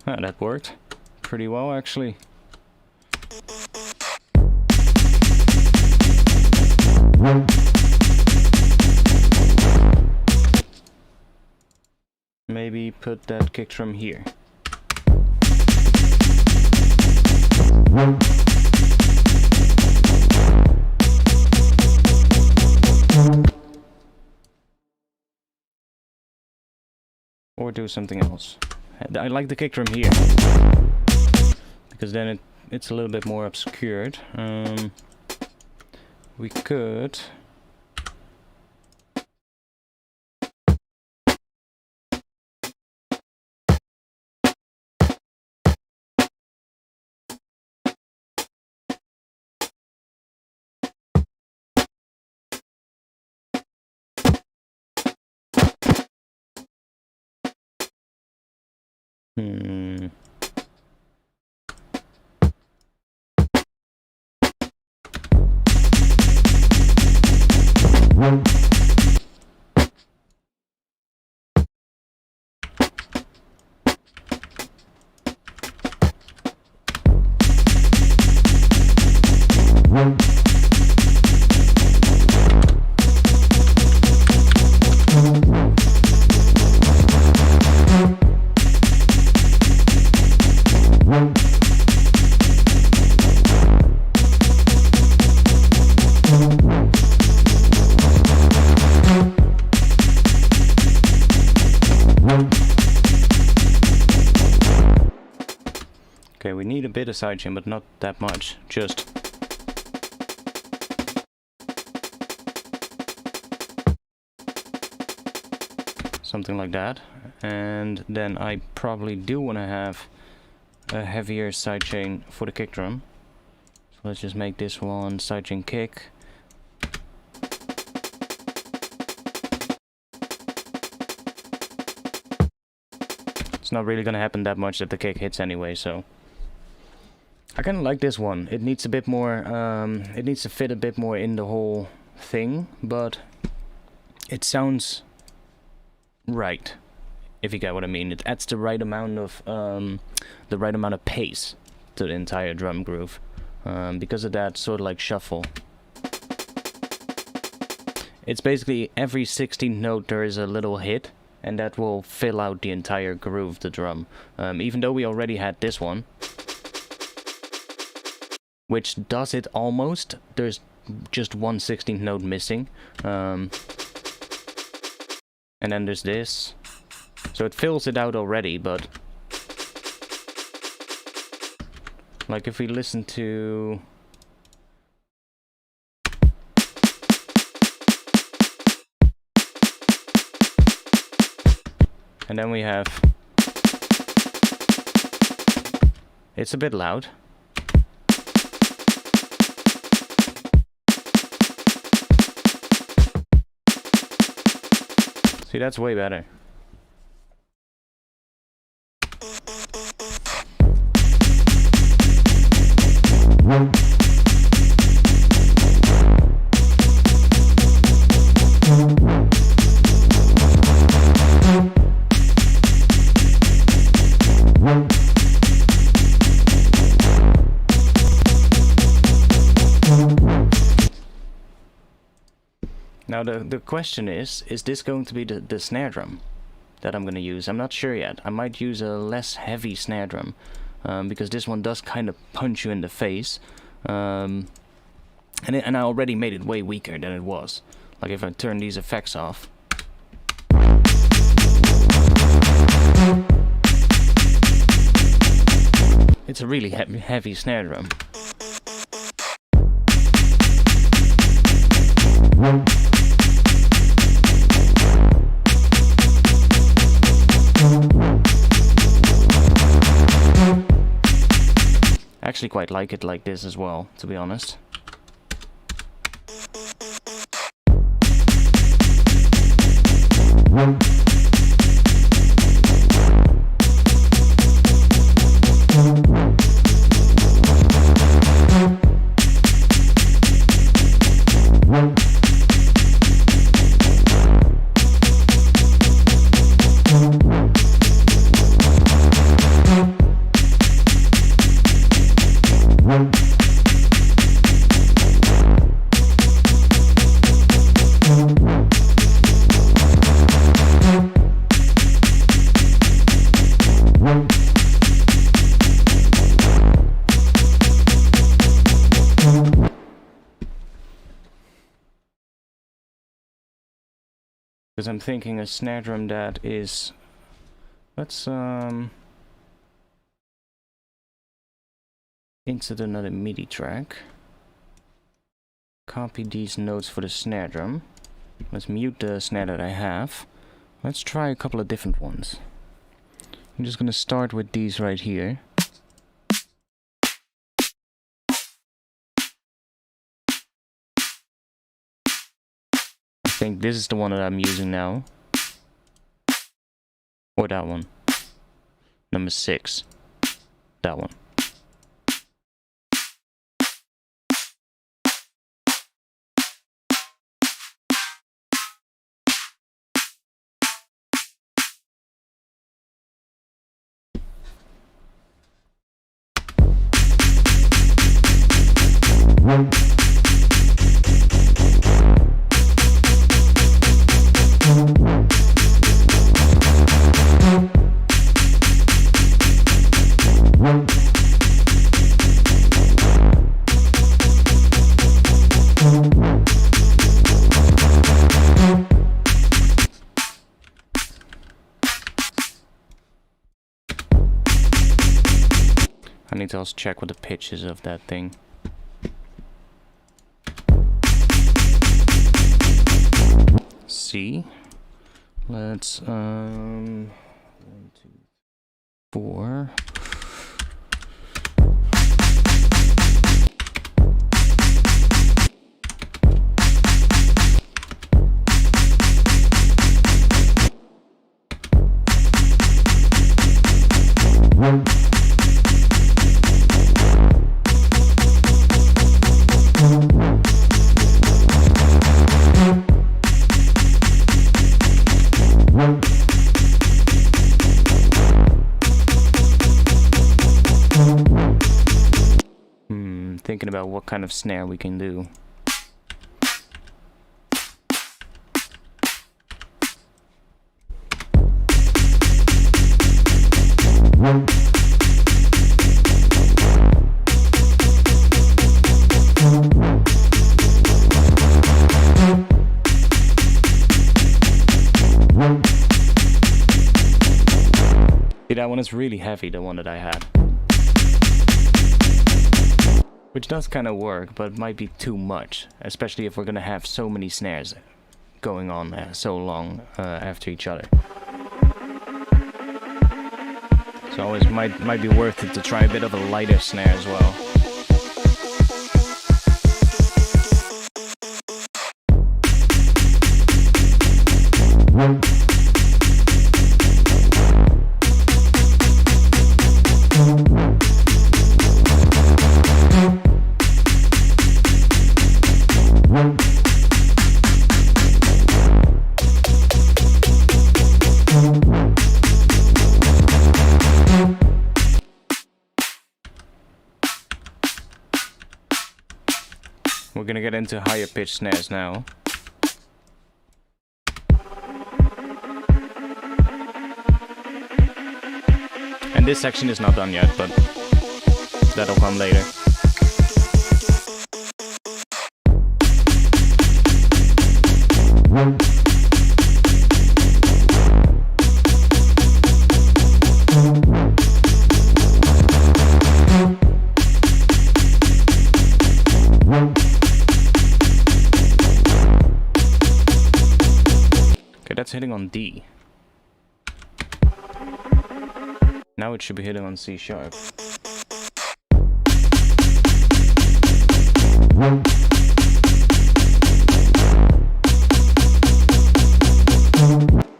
Ah, that worked pretty well actually. Maybe put that kick drum here. Or do something else. I like the kick drum here, because then it's a little bit more obscured. We could... Okay, we need a bit of sidechain, but not that much. Just something like that. And then I probably do want to have a heavier sidechain for the kick drum. So let's just make this one sidechain kick. It's not really gonna happen that much that the kick hits anyway, so I kind of like this one. It needs a bit more, it needs to fit a bit more in the whole thing, but it sounds right, if you get what I mean. It adds the right amount of pace to the entire drum groove, because of that sort of like shuffle. It's basically every 16th note there is a little hit, and that will fill out the entire groove of the drum. Even though we already had this one, which does it almost, there's just one 16th note missing. And then there's this. So it fills it out already, but like if we listen to... And then we have... It's a bit loud. See, that's way better. Now the question is this going to be the snare drum that I'm going to use? I'm not sure yet. I might use a less heavy snare drum, because this one does kind of punch you in the face, and I already made it way weaker than it was. Like if I turn these effects off. It's a really heavy snare drum. I actually quite like it like this as well, to be honest. Because I'm thinking a snare drum that is... Let's insert another MIDI track. Copy these notes for the snare drum. Let's mute the snare that I have. Let's try a couple of different ones. I'm just gonna start with these right here. I think this is the one that I'm using now. Or that one. Number 6. That one. I need to also check what the pitch is of that thing. C. Let's 1, 2, 4. Thinking about what kind of snare we can do. See, that one is really heavy, the one that I had. Which does kind of work, but might be too much, especially if we're gonna have so many snares going on so long after each other. So always might be worth it to try a bit of a lighter snare as well. We're gonna get into higher pitched snares now. And this section is not done yet, but that'll come later. Okay, that's hitting on D. Now it should be hitting on C sharp.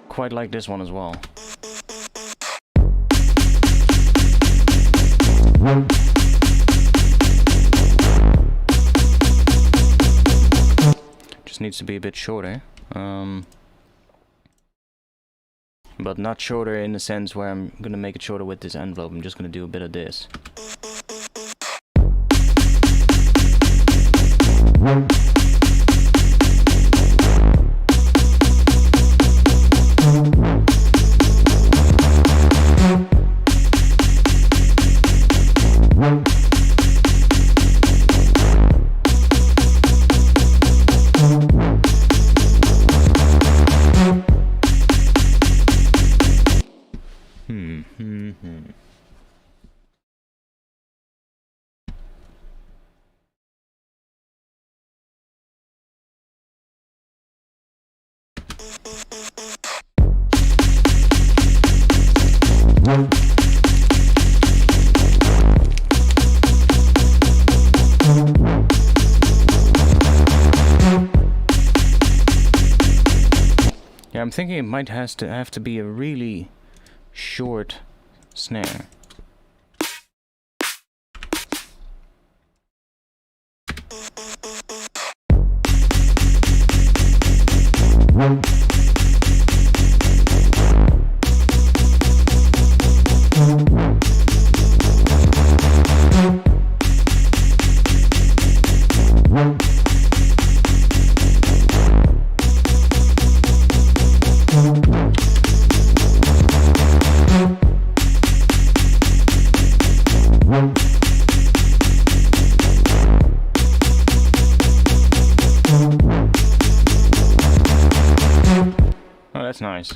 Quite like this one as well. Just needs to be a bit shorter. But not shorter in the sense where I'm gonna make it shorter with this envelope. I'm just gonna do a bit of this. Yeah, I'm thinking it might have to be a really short snare. Oh, that's nice.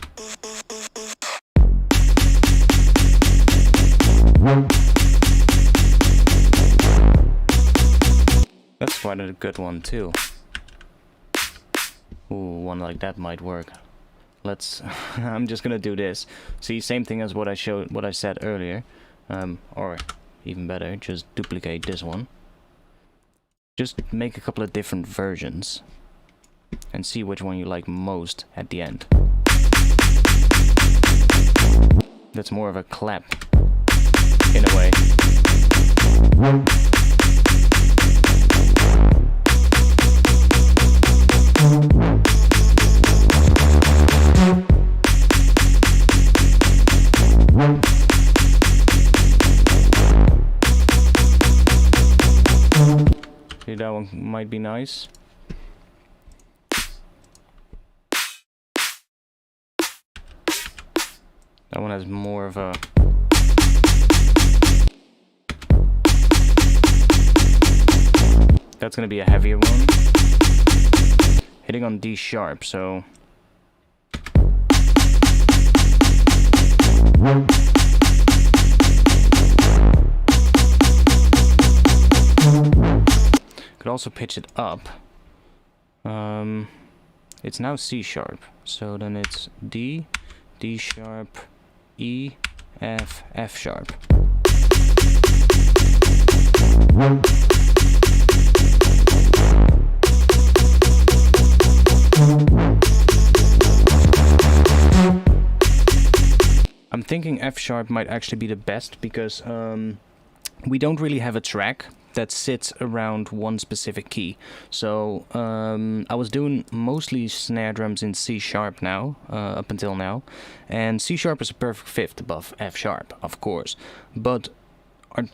That's quite a good one too. Ooh, one like that might work. Let's I'm just gonna do this. See, same thing as what I said earlier. Or even better, just duplicate this one. Just make a couple of different versions and see which one you like most at the end. That's more of a clap in a way. See, that one might be nice. That one has more of a... That's gonna be a heavier one. Hitting on D sharp, so... Could also pitch it up. It's now C sharp, so then it's D, D sharp, E, F, F sharp. I'm thinking F sharp might actually be the best because we don't really have a track that sits around one specific key. So I was doing mostly snare drums in C sharp now, up until now, and C sharp is a perfect fifth above F sharp, of course, but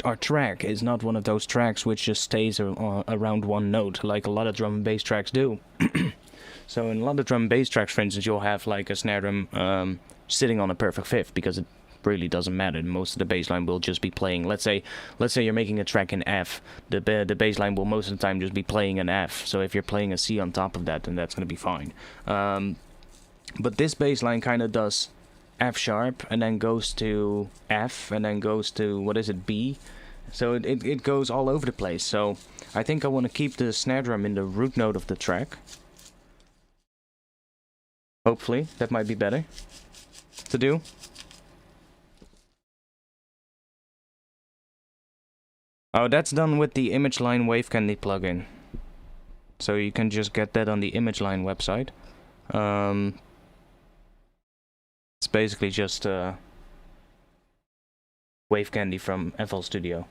our track is not one of those tracks which just stays around one note like a lot of drum and bass tracks do. So in a lot of drum and bass tracks, for instance, you'll have like a snare drum sitting on a perfect fifth because really doesn't matter. Most of the bass line will just be playing. Let's say you're making a track in F. The bass line will most of the time just be playing an F. So if you're playing a C on top of that, then that's gonna be fine. But this bass line kind of does F sharp and then goes to F and then goes to, what is it, B? So it goes all over the place. So I think I want to keep the snare drum in the root note of the track. Hopefully, that might be better to do. Oh, that's done with the Image Line Wave Candy plugin. So you can just get that on the Image Line website. It's basically just Wave Candy from FL Studio.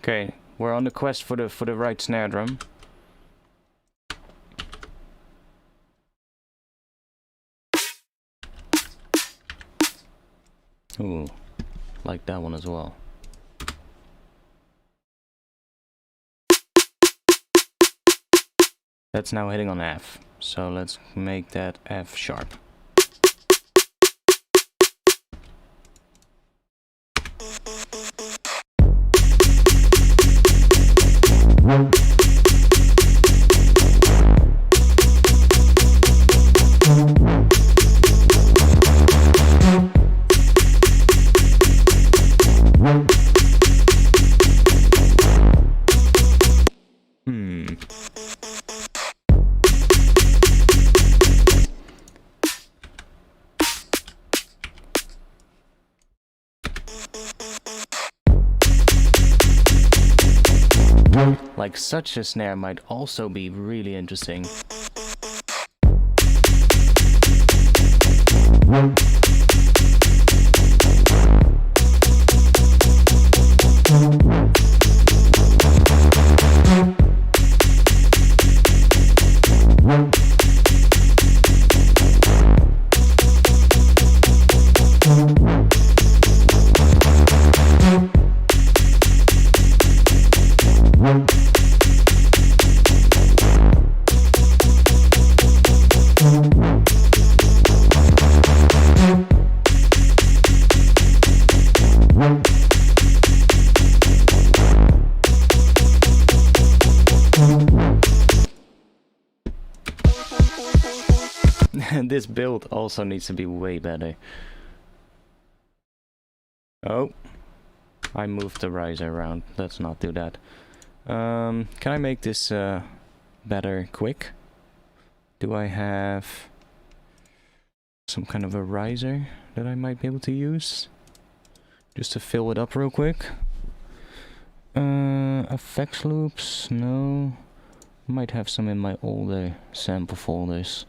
Okay, we're on the quest for the right snare drum. Ooh, like that one as well. That's now hitting on F, so let's make that F sharp. Like such a snare might also be really interesting. This build also needs to be way better. Oh, I moved the riser around. Let's not do that. Can I make this better quick? Do I have some kind of a riser that I might be able to use? Just to fill it up real quick. Effects loops, no. Might have some in my older sample folders.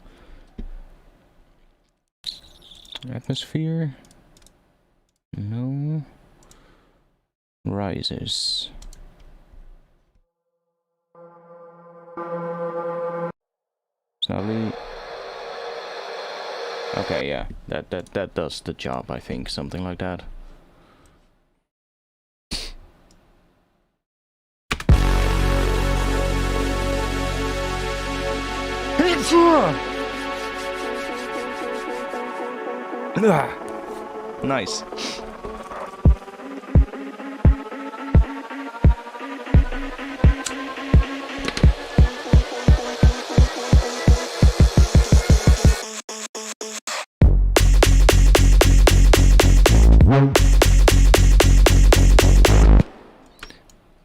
Atmosphere, no. Risers. Snarly. Okay, yeah, that does the job, I think, something like that. Nice.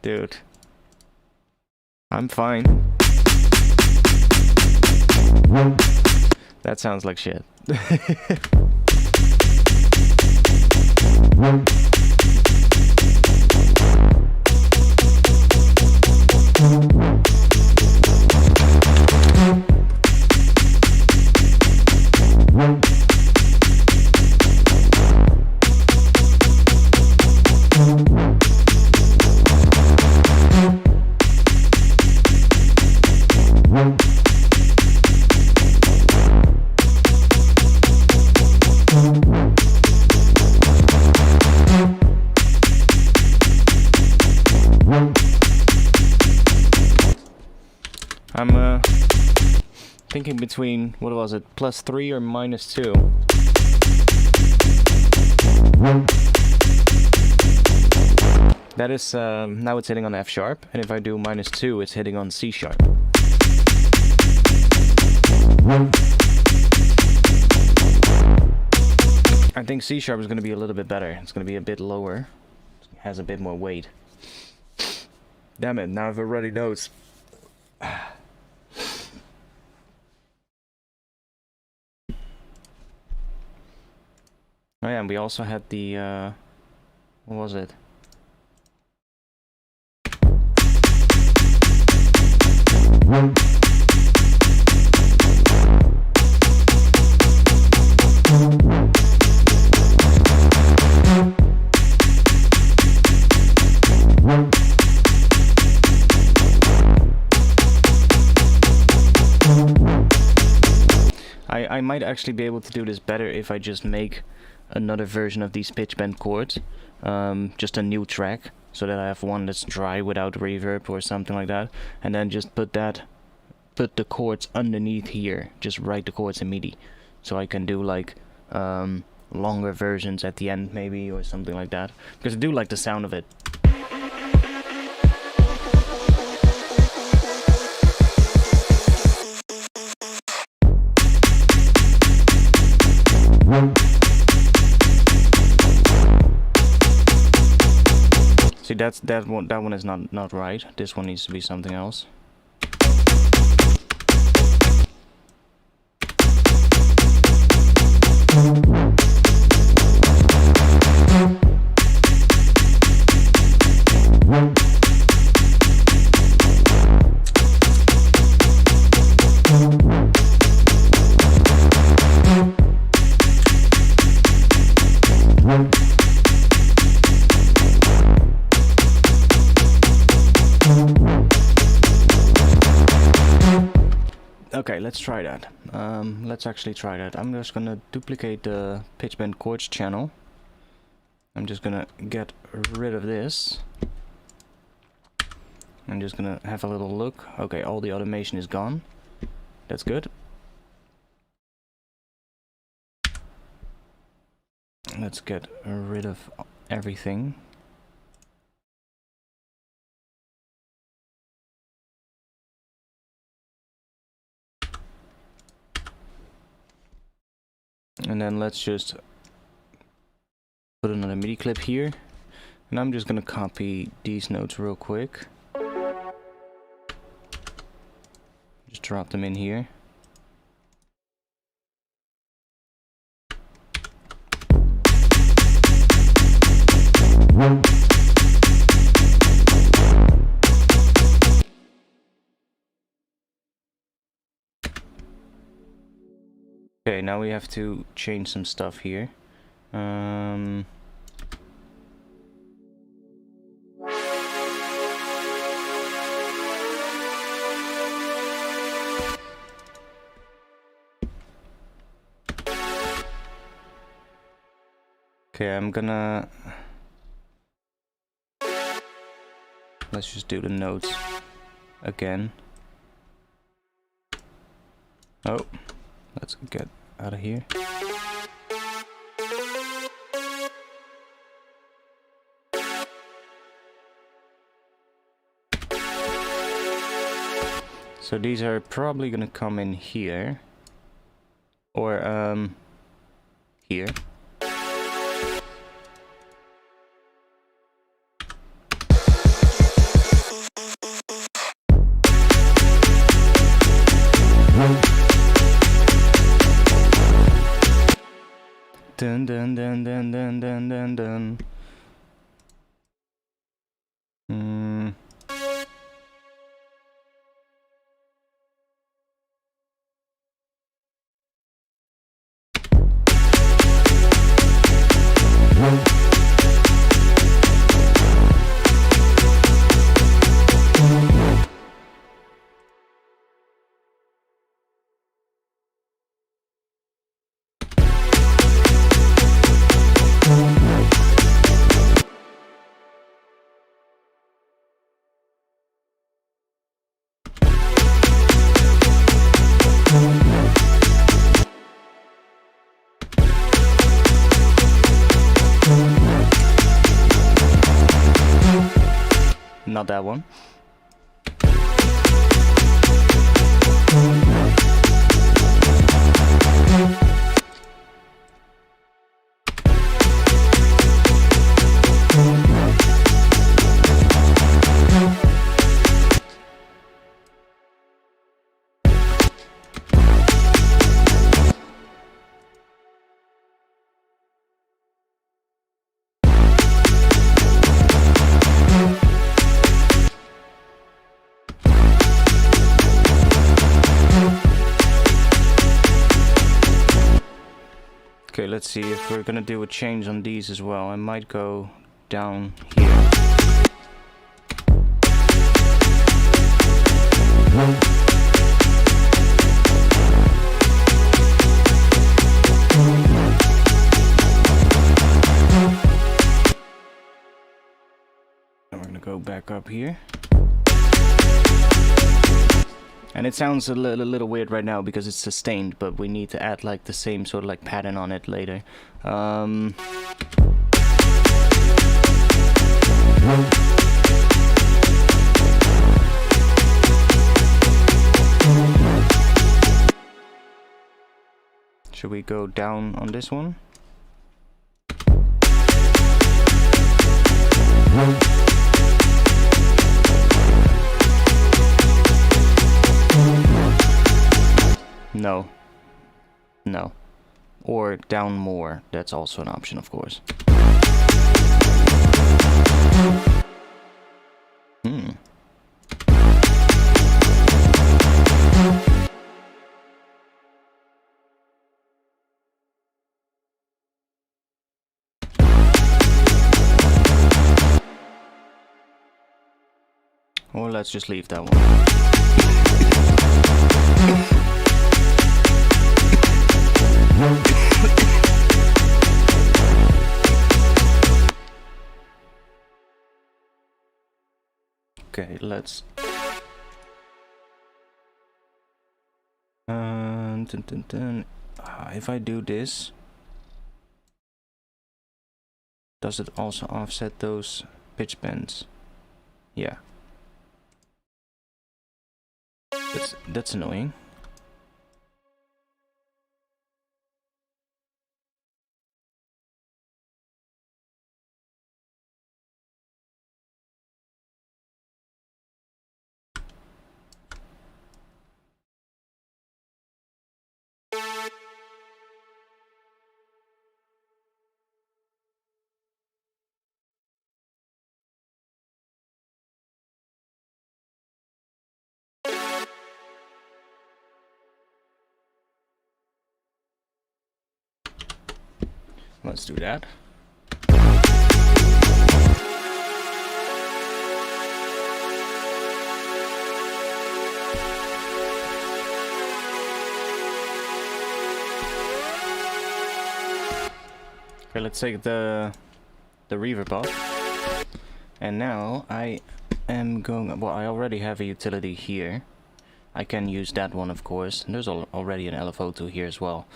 Dude, I'm fine. That sounds like shit. I'm thinking between, what was it, +3 or -2. That is, now it's hitting on F sharp, and if I do -2, it's hitting on C sharp. I think C sharp is going to be a little bit better. It's going to be a bit lower. It has a bit more weight. Damn it, now everybody knows. Oh yeah, and we also had the, what was it? I might actually be able to do this better if I just make another version of these pitch bend chords, just a new track, so that I have one that's dry without reverb or something like that, and then just put the chords underneath here, just write the chords in MIDI, so I can do like longer versions at the end maybe, or something like that, because I do like the sound of it. See, that one is not right. This one needs to be something else. Okay, let's try that. Let's actually try that. I'm just gonna duplicate the pitch bend chords channel. I'm just gonna get rid of this. I'm just gonna have a little look. Okay, all the automation is gone. That's good. Let's get rid of everything. And then let's just put another MIDI clip here. And I'm just gonna copy these notes real quick. Just drop them in here. Okay, now we have to change some stuff here. Okay, I'm gonna... Let's just do the notes again. Oh, let's get out of here. So these are probably gonna come in here. Or, here. Dun dun dun dun dun dun dun dun. Not that one. Okay, let's see if we're gonna do a change on these as well. I might go down here. And we're gonna go back up here. And it sounds a little weird right now because it's sustained, but we need to add like the same sort of like pattern on it later. Should we go down on this one? No. No. Or down more. That's also an option, of course. Or let's just leave that one. Okay, let's... if I do this, does it also offset those pitch bends? Yeah. That's annoying. Let's do that. Okay, let's take the reverb off. And now I am going, well, I already have a utility here. I can use that one, of course. And there's already an LFO2 here as well.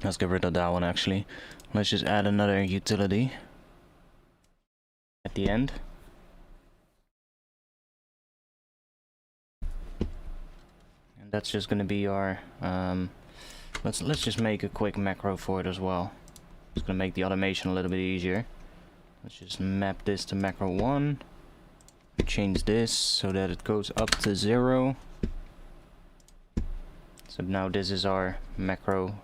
Let's get rid of that one actually. Let's just add another utility at the end. And that's just gonna be our let's just make a quick macro for it as well. It's gonna make the automation a little bit easier. Let's just map this to macro 1. Change this so that it goes up to 0. So now this is our macro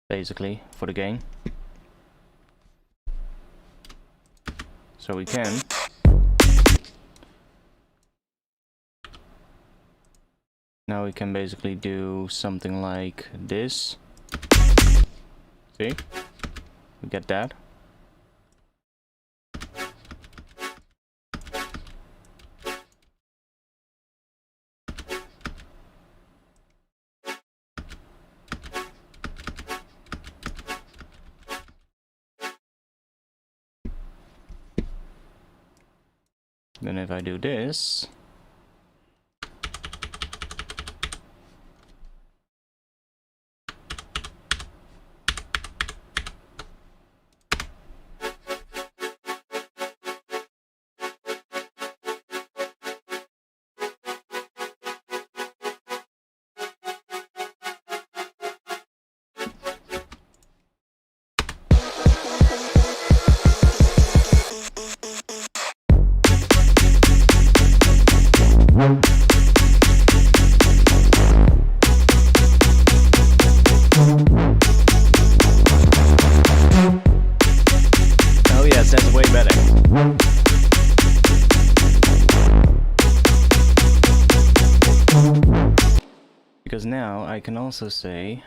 basically for the gain. So we can now we can basically do something like this. See? We get that. Then if I do this, oh yes, that's way better. Because now I can also say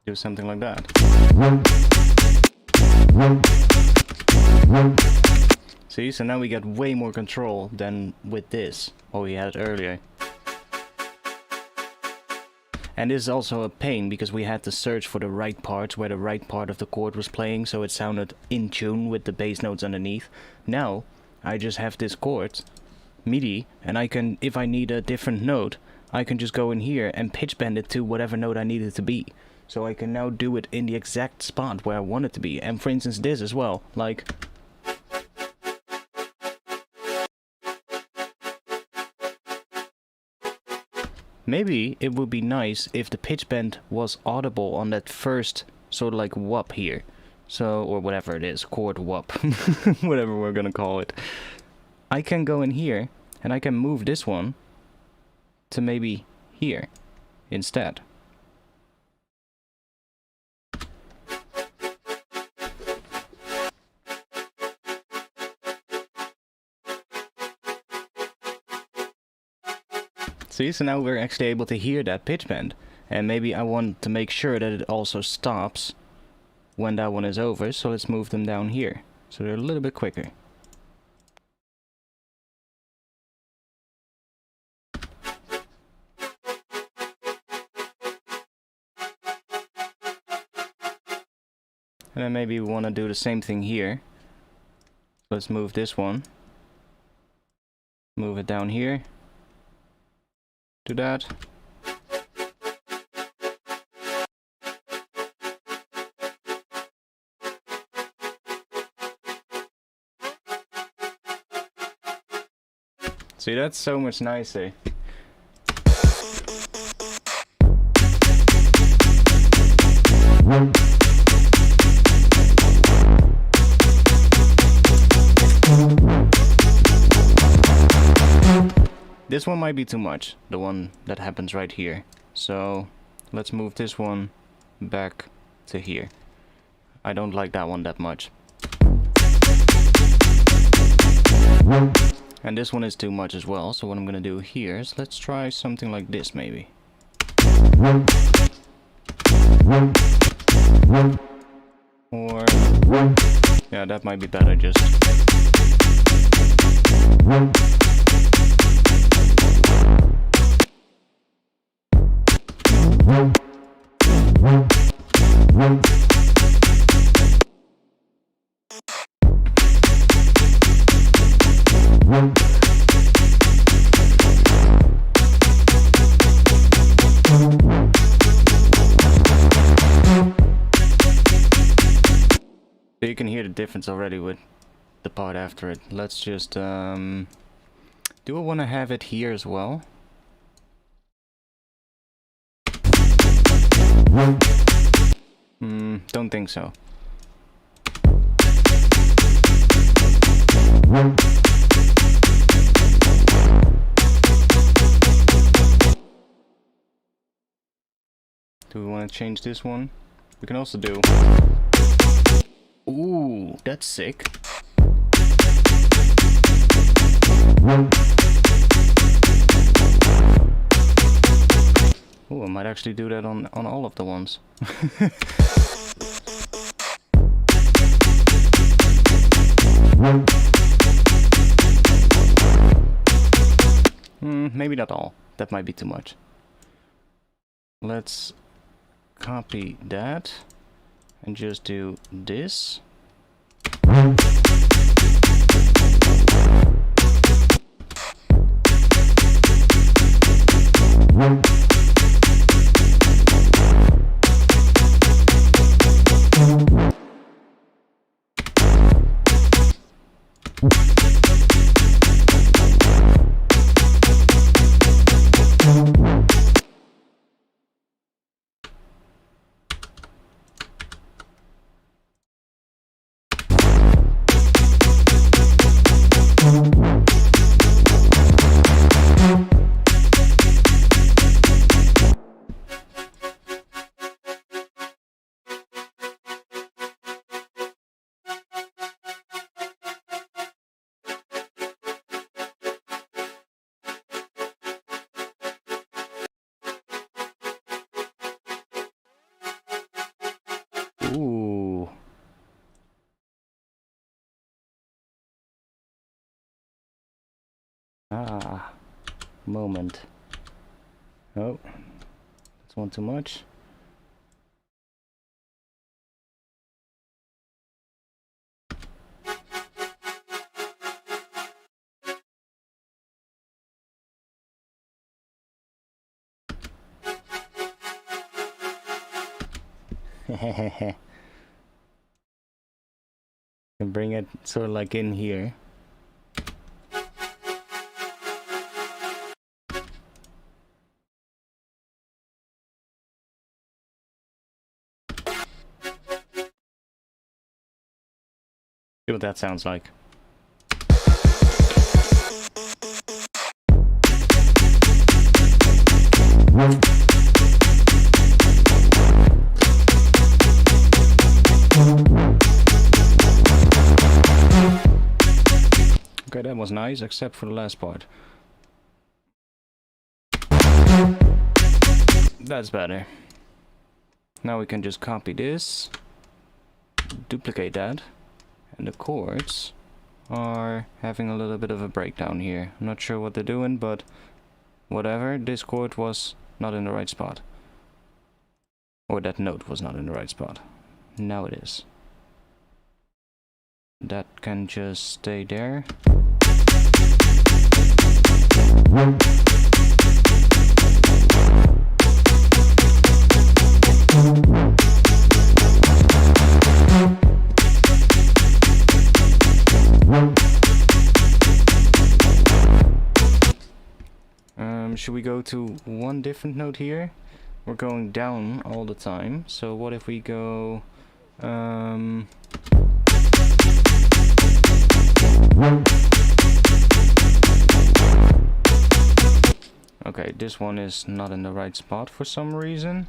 do something like that. See, so now we get way more control than with this, what we had earlier. And this is also a pain because we had to search for the right parts where the right part of the chord was playing so it sounded in tune with the bass notes underneath. Now I just have this chord MIDI and I can, if I need a different note, I can just go in here and pitch bend it to whatever note I need it to be. So I can now do it in the exact spot where I want it to be. And for instance this as well, like maybe it would be nice if the pitch bend was audible on that first sort of like whoop here. So, or whatever it is, chord whoop, whatever we're gonna call it. I can go in here and I can move this one to maybe here instead. See, so now we're actually able to hear that pitch bend. And maybe I want to make sure that it also stops when that one is over, so let's move them down here. So they're a little bit quicker. And then maybe we want to do the same thing here. Let's move this one. Move it down here. Do that. See, that's so much nicer. This one might be too much, the one that happens right here. So let's move this one back to here. I don't like that one that much. And this one is too much as well, so what I'm gonna do here is let's try something like this maybe. Or... yeah, that might be better just... So you can hear the difference already with the part after it. Let's just, do I want to have it here as well? Don't think so. Do we want to change this one? We can also do... ooh, that's sick. Ooh, I might actually do that on all of the ones. Maybe not all. That might be too much. Let's copy that and just do this. Ooh. Ah, moment. Oh, that's one too much. And bring it sort of like in here. See what that sounds like. Okay, that was nice, except for the last part. That's better. Now we can just copy this, duplicate that, and the chords are having a little bit of a breakdown here. I'm not sure what they're doing, but whatever, this chord was not in the right spot. Or that note was not in the right spot. Now it is. That can just stay there. Should we go to one different note here? We're going down all the time, so what if we go okay, this one is not in the right spot for some reason.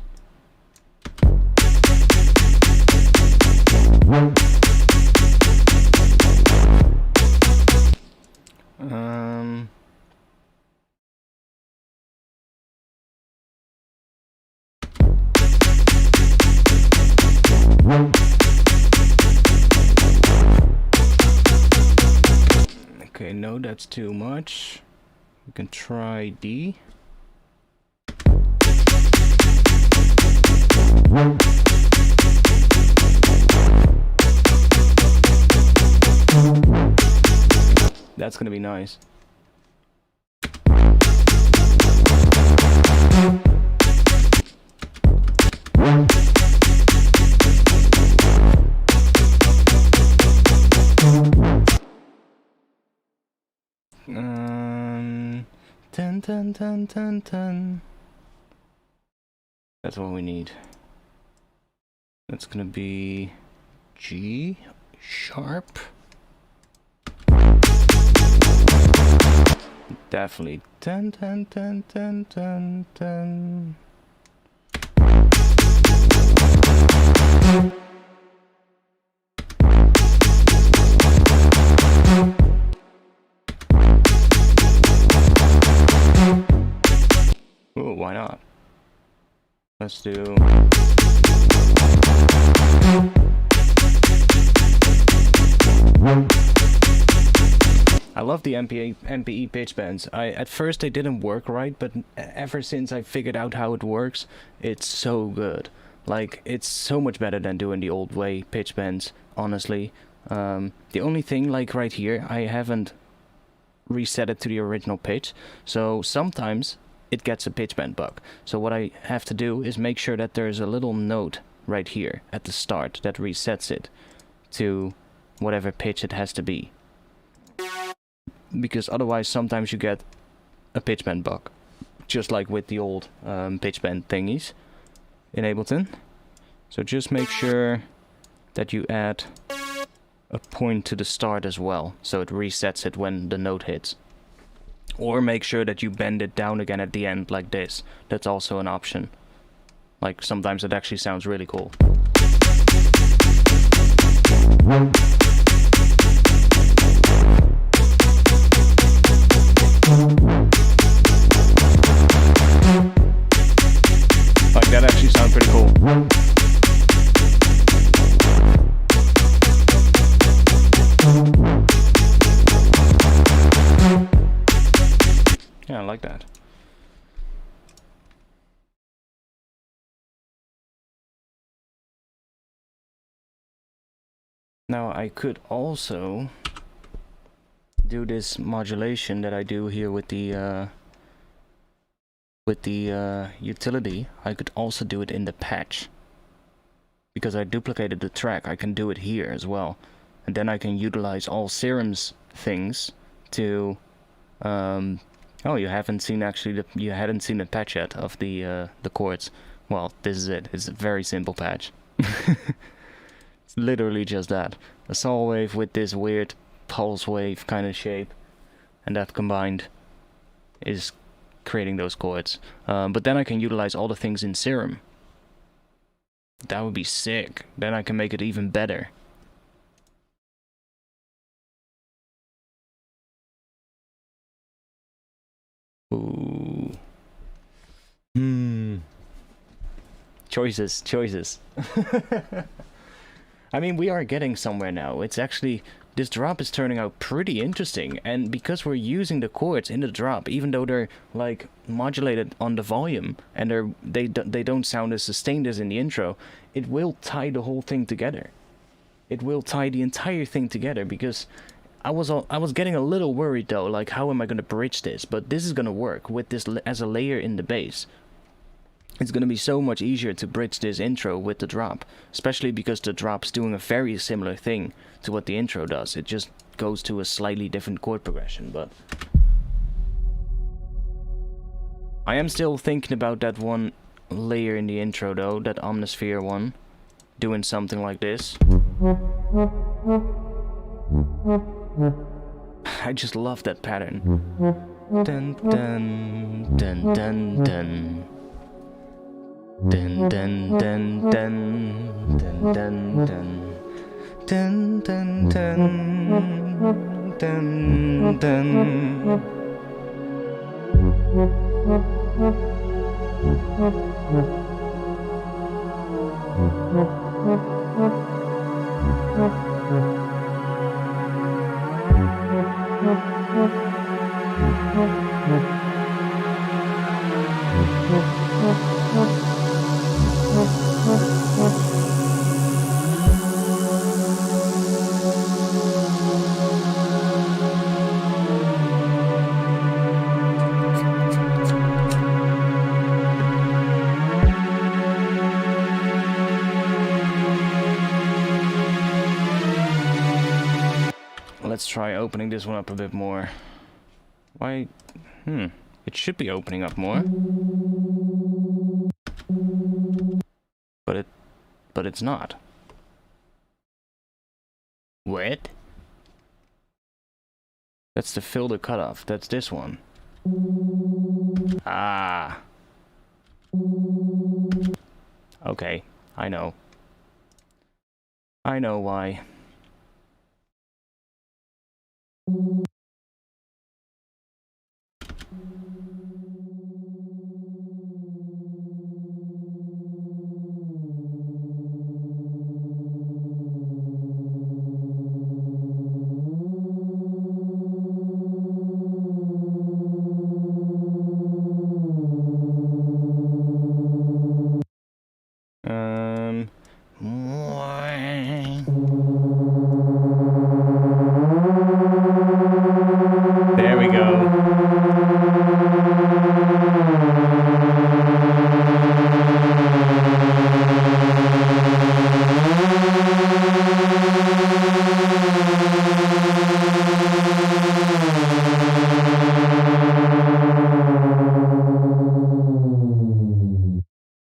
Okay, no, that's too much. We can try D. That's gonna be nice. Ten, ten, ten, ten, ten. That's what we need. That's gonna be G sharp. Definitely 10, 10, 10, 10, 10, 10. Ooh, why not? Let's do... I love the MPE pitch bends. At first they didn't work right, but ever since I figured out how it works, it's so good. Like, it's so much better than doing the old way pitch bends, honestly. The only thing, like right here, I haven't reset it to the original pitch, so sometimes it gets a pitch bend bug. So what I have to do is make sure that there's a little note right here at the start that resets it to whatever pitch it has to be. Because otherwise sometimes you get a pitch bend bug, just like with the old pitch bend thingies in Ableton. So just make sure that you add a point to the start as well, so it resets it when the note hits. Or make sure that you bend it down again at the end like this. That's also an option. Like, sometimes it actually sounds really cool. Like, that actually sounds pretty cool. Yeah, I like that. Now I could also do this modulation that I do here with the utility. I could also do it in the patch. Because I duplicated the track, I can do it here as well. And then I can utilize all Serum's things to oh, you hadn't seen the patch yet of the chords. Well, this is it. It's a very simple patch. It's literally just that. A saw wave with this weird pulse wave kind of shape, and that combined is creating those chords. But then I can utilize all the things in Serum. That would be sick. Then I can make it even better. Ooh. Choices. I mean, we are getting somewhere now. It's actually, this drop is turning out pretty interesting, and because we're using the chords in the drop, even though they're like modulated on the volume and they don't sound as sustained as in the intro, it will tie the whole thing together. It will tie the entire thing together, because I was getting a little worried though, like how am I going to bridge this? But this is going to work with this as a layer in the bass. It's going to be so much easier to bridge this intro with the drop, especially because the drop's doing a very similar thing to what the intro does. It just goes to a slightly different chord progression, but I am still thinking about that one layer in the intro though, that Omnisphere one, doing something like this. I just love that pattern. Dun dun dun dun dun. Dun dun dun dun dun dun dun dun dun dun dun. Let's try opening this one up a bit more. Why? It should be opening up more. But it's not. What? That's the filter cutoff. That's this one. Ah. Okay, I know. I know why. There we go.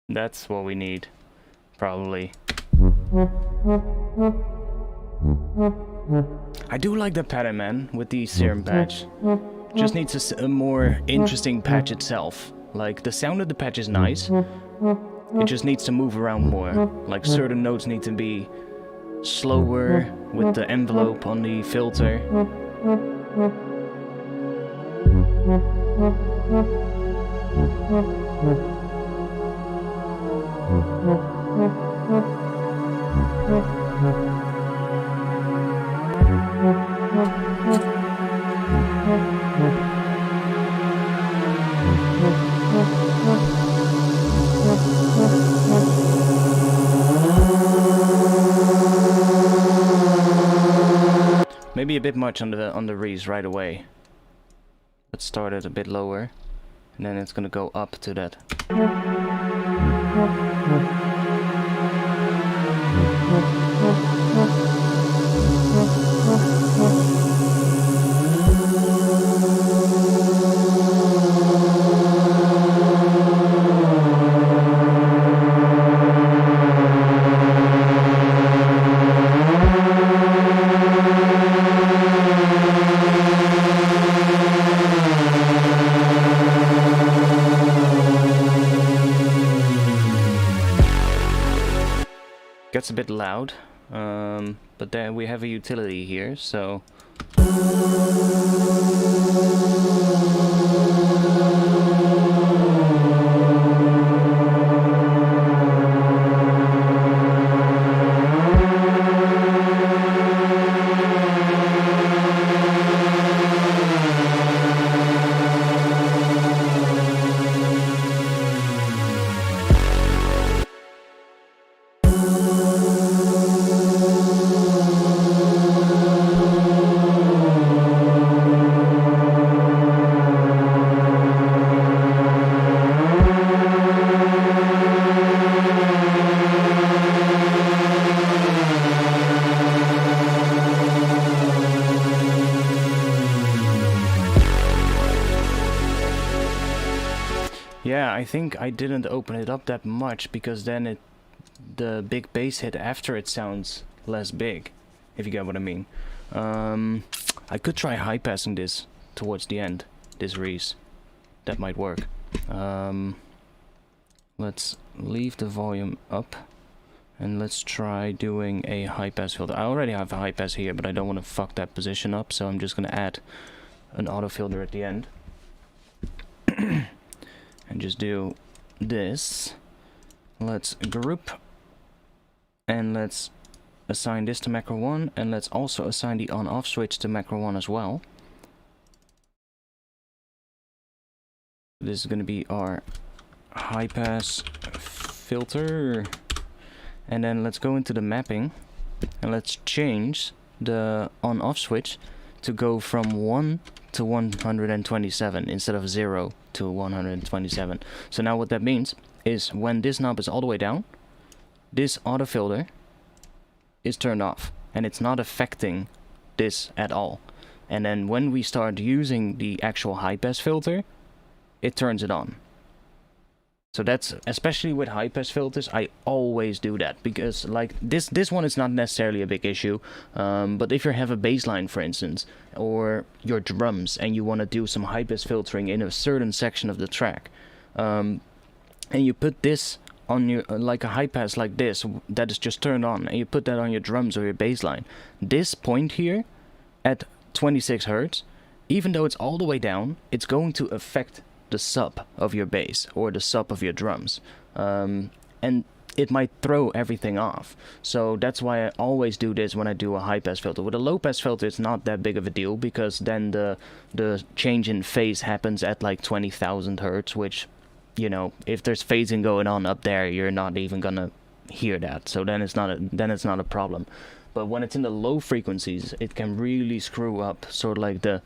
That's what we need, probably. I do like the pattern, man, with the serum patch. Just needs a more interesting patch itself. Like, the sound of the patch is nice. It just needs to move around more. Like, certain notes need to be slower with the envelope on the filter. Maybe a bit much on the rees right away. Let's start it a bit lower, and then it's gonna go up to that. Gets a bit loud, but then we have a utility here, so... Yeah, I think I didn't open it up that much because then the big bass hit after it sounds less big, if you get what I mean. I could try high passing this towards the end, this rees. That might work. Let's leave the volume up and let's try doing a high pass filter. I already have a high pass here, but I don't want to fuck that position up, so I'm just gonna add an auto filter at the end. And just do this. Let's group and let's assign this to macro 1, and let's also assign the on-off switch to macro 1 as well. This is going to be our high pass filter. And then let's go into the mapping and let's change the on off switch to go from 1 to 127 instead of 0 to 127. So now what that means is when this knob is all the way down, this auto filter is turned off and it's not affecting this at all. And then when we start using the actual high pass filter, it turns it on. So that's, especially with high pass filters, I always do that, because like this one is not necessarily a big issue, but if you have a bass line, for instance, or your drums, and you want to do some high pass filtering in a certain section of the track, and you put this on your, like a high pass like this, that is just turned on, and you put that on your drums or your bass line, this point here at 26 Hertz, even though it's all the way down, it's going to affect the sub of your bass or the sub of your drums, and it might throw everything off. So that's why I always do this when I do a high pass filter. With a low pass filter it's not that big of a deal, because then the change in phase happens at like 20,000 Hertz, which, you know, if there's phasing going on up there, you're not even gonna hear that, so then it's not a problem. But when it's in the low frequencies, it can really screw up sort of like the,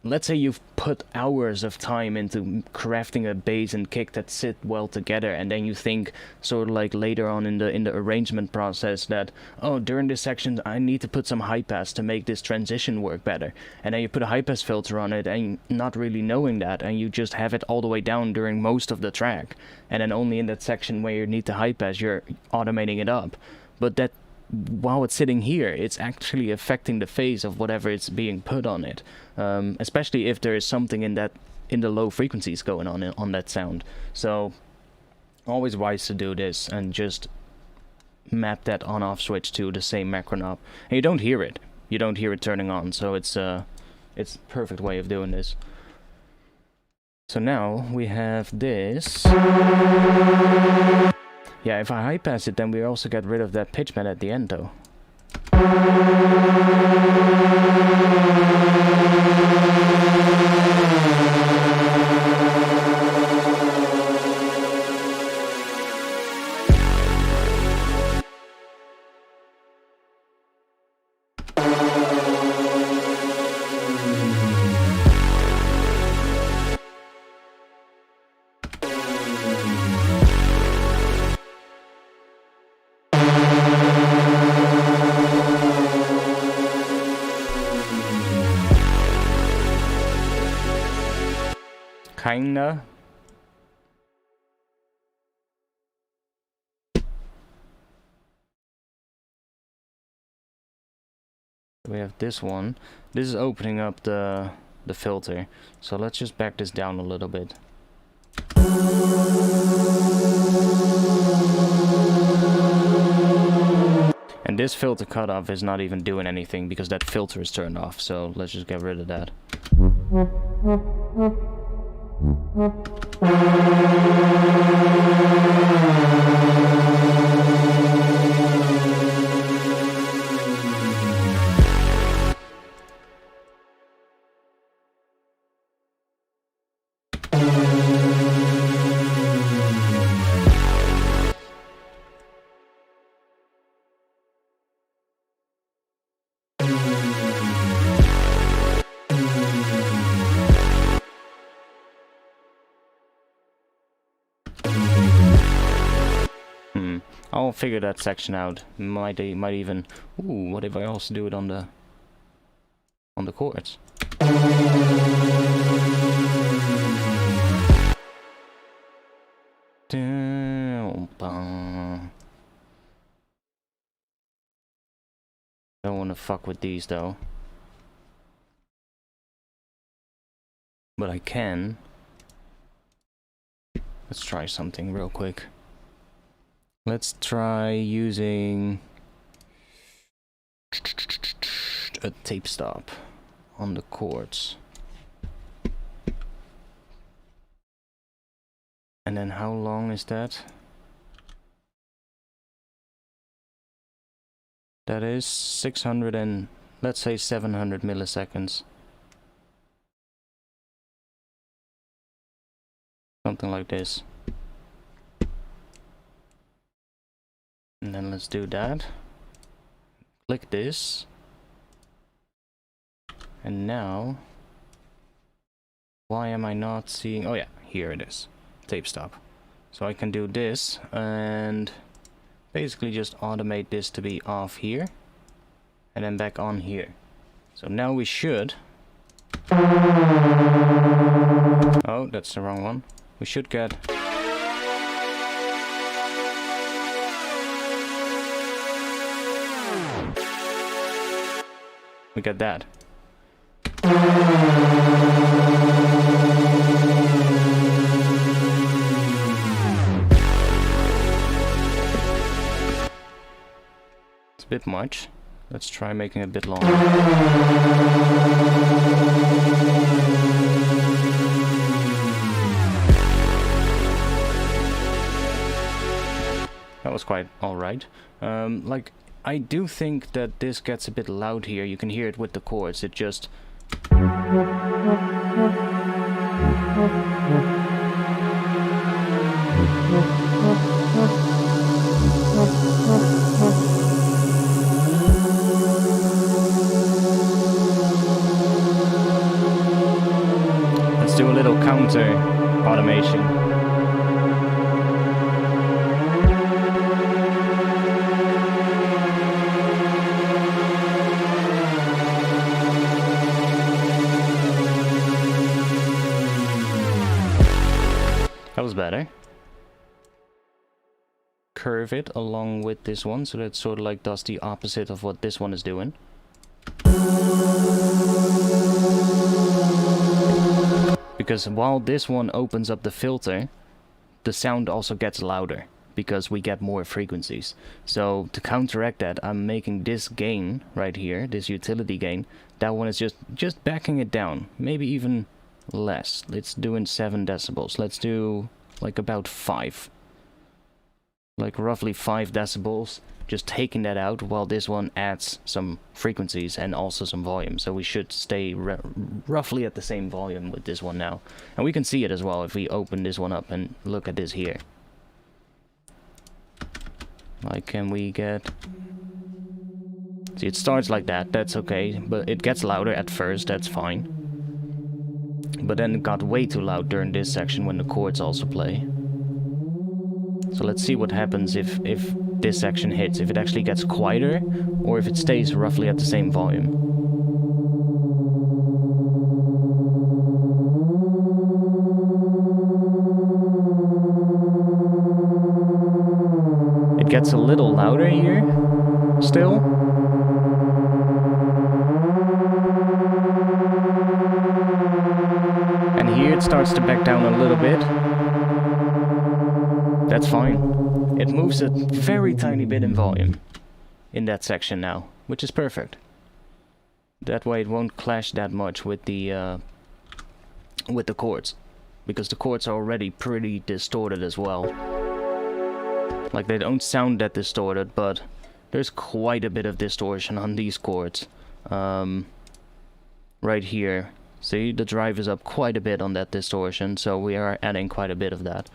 let's say you've put hours of time into crafting a bass and kick that sit well together, and then you think sort of like later on in the arrangement process that, oh, during this section I need to put some high pass to make this transition work better, and then you put a high pass filter on it and not really knowing that, and you just have it all the way down during most of the track, and then only in that section where you need the high pass you're automating it up. But that, while it's sitting here, it's actually affecting the phase of whatever it's being put on it, especially if there is something in the low frequencies going on that sound. So always wise to do this and just map that on off switch to the same macro knob, and you don't hear it turning on, so it's a perfect way of doing this. So now we have this. Yeah, if I high pass it, then we also get rid of that pitch bend at the end, though. Kinda. We have this one. This is opening up the filter. So let's just back this down a little bit. And this filter cutoff is not even doing anything because that filter is turned off. So let's just get rid of that. I'll figure that section out. Might even. Ooh, what if I also do it on the chords? Don't want to fuck with these though, but I can. Let's try something real quick. Let's try using a tape stop on the chords. And then how long is that? That is 600 and let's say 700 milliseconds. Something like this. And then let's do that. Click this. And now, why am I not seeing? Oh yeah, here it is. Tape stop. So I can do this and basically just automate this to be off here and then back on here. So now we should... Oh, that's the wrong one. We should get... We get that. It's a bit much. Let's try making it a bit longer. That was quite alright. Like, I do think that this gets a bit loud here. You can hear it with the chords. It just... Let's do a little counter automation. That was better. Curve it along with this one, so that it sort of like does the opposite of what this one is doing. Because while this one opens up the filter, the sound also gets louder, because we get more frequencies. So to counteract that, I'm making this gain right here, this utility gain, that one is just backing it down, maybe even less. Let's do in 7 decibels. Let's do like about 5. Like roughly 5 decibels. Just taking that out while this one adds some frequencies and also some volume. So we should stay roughly at the same volume with this one now. And we can see it as well if we open this one up and look at this here. Like, can we get... See, it starts like that, that's okay. But it gets louder at first, that's fine. But then it got way too loud during this section when the chords also play. So let's see what happens if this section hits, if it actually gets quieter, or if it stays roughly at the same volume. It gets a little louder here, still. And here it starts to back down a little bit. That's fine. It moves a very tiny bit in volume in that section now, which is perfect. That way it won't clash that much with the chords, because the chords are already pretty distorted as well. Like, they don't sound that distorted, but there's quite a bit of distortion on these chords. Right here. See, the drive is up quite a bit on that distortion, so we are adding quite a bit of that.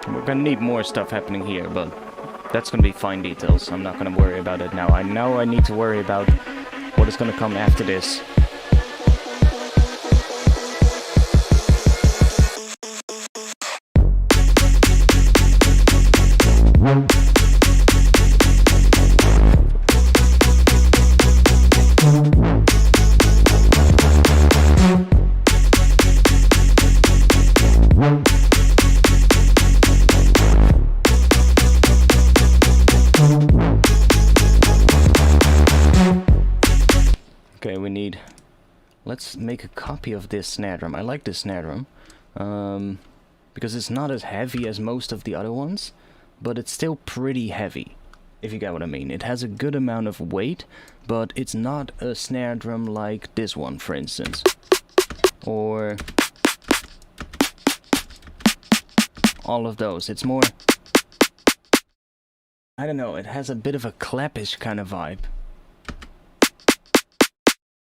We're gonna need more stuff happening here, but that's gonna be fine details. I'm not gonna worry about it now. I know I need to worry about what is gonna come after this. we need? Let's make a copy of this snare drum. I like this snare drum. Because it's not as heavy as most of the other ones, but it's still pretty heavy, if you get what I mean. It has a good amount of weight, but it's not a snare drum like this one, for instance. Or all of those. It's more, I don't know, it has a bit of a clappish kind of vibe.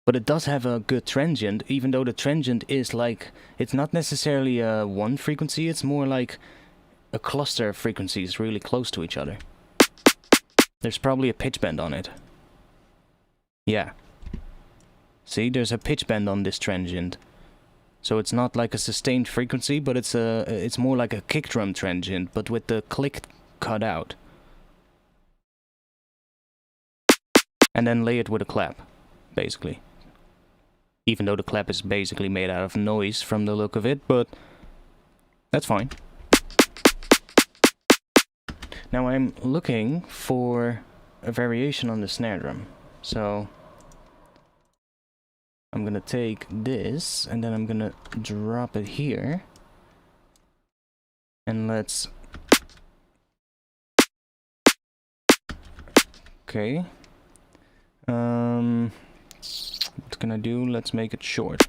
But it does have a good transient, even though the transient is like, it's not necessarily a one frequency, it's more like a cluster of frequencies really close to each other. There's probably a pitch bend on it. Yeah. See, there's a pitch bend on this transient. So it's not like a sustained frequency, but it's more like a kick drum transient, but with the click cut out. And then lay it with a clap, basically. Even though the clap is basically made out of noise from the look of it, but that's fine. Now I'm looking for a variation on the snare drum. So I'm gonna take this and then I'm gonna drop it here. And let's... Okay. What can I do? Let's make it short.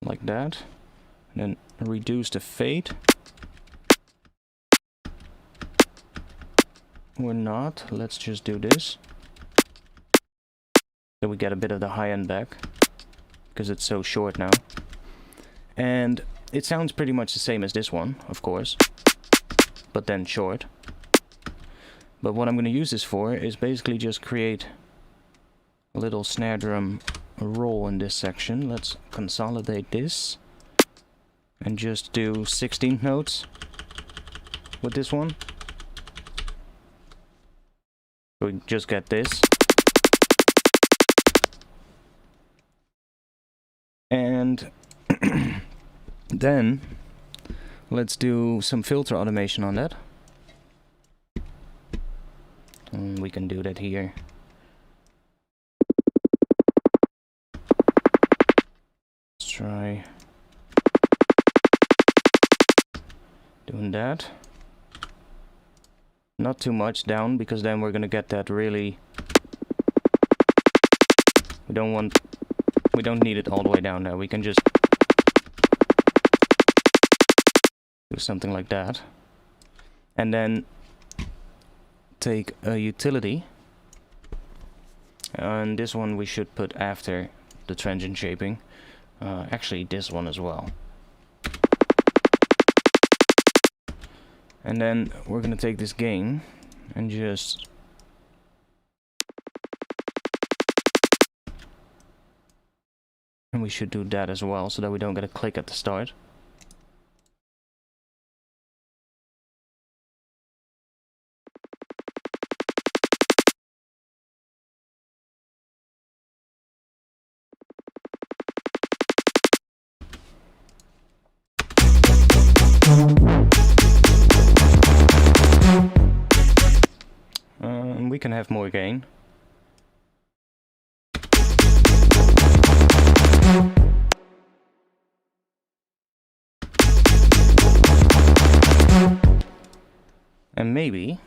Like that. And then reduce the fade. Or not. Let's just do this. So we get a bit of the high end back. Because it's so short now. And it sounds pretty much the same as this one, of course. But then short. But what I'm going to use this for is basically just create a little snare drum roll in this section. Let's consolidate this and just do 16th notes with this one. So we just get this. And then let's do some filter automation on that. And we can do that here. Let's try doing that. Not too much down, because then we're gonna get that really... We don't need it all the way down there. We can just do something like that. And then take a utility, and this one we should put after the transient shaping. Actually this one as well. And then we're gonna take this gain and just and we should do that as well, so that we don't get a click at the start. We can have more gain. And maybe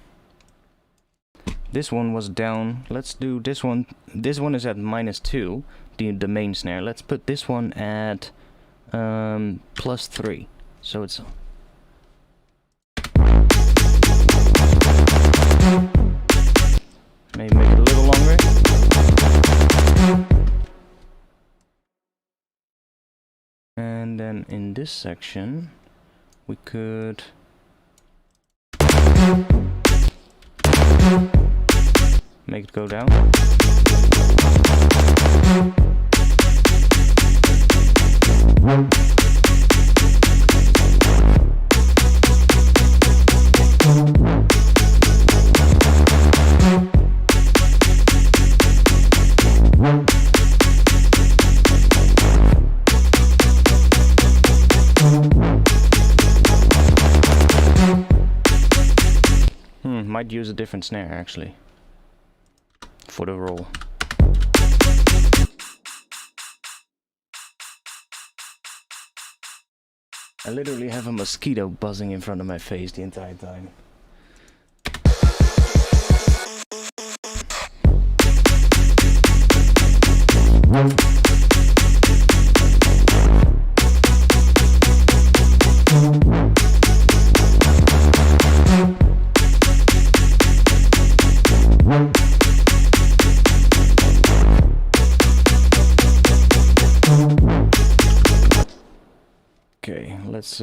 this one was down. Let's do this one. This one is at -2, the main snare. Let's put this one at +3. So it's maybe make it a little longer. And then in this section we could make it go down. Might use a different snare actually. for the roll. I literally have a mosquito buzzing in front of my face the entire time. Okay, let's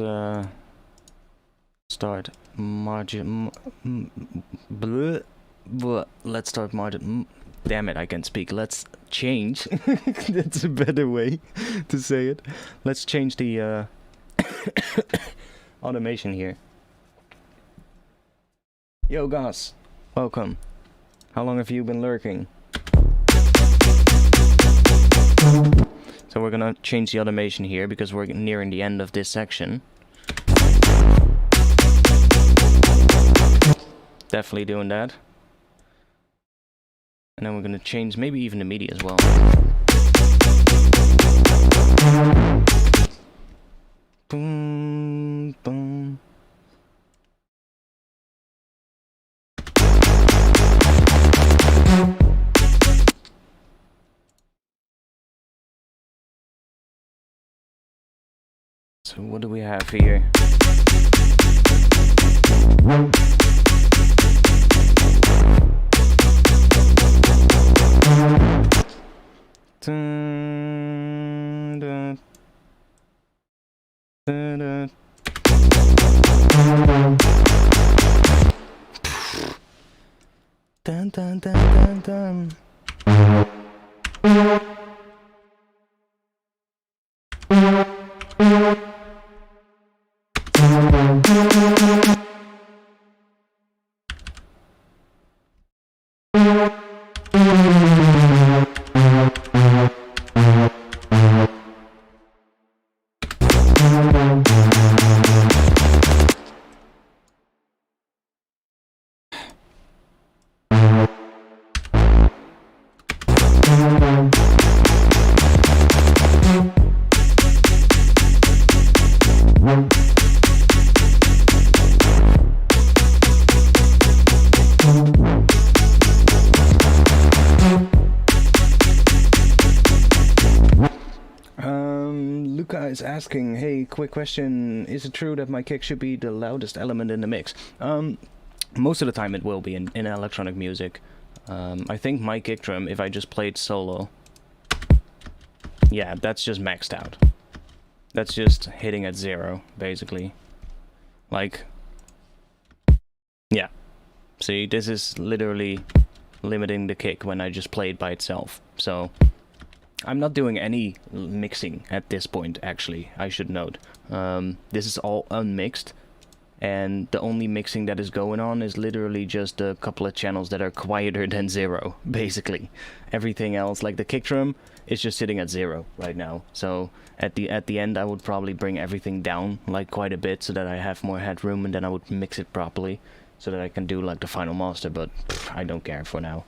start margin. Let's start margin. Damn it, I can't speak. Let's change. That's a better way to say it. Let's change the automation here. Yo, Gus, welcome. How long have you been lurking? So we're gonna change the automation here because we're nearing the end of this section. Definitely doing that. And then we're gonna change maybe even the MIDI as well. Boom, boom. So what do we have here? Dun dun dun dun dun. Luca is asking, hey, quick question, is it true that my kick should be the loudest element in the mix? Most of the time it will be in electronic music. I think my kick drum, if I just played solo, yeah, that's just maxed out. That's just hitting at 0, basically. Like, yeah. See, this is literally limiting the kick when I just play it by itself. So I'm not doing any mixing at this point, actually, I should note. This is all unmixed, and the only mixing that is going on is literally just a couple of channels that are quieter than 0, basically. Everything else, like the kick drum, is just sitting at 0 right now. So at the end I would probably bring everything down like quite a bit so that I have more headroom, and then I would mix it properly so that I can do like the final master, but I don't care for now.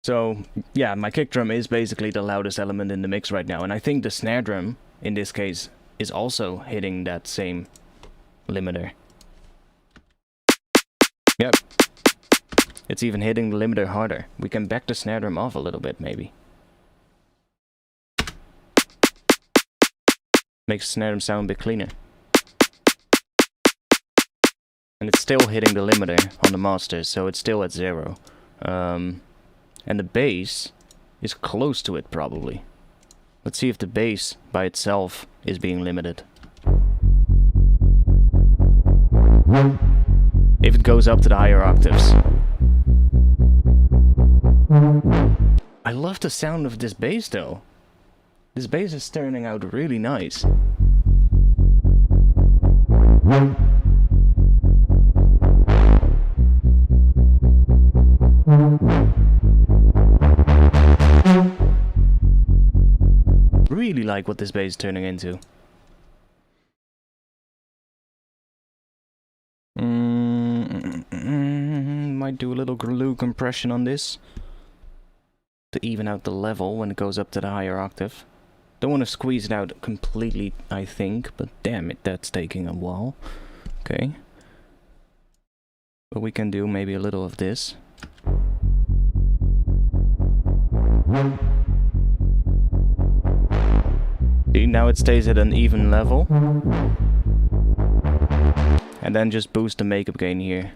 So yeah, my kick drum is basically the loudest element in the mix right now, and I think the snare drum in this case is also hitting that same limiter. Yep. It's even hitting the limiter harder. We can back the snare drum off a little bit, maybe. Makes the snare drum sound a bit cleaner. And it's still hitting the limiter on the masters, so it's still at 0. And the bass is close to it, probably. Let's see if the bass by itself is being limited. If it goes up to the higher octaves. I love the sound of this bass though. This bass is turning out really nice. Really like what this bass is turning into. My might do a little glue compression on this to even out the level when it goes up to the higher octave. Don't want to squeeze it out completely, I think, but damn it, that's taking a while. Okay. But we can do maybe a little of this. See, now it stays at an even level. And then just boost the makeup gain here.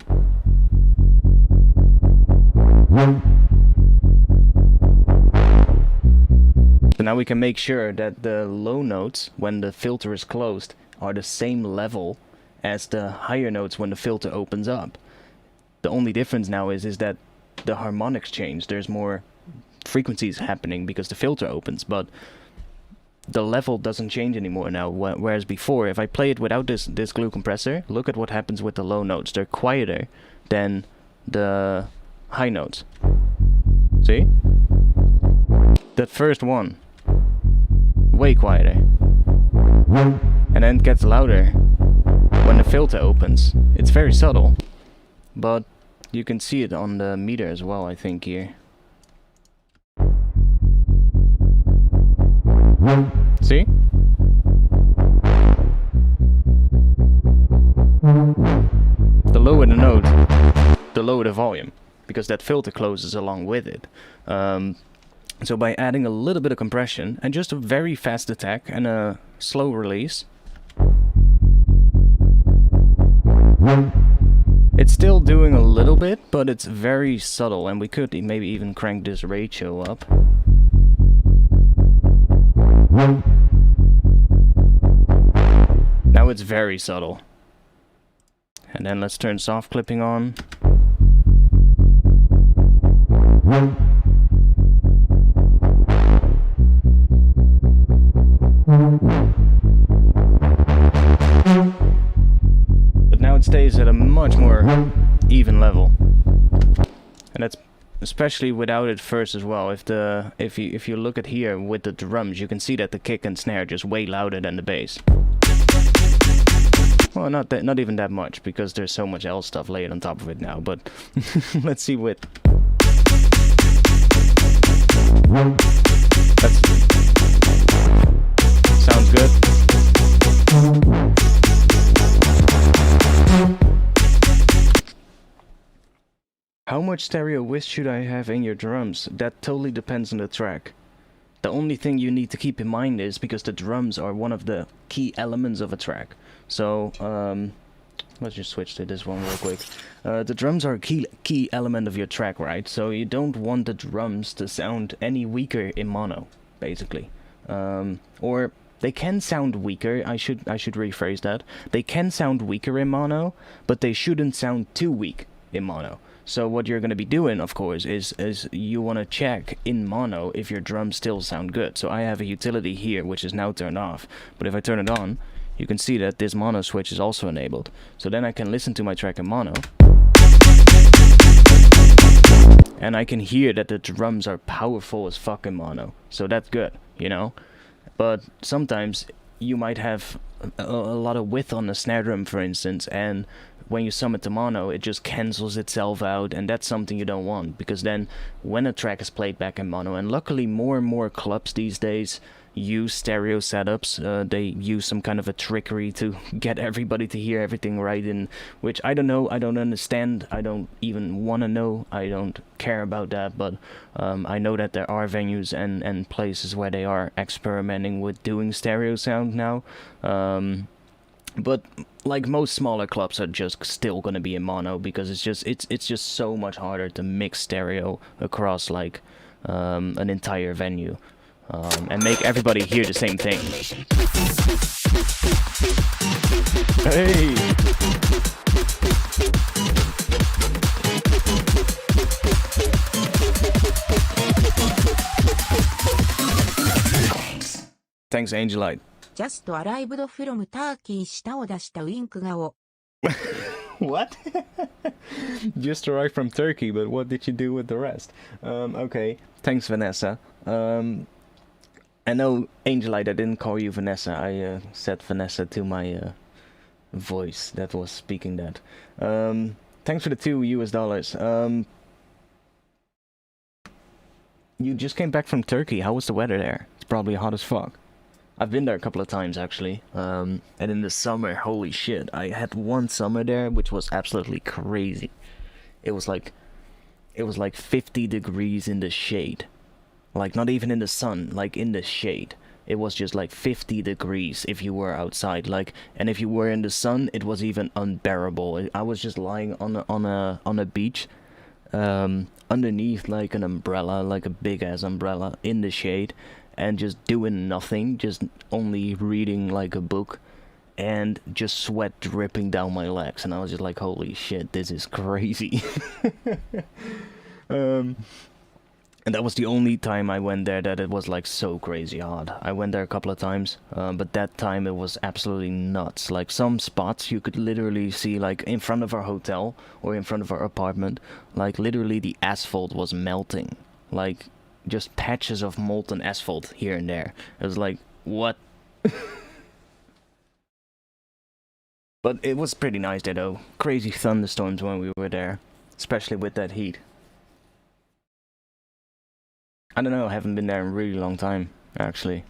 So now we can make sure that the low notes, when the filter is closed, are the same level as the higher notes when the filter opens up. The only difference now is that the harmonics change. There's more frequencies happening because the filter opens, but the level doesn't change anymore now, whereas before, if I play it without this glue compressor, look at what happens with the low notes. They're quieter than the high notes. See? That first one, way quieter. And then it gets louder when the filter opens. It's very subtle, but you can see it on the meter as well, I think, here. See? The lower the note, the lower the volume, because that filter closes along with it. So by adding a little bit of compression and just a very fast attack and a slow release, it's still doing a little bit, but it's very subtle, and we could maybe even crank this ratio up. Now it's very subtle. And then let's turn soft clipping on. But now it stays at a much more even level. And that's especially without it first as well. If you look at here with the drums, you can see that the kick and snare are just way louder than the bass. Well, not even that much, because there's so much else stuff laid on top of it now, but let's see with... Sounds good. How much stereo whisk should I have in your drums? That totally depends on the track. The only thing you need to keep in mind is, because the drums are one of the key elements of a track. So, let's just switch to this one real quick. The drums are a key element of your track, right? So you don't want the drums to sound any weaker in mono, basically. Or they can sound weaker. I should rephrase that. They can sound weaker in mono, but they shouldn't sound too weak in mono. So what you're going to be doing, of course, is you want to check in mono if your drums still sound good. So I have a utility here, which is now turned off. But if I turn it on, you can see that this mono switch is also enabled. So then I can listen to my track in mono. And I can hear that the drums are powerful as fuck in mono. So that's good, you know? But sometimes you might have a lot of width on the snare drum, for instance, and when you sum it to mono, it just cancels itself out, and that's something you don't want, because then when a track is played back in mono, and luckily more and more clubs these days use stereo setups, they use some kind of a trickery to get everybody to hear everything right, in which I don't know, I don't understand, I don't even want to know, I don't care about that, but I know that there are venues and places where they are experimenting with doing stereo sound now. But like most smaller clubs are just still gonna be in mono, because it's just so much harder to mix stereo across like an entire venue and make everybody hear the same thing. Hey! Thanks, Angelite. Just arrived from Turkey 舌を出したウインク顔 What? Just arrived from Turkey, but what did you do with the rest? Okay, thanks, Vanessa. I know, Angelite, I didn't call you Vanessa. I said Vanessa to my voice that was speaking that. thanks for the $2 US. You just came back from Turkey. How was the weather there? It's probably hot as fuck. I've been there a couple of times actually. And in the summer, holy shit, I had one summer there which was absolutely crazy. It was like 50 degrees in the shade. Like not even in the sun, like in the shade. It was just like 50 degrees if you were outside, like, and if you were in the sun, it was even unbearable. I was just lying on a beach, underneath like an umbrella, like a big ass umbrella in the shade, and just doing nothing, just only reading like a book, and just sweat dripping down my legs, and I was just like, holy shit, this is crazy. And that was the only time I went there that it was like so crazy hot. I went there a couple of times, but that time it was absolutely nuts. Like some spots you could literally see, like in front of our hotel or in front of our apartment, like literally the asphalt was melting. Like just patches of molten asphalt here and there. It was like, what? But it was pretty nice there though. Crazy thunderstorms when we were there, especially with that heat. I don't know, I haven't been there in a really long time, actually.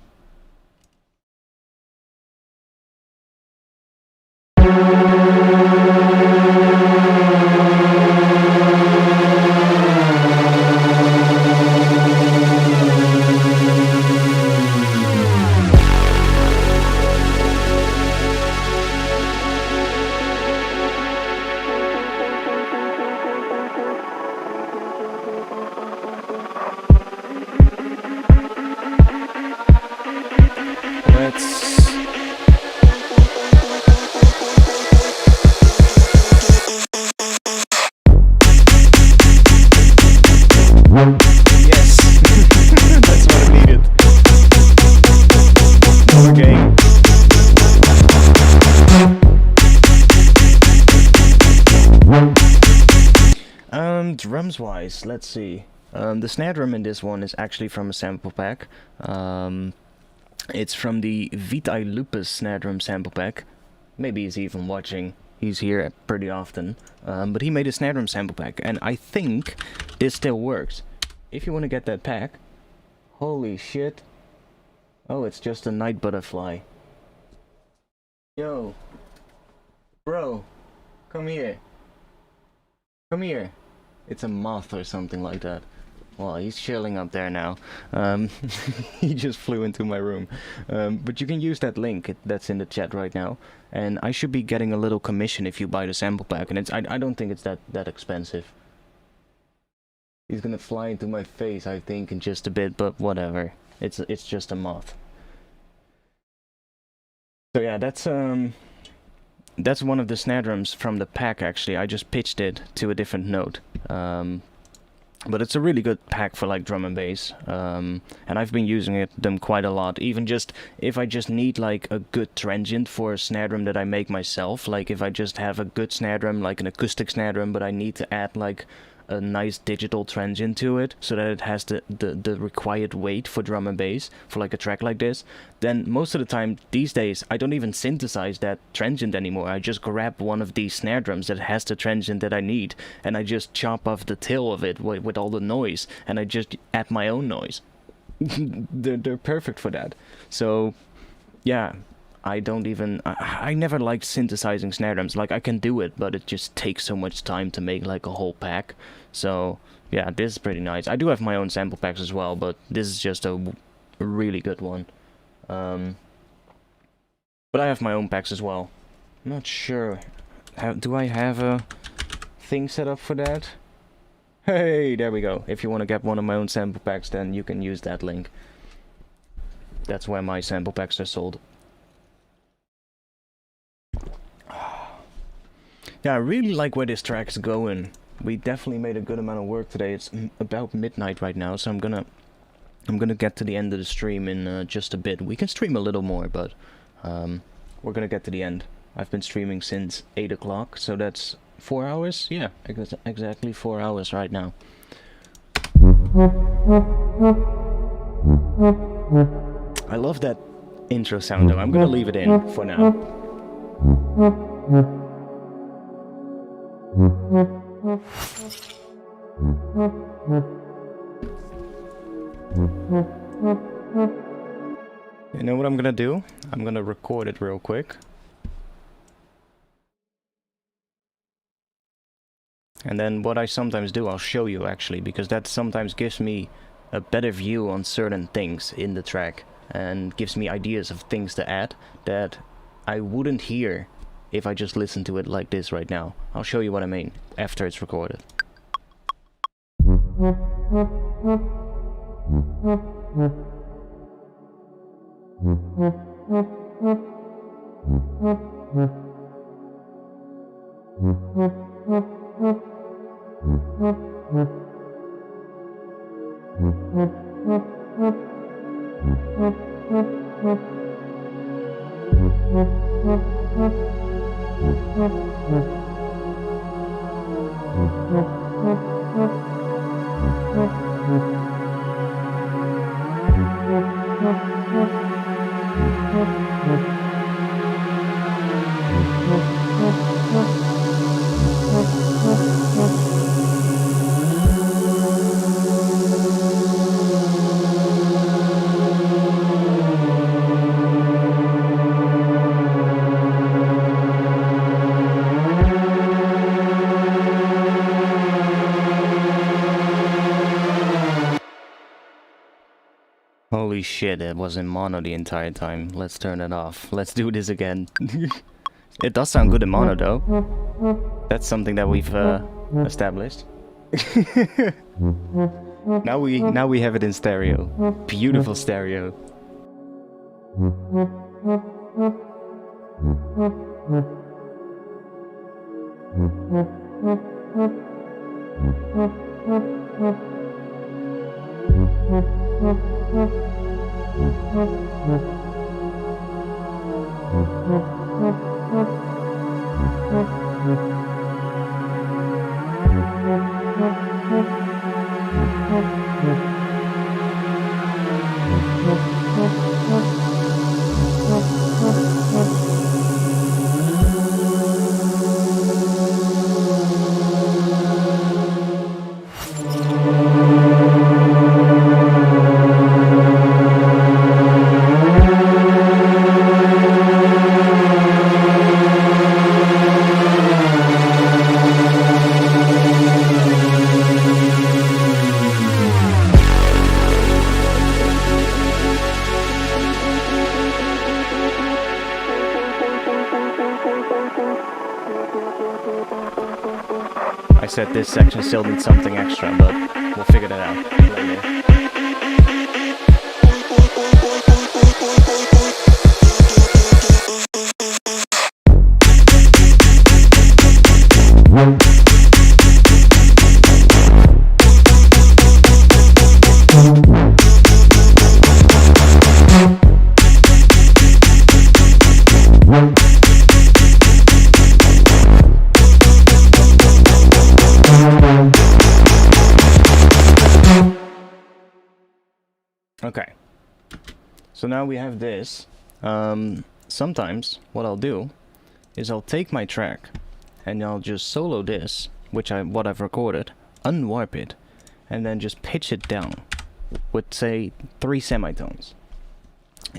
Drums-wise, let's see. The snare drum in this one is actually from a sample pack. It's from the Vitae Lupus snare drum sample pack. Maybe he's even watching. He's here pretty often. But he made a snare drum sample pack, and I think this still works. If you want to get that pack, holy shit. Oh, it's just a night butterfly. Yo. Bro, come here. Come here. It's a moth or something like that. Well, he's chilling up there now. He just flew into my room. But you can use that link that's in the chat right now. And I should be getting a little commission if you buy the sample pack. And I don't think it's that expensive. He's gonna fly into my face, I think, in just a bit, but whatever. It's just a moth. So yeah, that's one of the snare drums from the pack, actually. I just pitched it to a different note. But it's a really good pack for like drum and bass. And I've been using them quite a lot. Even just if I just need like a good transient for a snare drum that I make myself. Like if I just have a good snare drum, like an acoustic snare drum, but I need to add like a nice digital transient to it so that it has the required weight for drum and bass for like a track like this, then most of the time these days I don't even synthesize that transient anymore. I just grab one of these snare drums that has the transient that I need, and I just chop off the tail of it with all the noise, and I just add my own noise. They're perfect for that. So yeah, I don't even... I never liked synthesizing snare drums. Like, I can do it, but it just takes so much time to make, like, a whole pack. So, yeah, this is pretty nice. I do have my own sample packs as well, but this is just a really good one. But I have my own packs as well. I'm not sure. Do I have a thing set up for that? Hey, there we go. If you want to get one of my own sample packs, then you can use that link. That's where my sample packs are sold. Yeah, I really like where this track's going. We definitely made a good amount of work today. It's about midnight right now, so I'm gonna get to the end of the stream in just a bit. We can stream a little more, but we're gonna get to the end. I've been streaming since 8 o'clock, so that's 4 hours? Yeah, exactly 4 hours right now. I love that intro sound though. I'm gonna leave it in for now. You know what I'm gonna do? I'm gonna record it real quick. And then what I sometimes do, I'll show you actually, because that sometimes gives me a better view on certain things in the track and gives me ideas of things to add that I wouldn't hear if I just listen to it like this right now. I'll show you what I mean after it's recorded. Holy shit, it was in mono the entire time. Let's turn it off. Let's do this again. It does sound good in mono though. That's something that we've established. Now we have it in stereo. Beautiful stereo. I said this section still needs something extra, but we'll figure that out later. Okay, so now we have this. Sometimes what I'll do is I'll take my track and I'll just solo this, what I've recorded, unwarp it, and then just pitch it down with, say, 3 semitones.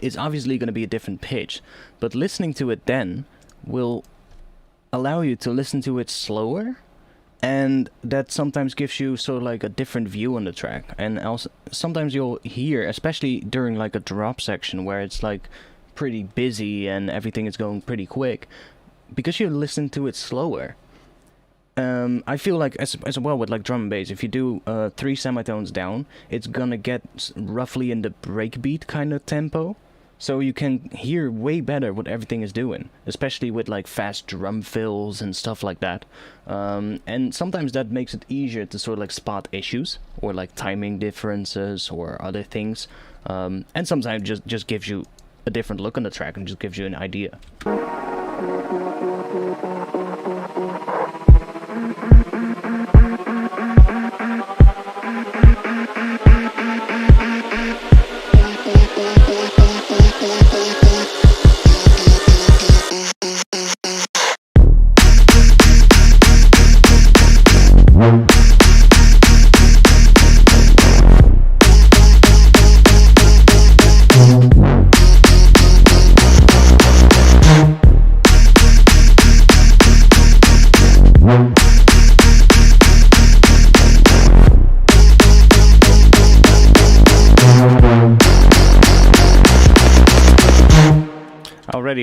It's obviously going to be a different pitch, but listening to it then will allow you to listen to it slower. And that sometimes gives you sort of like a different view on the track. And also sometimes you'll hear, especially during like a drop section where it's like pretty busy and everything is going pretty quick, because you listen to it slower. I feel like as well with like drum and bass, if you do 3 semitones down, it's gonna get roughly in the breakbeat kind of tempo. So you can hear way better what everything is doing, especially with like fast drum fills and stuff like that. And sometimes that makes it easier to sort of like spot issues or like timing differences or other things. And sometimes just gives you a different look on the track and just gives you an idea.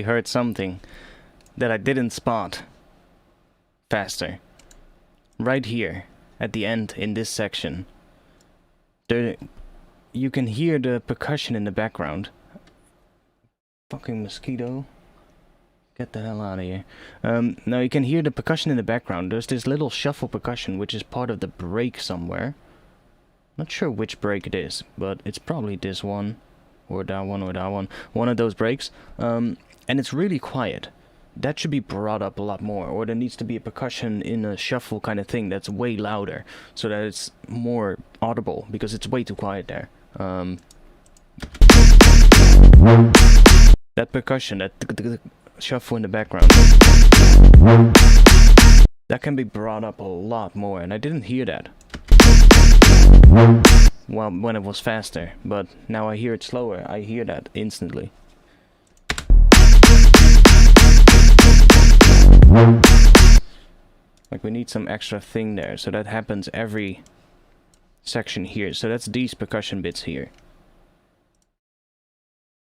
actually heard something that I didn't spot faster. Right here, at the end in this section, there, you can hear the percussion in the background. Fucking mosquito. Get the hell out of here. Now you can hear the percussion in the background. There's this little shuffle percussion, which is part of the break somewhere. Not sure which break it is, but it's probably this one, or that one, or that one. One of those breaks. And it's really quiet. That should be brought up a lot more, or there needs to be a percussion in a shuffle kind of thing that's way louder, so that it's more audible, because it's way too quiet there. That percussion, that shuffle in the background, that can be brought up a lot more, and I didn't hear that well when it was faster, but now I hear it slower. I hear that instantly. Like, we need some extra thing there, so that happens every section here. So that's these percussion bits here.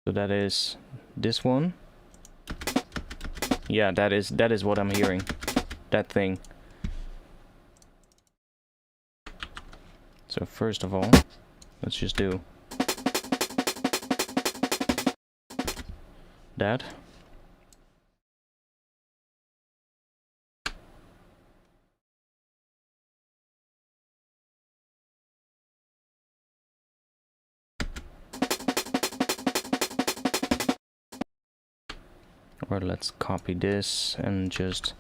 So that is this one. Yeah, that is what I'm hearing. That thing. So first of all, let's just do that. Or let's copy this and just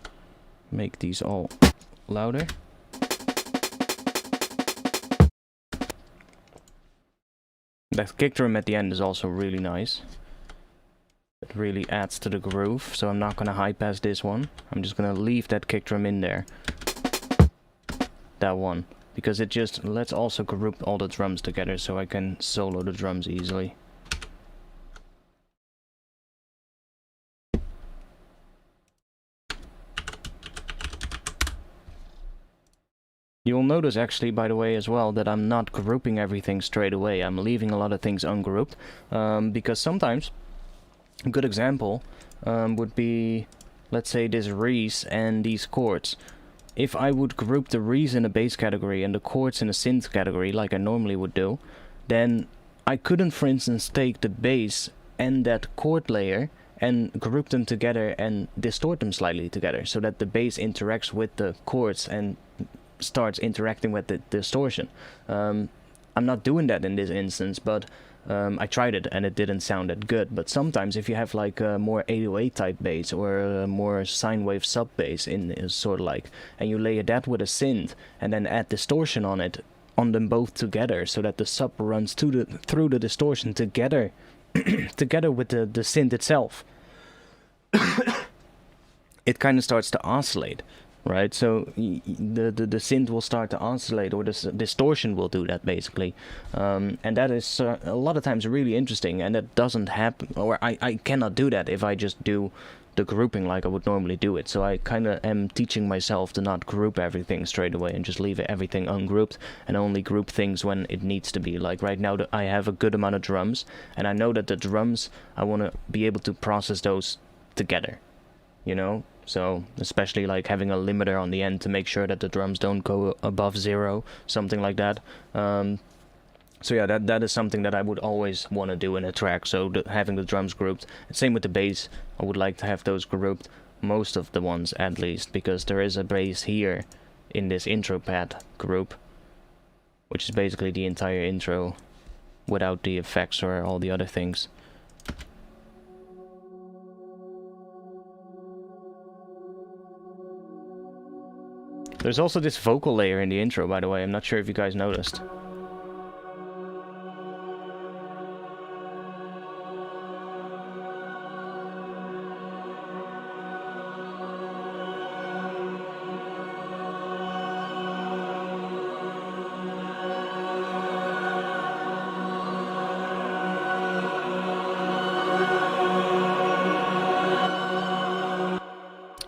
make these all louder. That kick drum at the end is also really nice. It really adds to the groove, so I'm not gonna high pass this one. I'm just gonna leave that kick drum in there. That one. Because it just lets also group all the drums together so I can solo the drums easily. You'll notice actually, by the way, as well, that I'm not grouping everything straight away. I'm leaving a lot of things ungrouped, because sometimes, a good example would be, let's say, this Reese and these chords. If I would group the Reese in a bass category and the chords in a synth category, like I normally would do, then I couldn't, for instance, take the bass and that chord layer and group them together and distort them slightly together, so that the bass interacts with the chords and starts interacting with the distortion. I'm not doing that in this instance, but I tried it and it didn't sound that good. But sometimes if you have like a more 808 type bass or a more sine wave sub bass in sort of like, and you layer that with a synth and then add distortion on it, on them both together, so that the sub runs through the distortion together together with the synth itself, it kind of starts to oscillate. Right, so the synth will start to oscillate, or the distortion will do that basically, and that is a lot of times really interesting, and that doesn't happen, or I cannot do that if I just do the grouping like I would normally do it. So I kind of am teaching myself to not group everything straight away and just leave everything ungrouped and only group things when it needs to be. Like right now I have a good amount of drums, and I know that the drums, I want to be able to process those together, you know. So, especially like having a limiter on the end to make sure that the drums don't go above 0, something like that. So yeah, that is something that I would always want to do in a track, so having the drums grouped. Same with the bass, I would like to have those grouped, most of the ones at least, because there is a bass here in this intro pad group, which is basically the entire intro without the effects or all the other things. There's also this vocal layer in the intro, by the way. I'm not sure if you guys noticed.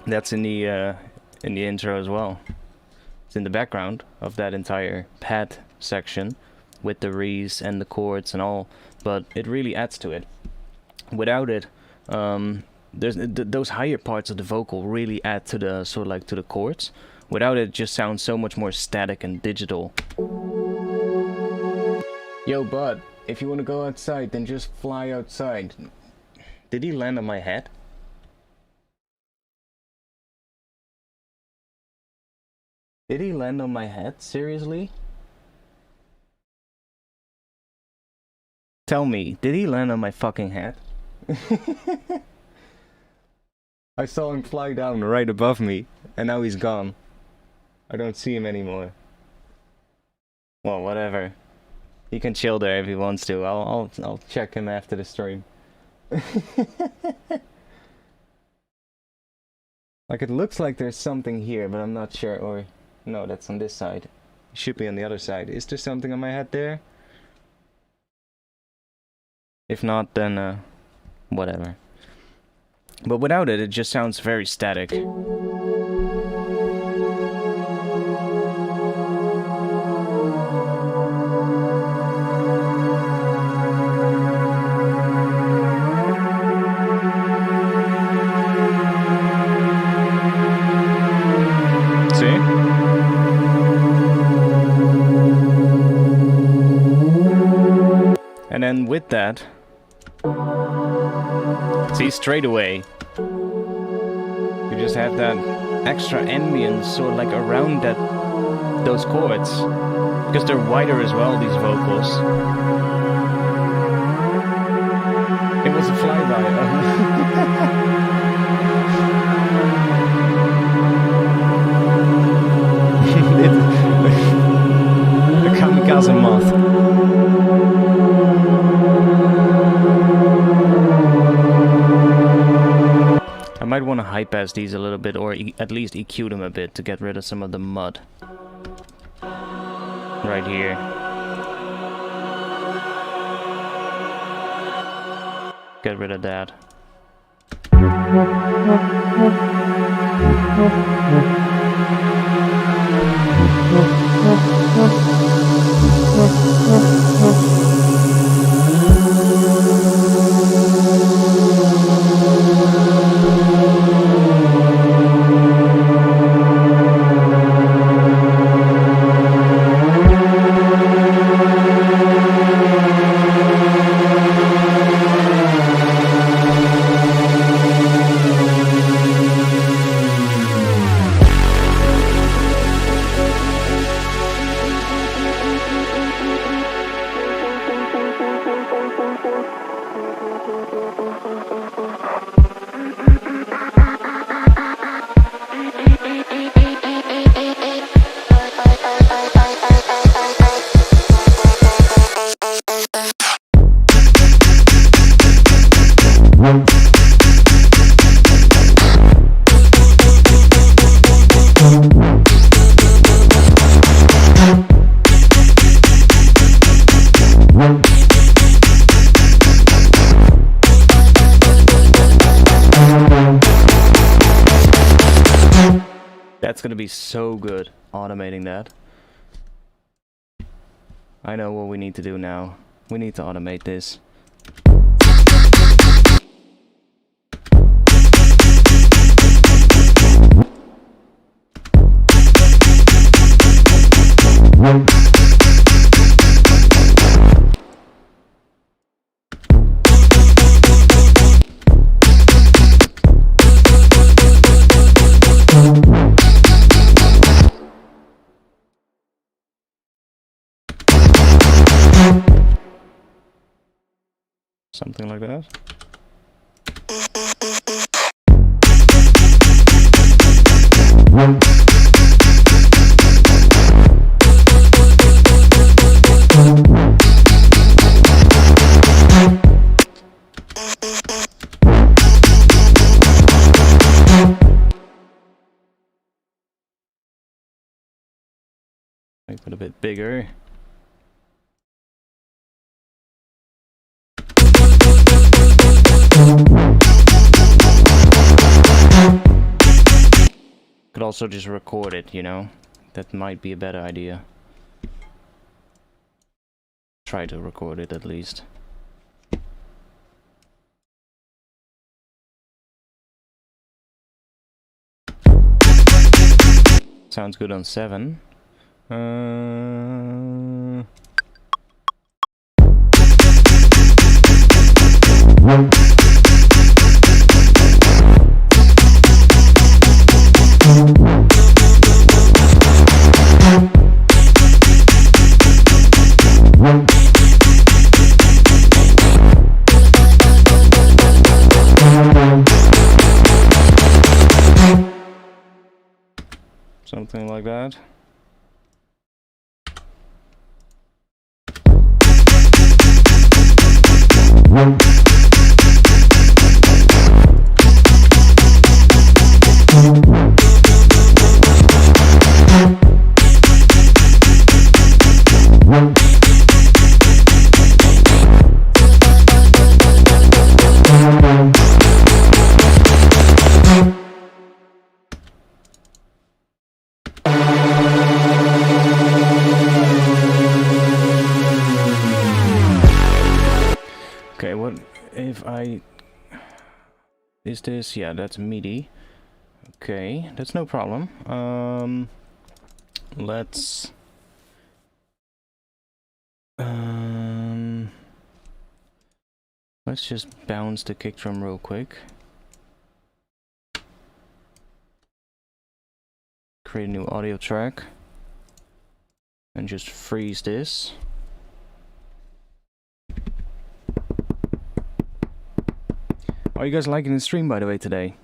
That's in the intro as well. It's in the background of that entire pad section with the Reese and the chords and all, but it really adds to it. Without it, those higher parts of the vocal really add to the sort of like to the chords. Without it, just sounds so much more static and digital. Yo, bud, if you want to go outside, then just fly outside. Did he land on my head? Did he land on my head? Seriously? Tell me, did he land on my fucking head? I saw him fly down right above me, and now he's gone. I don't see him anymore. Well, whatever. He can chill there if he wants to. I'll check him after the stream. Like, it looks like there's something here, but I'm not sure. Or no, that's on this side. It should be on the other side. Is there something on my head there? If not, then whatever. But without it, it just sounds very static. And then with that, see, straight away, you just have that extra ambience sort of like around those chords, because they're wider as well, these vocals. It was a flyby. The kamikaze moth. I might want to high pass these a little bit, or at least EQ them a bit to get rid of some of the mud. Right here. Get rid of that. That's gonna be so good, automating that. I know what we need to do now. We need to automate this. Something like that. Make it a bit bigger. Could also just record it, you know? That might be a better idea. Try to record it at least. sounds good on 7. Something like that. Okay, what if I... Is this... Yeah, that's MIDI. Okay, that's no problem. Let's... Let's just bounce the kick drum real quick. Create a new audio track. And just freeze this. Are you guys liking the stream, by the way, today?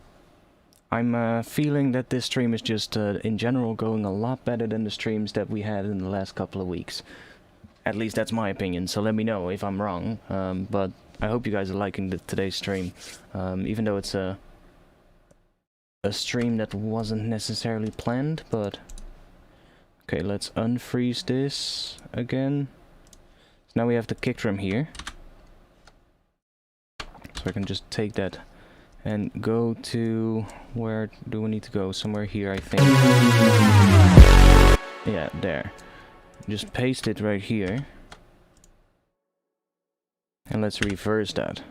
I'm feeling that this stream is just, in general, going a lot better than the streams that we had in the last couple of weeks. At least that's my opinion, so let me know if I'm wrong. But I hope you guys are liking today's stream. Even though it's a stream that wasn't necessarily planned, but... Okay, let's unfreeze this again. So now we have the kick drum here. So I can just take that and go to... Where do we need to go? Somewhere here, I think. Yeah, there. Just paste it right here. And let's reverse that.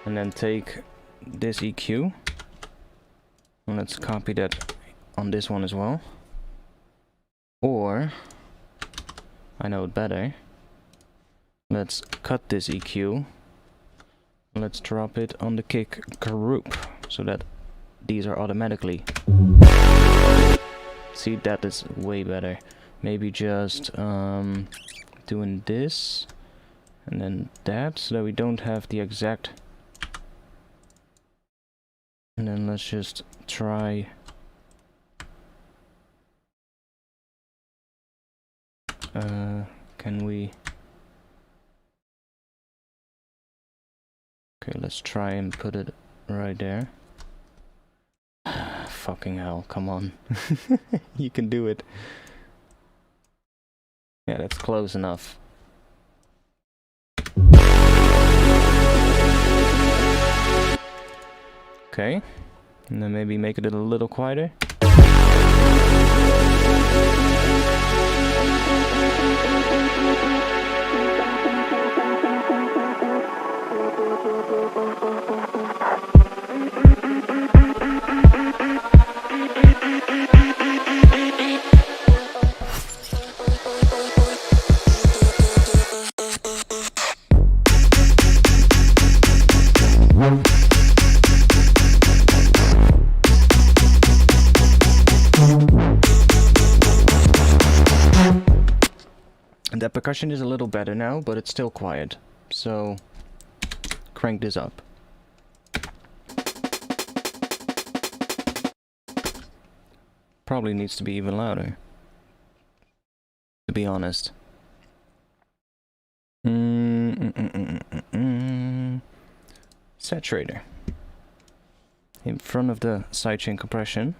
And then take this EQ. And let's copy that on this one as well. Or... I know it better. Let's cut this EQ. Let's drop it on the kick group so that these are automatically. See, that is way better. Maybe just doing this and then that so that we don't have the exact. And then let's just try. Can we... Okay, let's try and put it right there. Fucking hell, come on. You can do it. Yeah, that's close enough. Okay, and then maybe make it a little quieter. The percussion is a little better now, but it's still quiet. So, crank this up. Probably needs to be even louder, to be honest. Saturator. In front of the sidechain compression.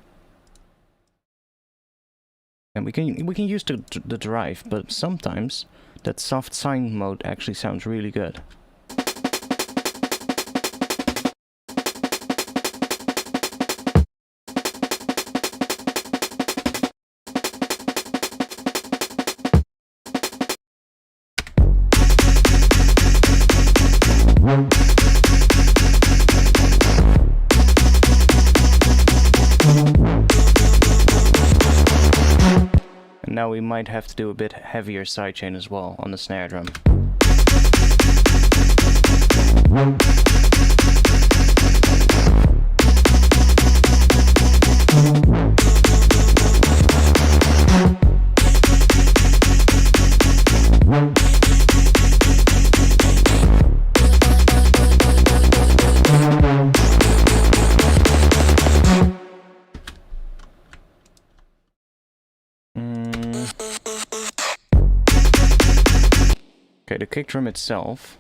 And we can use the drive, but sometimes that soft sine mode actually sounds really good. we might have to do a bit heavier sidechain as well on the snare drum. Okay, the kick drum itself.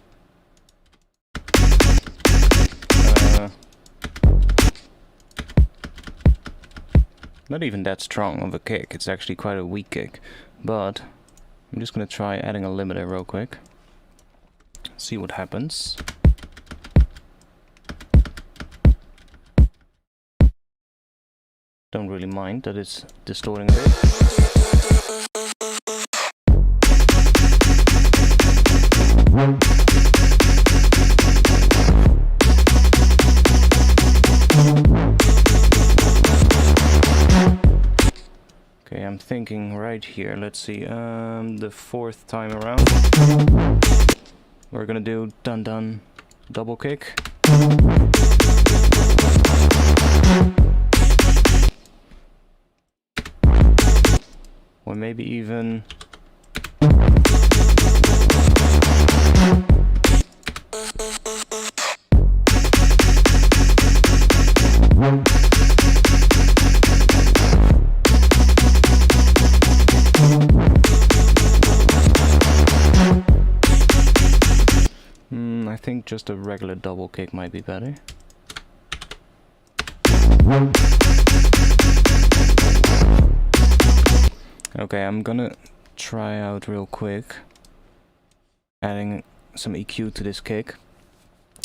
Not even that strong of a kick, it's actually quite a weak kick. But I'm just gonna try adding a limiter real quick. See what happens. Don't really mind that it's distorting a bit. Okay, I'm thinking right here, let's see, the fourth time around. We're gonna do dun dun double kick. Or maybe even I think just a regular double kick might be better. Okay, I'm gonna try out real quick adding some EQ to this kick.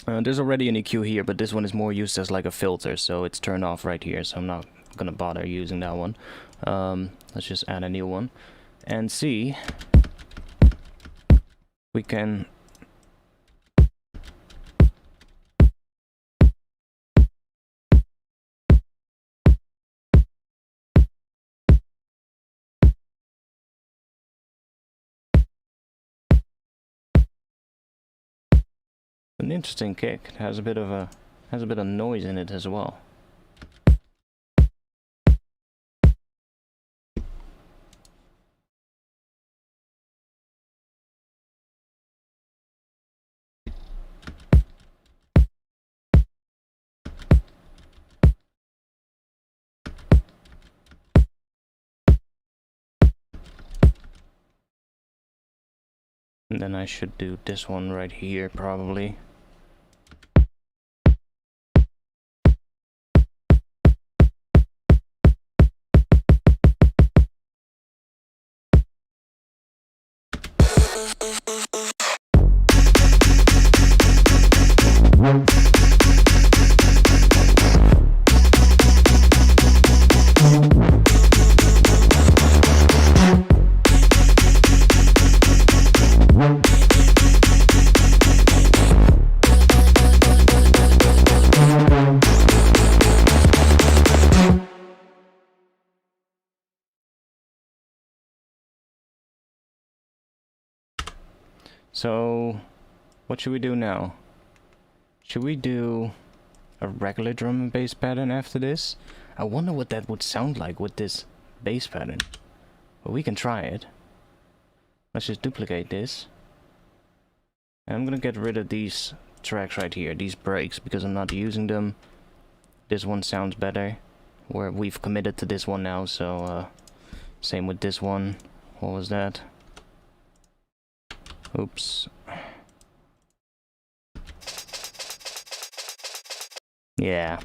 There's already an EQ here, but this one is more used as like a filter, so it's turned off right here, so I'm not gonna bother using that one. Let's just add a new one and see we can an interesting kick. It has a bit of noise in it as well. And then I should do this one right here probably. So, what should we do now? Should we do a regular drum and bass pattern after this? I wonder what that would sound like with this bass pattern. But we can try it. Let's just duplicate this. And I'm gonna get rid of these tracks right here, these breaks, because I'm not using them. This one sounds better. We've committed to this one now, so same with this one. What was that? Oops. Yeah.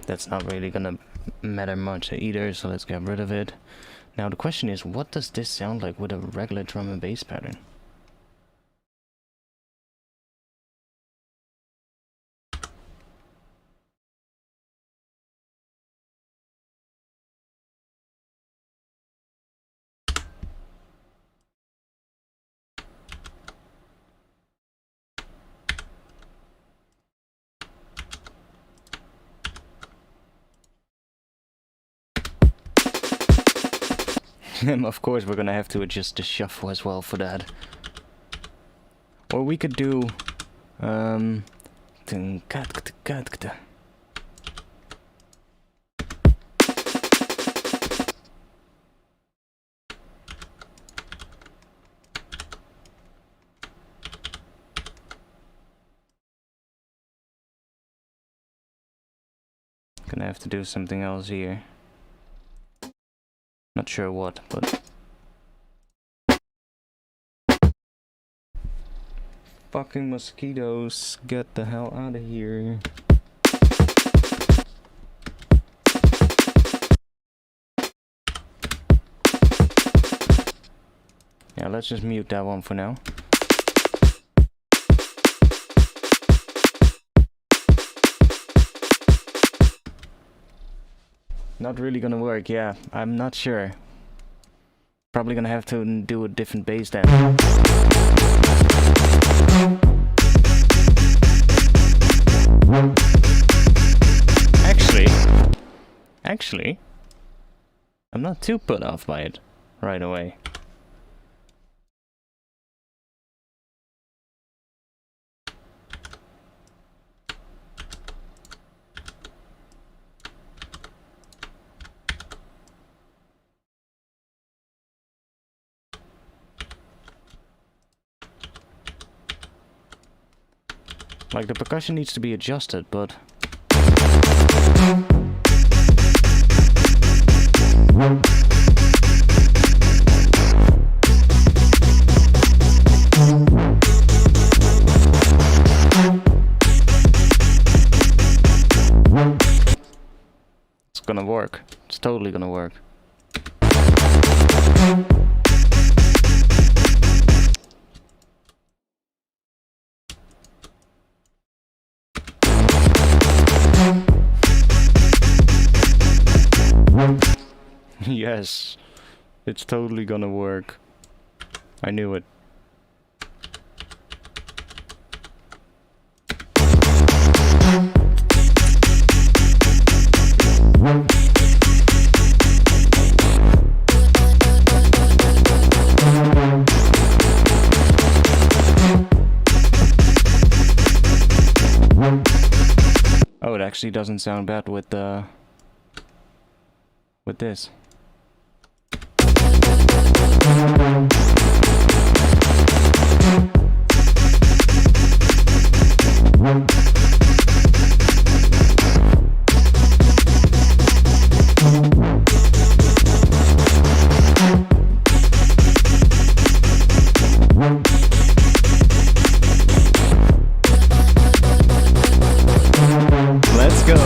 That's not really gonna matter much either, so let's get rid of it. Now the question is, what does this sound like with a regular drum and bass pattern? Of course, we're gonna have to adjust the shuffle as well for that. Or we could do... Gonna have to do something else here. Not sure what, but... Fucking mosquitoes, get the hell out of here. Yeah, let's just mute that one for now. Not really gonna work, yeah, I'm not sure. Probably gonna have to do a different bass then. Actually, I'm not too put off by it right away. Like, the percussion needs to be adjusted, but... It's gonna work. It's totally gonna work. Yes, it's totally gonna work. I knew it. Oh, it actually doesn't sound bad with this. Let's go.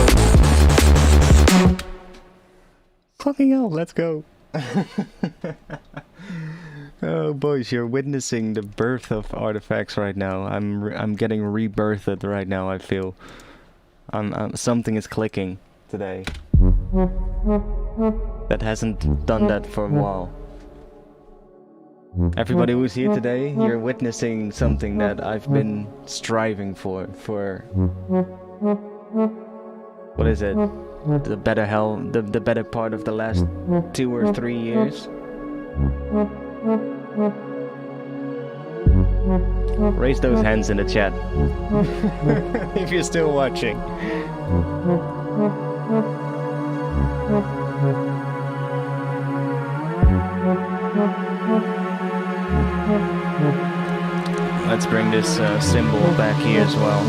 Fucking hell, let's go. Oh boys, you're witnessing the birth of artifacts right now. I'm getting rebirthed right now, I feel. Something is clicking today. That hasn't done that for a while. Everybody who's here today, you're witnessing something that I've been striving for what is it? The better part of the last 2 or 3 years. Raise those hands in the chat if you're still watching. Let's bring this cymbal back here as well.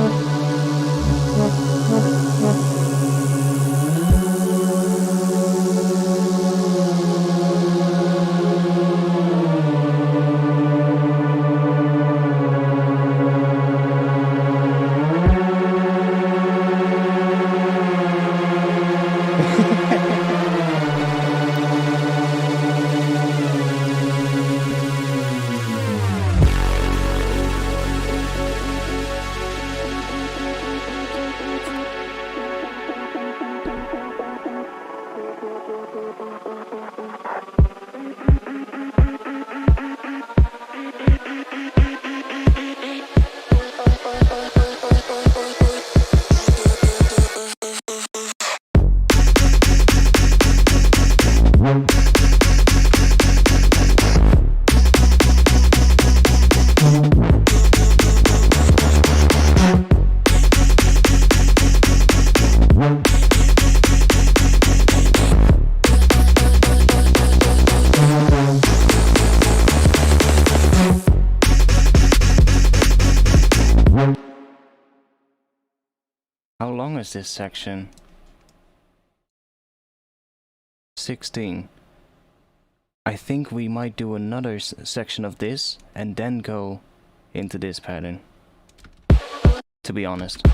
long is this section? 16. I think we might do another section of this and then go into this pattern, to be honest.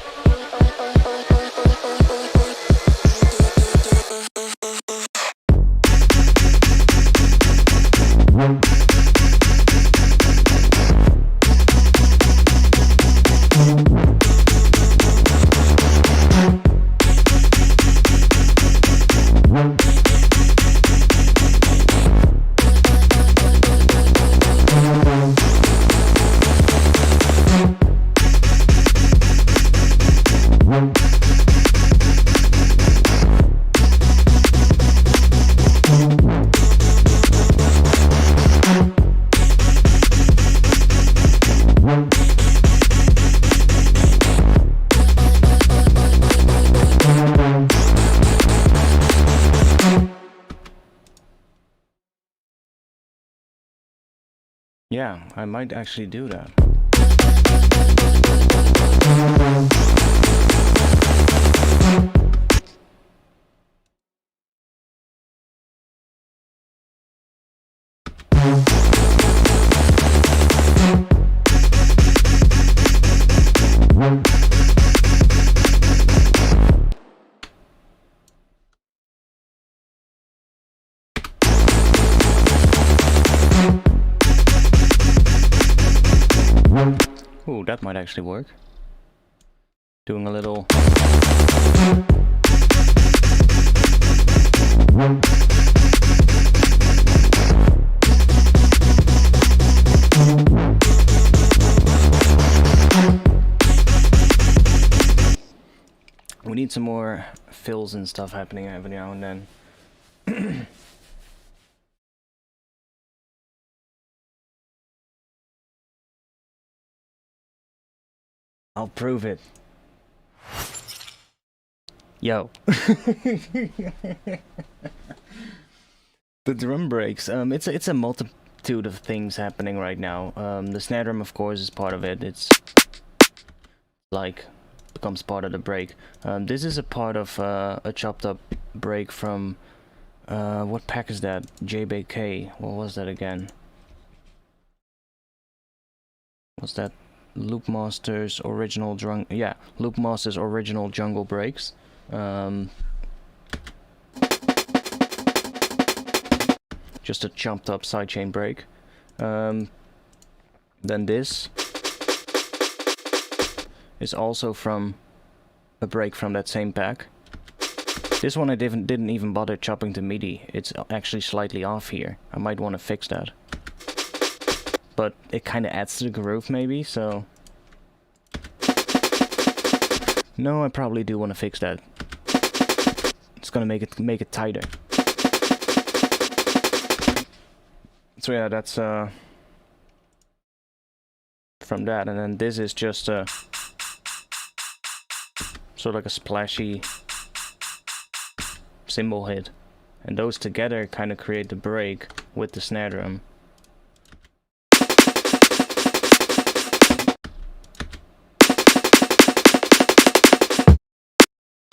Yeah, I might actually do that. Ooh, that might actually work. Doing a little... We need some more fills and stuff happening every now and then. I'll prove it. Yo. The drum breaks. It's a multitude of things happening right now. The snare drum, of course, is part of it. It's like becomes part of the break. This is a part of a chopped up break from what pack is that? JBK. What was that again? What's that? Loopmasters original Loopmasters original jungle breaks. Just a chopped up sidechain break. Then this is also from a break from that same pack. This one I didn't even bother chopping to MIDI. It's actually slightly off here. I might want to fix that. But it kind of adds to the groove maybe, so... No, I probably do want to fix that. It's gonna make it tighter. So yeah, that's from that, and then this is just sort of like a splashy cymbal hit. And those together kind of create the break with the snare drum.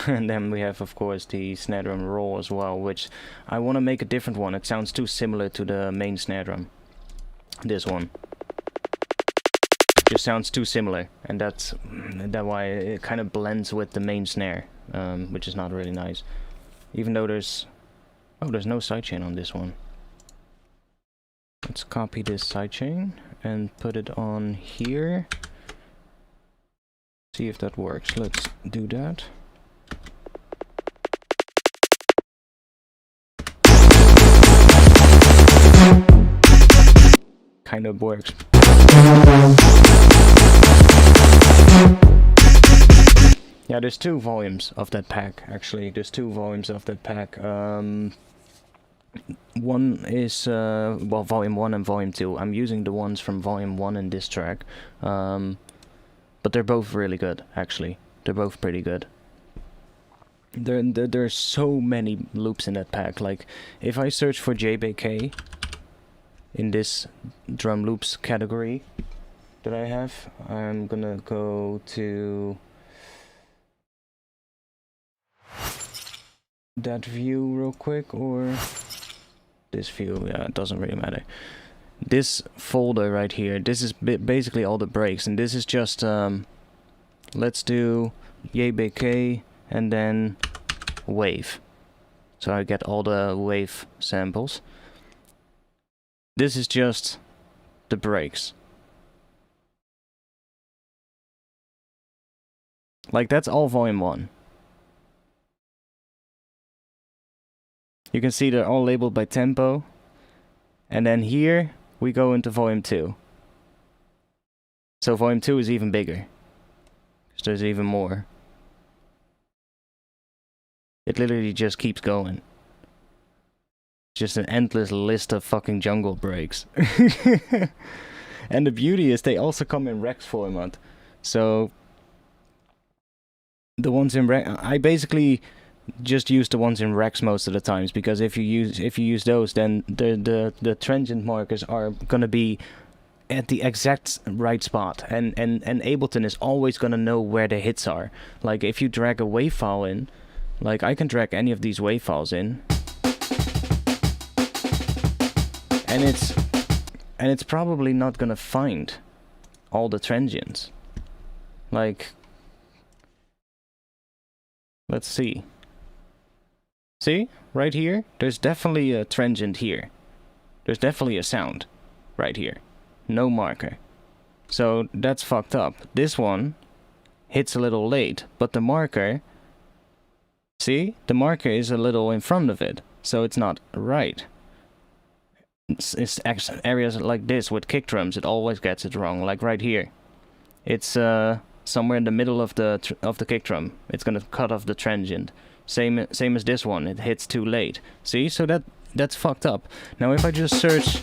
And then we have, of course, the snare drum roll as well, which I want to make a different one. It sounds too similar to the main snare drum. This one just sounds too similar, and that's why it kind of blends with the main snare, which is not really nice. Even though there's no sidechain on this one. Let's copy this sidechain and put it on here. See if that works. Let's do that. Kind of works. Yeah, there's two volumes of that pack, actually. There's two volumes of that pack. One is, well, volume 1 and volume 2. I'm using the ones from volume 1 in this track. But they're both really good, actually. They're both pretty good. There's so many loops in that pack. Like, if I search for JBK in this drum loops category that I have, I'm gonna go to that view real quick, or this view. Yeah, it doesn't really matter. This folder right here, this is basically all the breaks, and this is just let's do YBK and then wave, so I get all the wave samples. This is just the breaks. Like, that's all volume 1. You can see they're all labeled by tempo. And then here we go into volume 2. So volume 2 is even bigger, because there's even more. It literally just keeps going. Just an endless list of fucking jungle breaks. And the beauty is they also come in Rex format. So the ones in Rex, I basically just use the ones in Rex most of the times, because if you use those, then the transient markers are gonna be at the exact right spot, and Ableton is always gonna know where the hits are. Like, if you drag a wave file in, like I can drag any of these wave files in, and it's probably not gonna find all the transients. Like, let's see. See? Right here? There's definitely a transient here. There's definitely a sound right here. No marker. So that's fucked up. This one hits a little late, but the marker... See? The marker is a little in front of it, so it's not right. It's areas like this with kick drums, it always gets it wrong. Like right here. It's somewhere in the middle of the kick drum. It's gonna cut off the transient. Same as this one. It hits too late. See? So that's fucked up. Now if I just search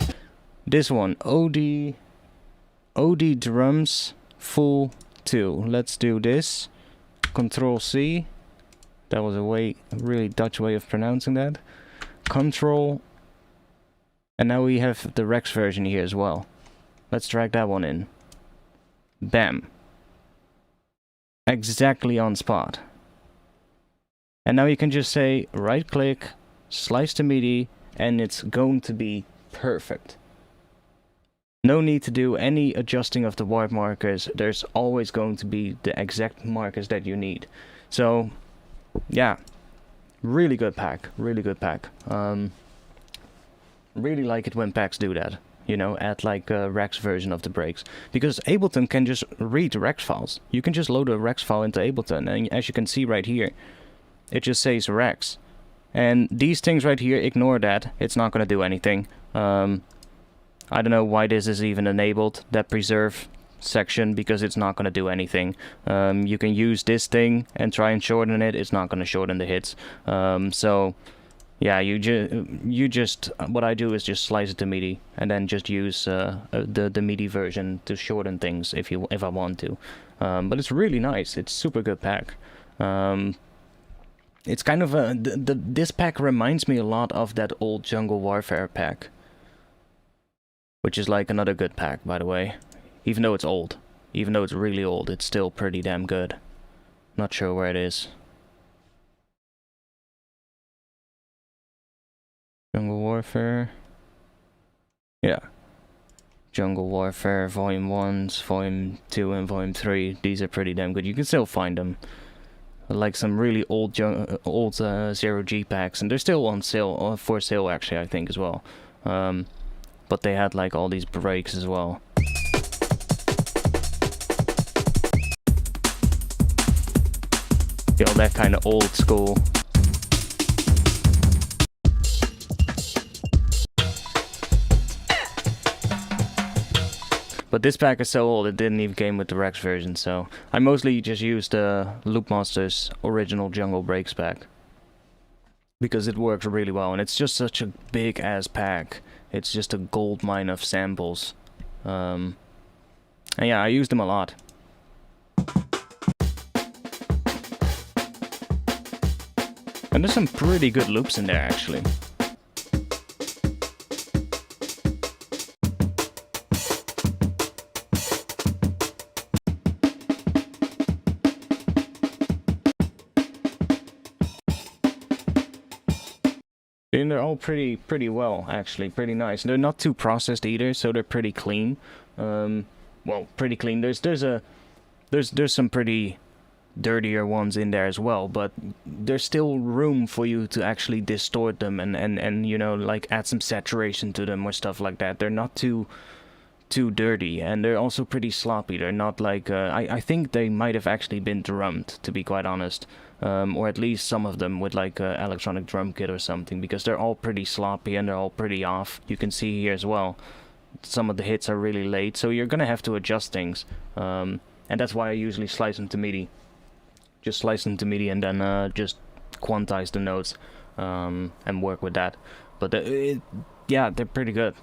this one, OD drums full 2. Let's do this. Control C. That was a really Dutch way of pronouncing that. Control. And now we have the Rex version here as well. Let's drag that one in. Bam. Exactly on spot. And now you can just say right click, slice to MIDI, and it's going to be perfect. No need to do any adjusting of the warp markers. There's always going to be the exact markers that you need. So, yeah. Really good pack. Really good pack. Really like it when packs do that. You know, add like a Rex version of the breaks. Because Ableton can just read Rex files. You can just load a Rex file into Ableton, and as you can see right here, it just says Rex. And these things right here, ignore that. It's not going to do anything. I don't know why this is even enabled, that preserve section, because it's not going to do anything. You can use this thing and try and shorten it. It's not going to shorten the hits. So yeah, you just what I do is just slice it to MIDI and then just use the MIDI version to shorten things if I want to. But it's really nice. It's super good pack. It's kind of this pack reminds me a lot of that old Jungle Warfare pack, which is like another good pack, by the way. Even though it's old, even though it's really old, it's still pretty damn good. Not sure where it is. Jungle Warfare. Yeah. Jungle Warfare Volume 1s, Volume 2 and Volume 3. These are pretty damn good. You can still find them. Like some really old 0G packs, and they're still on sale, or for sale actually, I think, as well. But they had like all these breaks as well. You know, that kind of old school. But this pack is so old, it didn't even came with the Rex version, so I mostly just used the Loopmasters original Jungle Breaks pack. Because it works really well, and it's just such a big ass pack. It's just a gold mine of samples. And yeah, I used them a lot. And there's some pretty good loops in there, actually. and they're all pretty well, actually, pretty nice. They're not too processed either, so they're pretty clean. Well, pretty clean. There's some pretty dirtier ones in there as well, but there's still room for you to actually distort them and you know, like add some saturation to them or stuff like that. They're not too dirty, and they're also pretty sloppy. They're not like I think they might have actually been drummed, to be quite honest, or at least some of them with like a electronic drum kit or something, because they're all pretty sloppy and they're all pretty off. You can see here as well, some of the hits are really late, so you're gonna have to adjust things, and that's why I usually slice them to MIDI. Just slice them to MIDI and then just quantize the notes and work with that. But yeah, they're pretty good.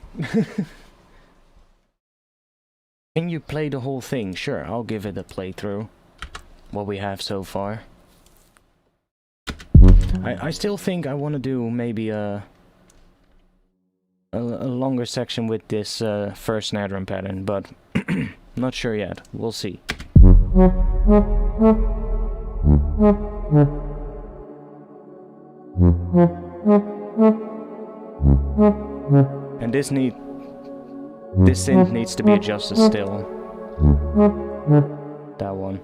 Can you play the whole thing? Sure, I'll give it a playthrough. What we have so far. I still think I want to do maybe a longer section with this first snare drum pattern, but not sure yet. We'll see. And this synth needs to be adjusted still. That one.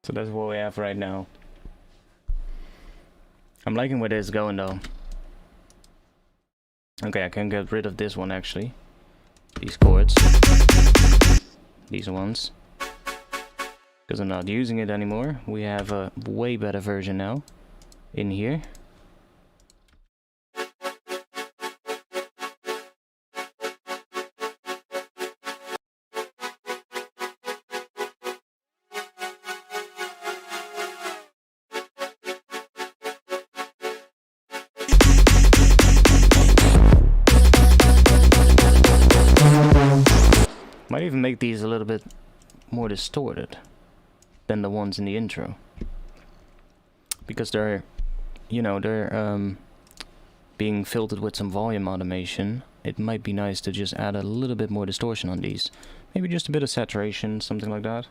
So that's what we have right now. I'm liking where this is going though. Okay, I can get rid of this one actually. These chords. These ones. Because I'm not using it anymore. We have a way better version now. In here. Might even make these a little bit more distorted than the ones in the intro, because they're, you know, they're being filtered with some volume automation. It might be nice to just add a little bit more distortion on these, maybe just a bit of saturation, something like that.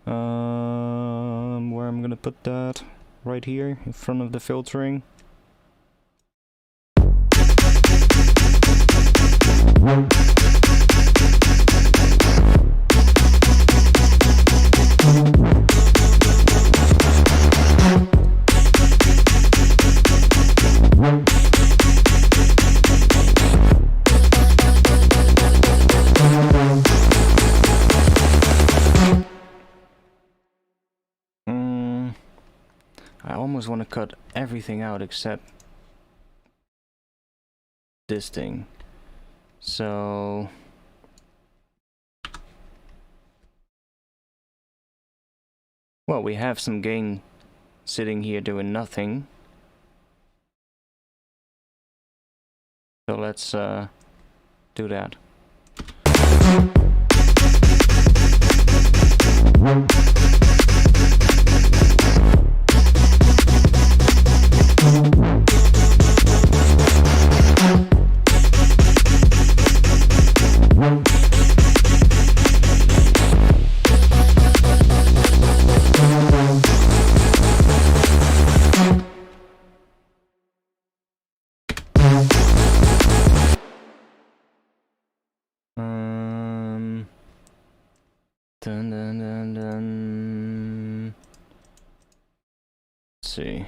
Where I'm gonna put that, right here in front of the filtering. almost want to cut everything out except this thing. So well, we have some gain sitting here doing nothing. So let's do that. Dun, dun, dun, dun. Let's see.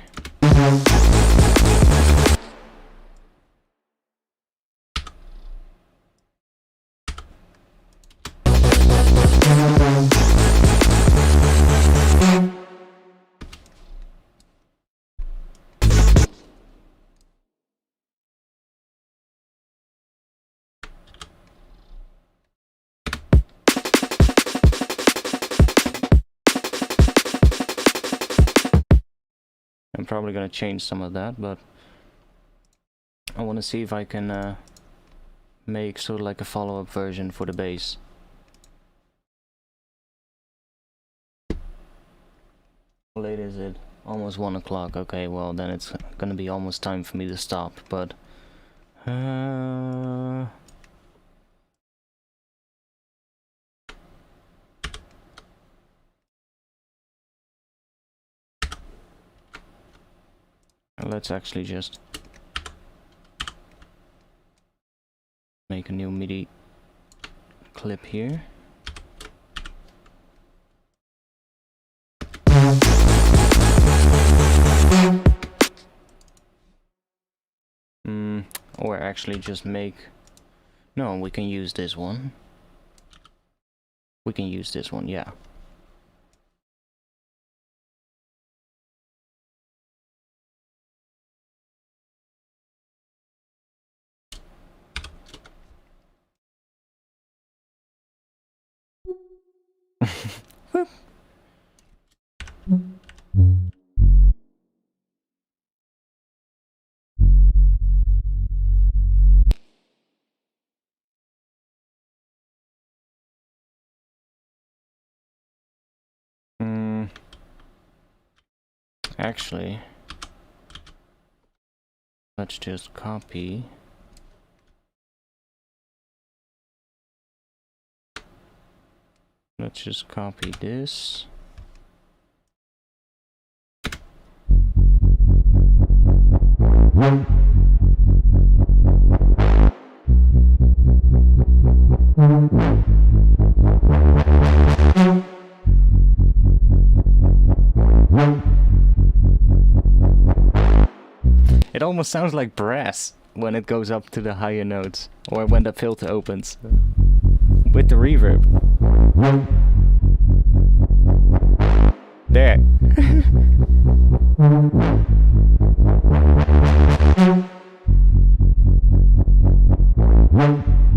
I'm probably gonna change some of that, but I want to see if I can make sort of like a follow-up version for the bass. How late is it? Almost 1 o'clock. Okay, well then it's gonna be almost time for me to stop, but let's actually just make a new MIDI clip here. Or actually just make... No, we can use this one. We can use this one, yeah. Whoop. Actually, let's just copy. Let's just copy this. It almost sounds like brass when it goes up to the higher notes, or when the filter opens with the reverb. There.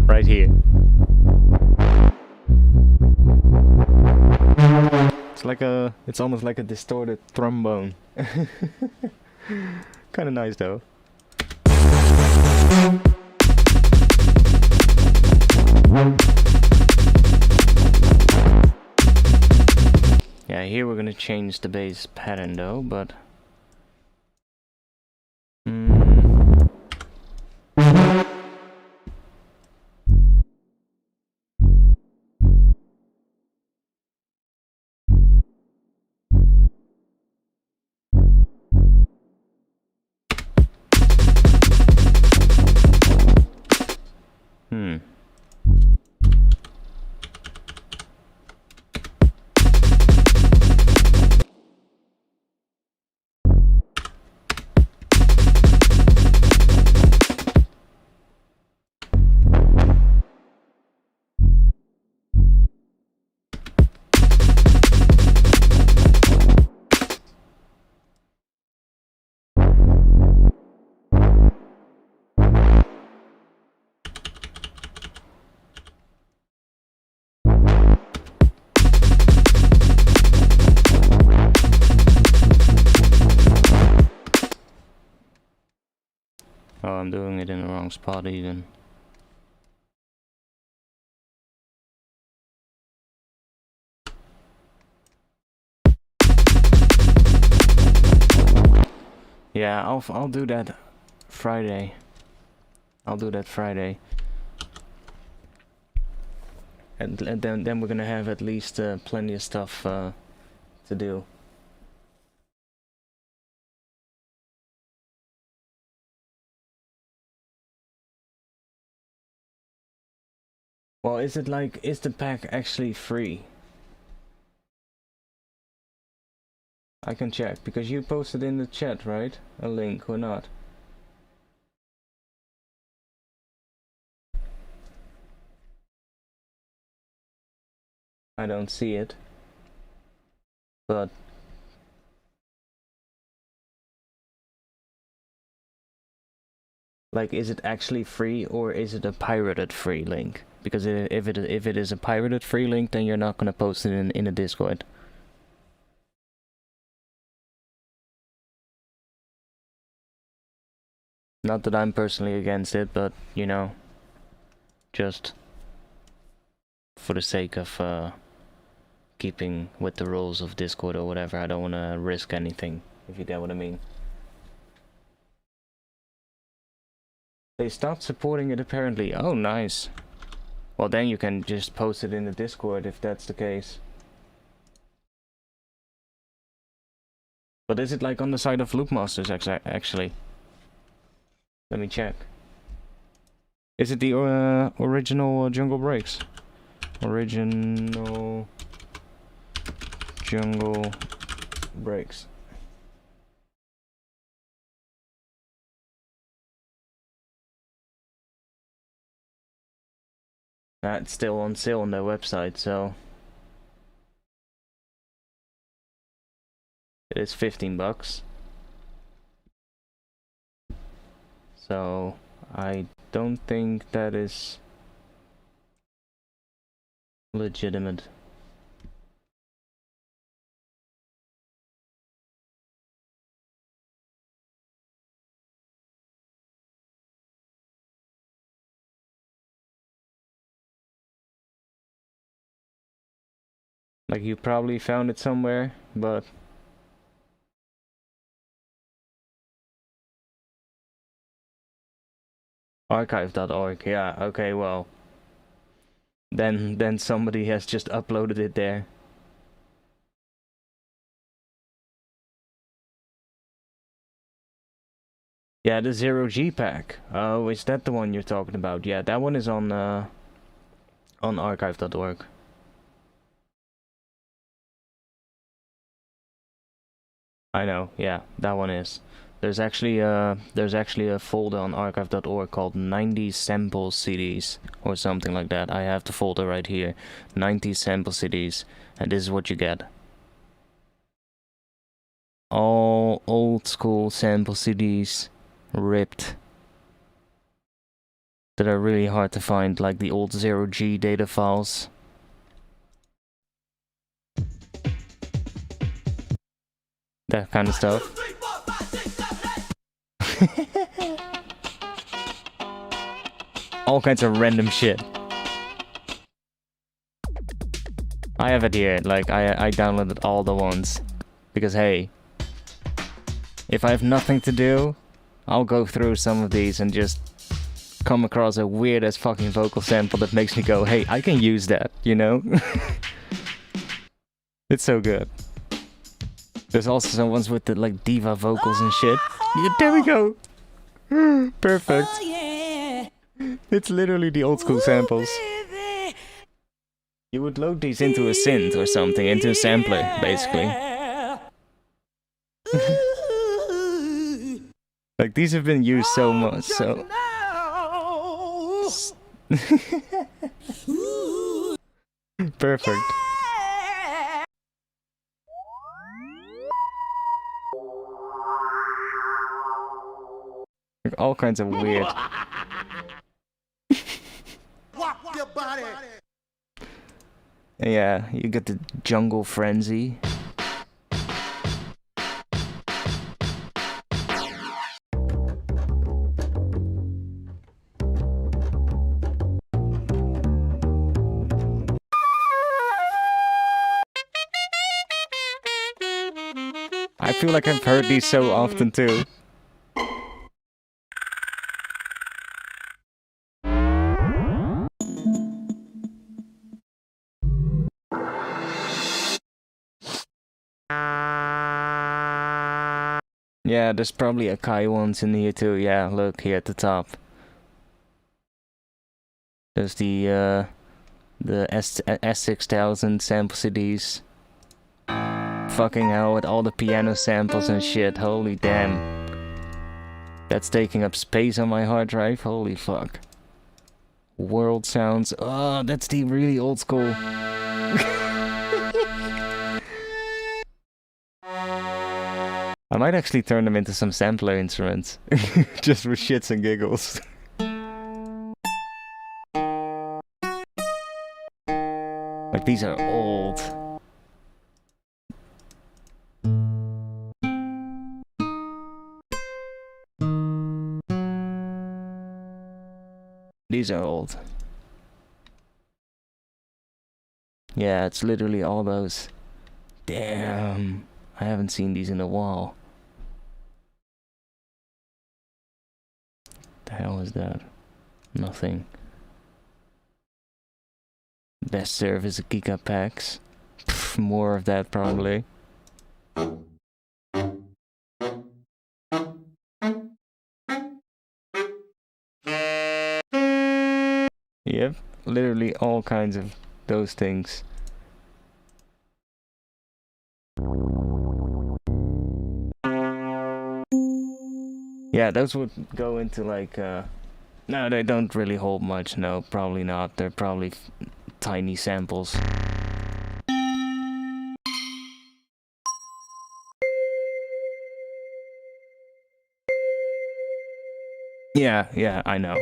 Right here. It's almost like a distorted trombone. Kinda nice though. Yeah, here we're gonna change the bass pattern though, but wrong spot even. Yeah, I'll do that Friday. I'll do that Friday. And then we're gonna have at least plenty of stuff to do. Well, is the pack actually free? I can check, because you posted in the chat, right? A link or not? I don't see it. But like, is it actually free or is it a pirated free link? Because if it is a pirated free link, then you're not gonna post it in a Discord. Not that I'm personally against it, but you know, just for the sake of keeping with the rules of Discord or whatever, I don't want to risk anything, if you get what I mean. They stopped supporting it apparently. Oh, nice. Well, then you can just post it in the Discord if that's the case. But is it like on the side of Loopmasters actually? Let me check. Is it the original Jungle Breaks? Original Jungle Breaks. That's still on sale on their website, so it is 15 bucks. So I don't think that is legitimate. Like, you probably found it somewhere, but archive.org, yeah, okay, well, then somebody has just uploaded it there. Yeah, the 0G pack. Oh, is that the one you're talking about? Yeah, that one is on archive.org. I know, yeah, that one is. There's actually a folder on archive.org called 90 sample CDs or something like that. I have the folder right here. 90 sample CDs, and this is what you get. All old school sample CDs, ripped, that are really hard to find, like the old 0G data files. That kind of stuff. All kinds of random shit. I have it here, like I downloaded all the ones. Because hey, if I have nothing to do, I'll go through some of these and just come across a weird as fucking vocal sample that makes me go, hey, I can use that, you know? It's so good. There's also some ones with the like diva vocals and shit. Yeah, there we go. Perfect. Oh, yeah. It's literally the old school samples. You would load these into a synth or something, into a sampler, basically. Like, these have been used so much, so... Perfect. Like, all kinds of weird. Yeah, you get the jungle frenzy. I feel like I've heard these so often too. Yeah, there's probably Akai ones in here too. Yeah, look here at the top. There's the S6000 sample CDs. Fucking hell, with all the piano samples and shit. Holy damn. That's taking up space on my hard drive. Holy fuck. World sounds. Oh, that's the really old school. I might actually turn them into some sampler instruments. Just for shits and giggles. Like, these are old. These are old. Yeah, it's literally all those. Damn. I haven't seen these in a while. The hell is that? Nothing. Best service Giga packs. Pff, more of that probably. Yep, literally all kinds of those things. Yeah, those would go into like, no, they don't really hold much, no, probably not. They're probably tiny samples. Yeah, I know.